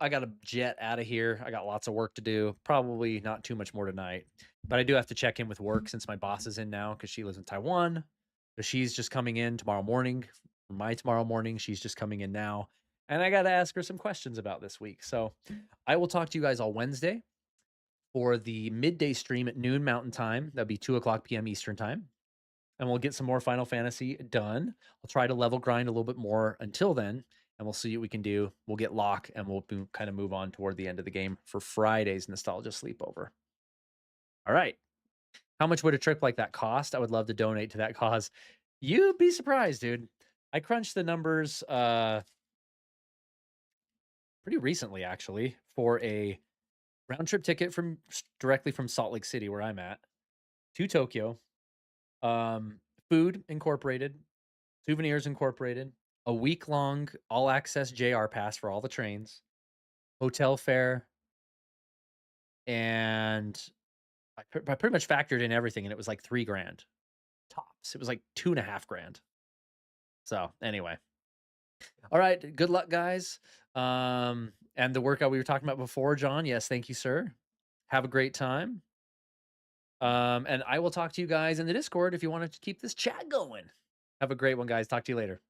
jet out of here. I got lots of work to do. Probably not too much more tonight, but I do have to check in with work since my boss is in now because she lives in Taiwan. So she's just coming in tomorrow morning. For my tomorrow morning, she's just coming in now, and I gotta ask her some questions about this week. So I will talk to you guys all Wednesday for the midday stream at noon Mountain Time. That'll be 2 o'clock p.m. Eastern Time, and we'll get some more Final Fantasy done. I'll try to level grind a little bit more until then, and we'll see what we can do. We'll get lock, and we'll kind of move on toward the end of the game for Friday's nostalgia sleepover. All right. How much would a trip like that cost? I would love to donate to that cause. You'd be surprised, dude. I crunched the numbers pretty recently, actually, for a round trip ticket from directly from Salt Lake City, where I'm at, to Tokyo. Food incorporated, souvenirs incorporated, a week long all access JR pass for all the trains, hotel fare, and I pretty much factored in everything, and it was like 3 grand tops. It was like 2.5 grand. So anyway, all right. Good luck, guys. And the workout we were talking about before, John. Yes, thank you, sir. Have a great time. And I will talk to you guys in the Discord if you want to keep this chat going. Have a great one, guys. Talk to you later.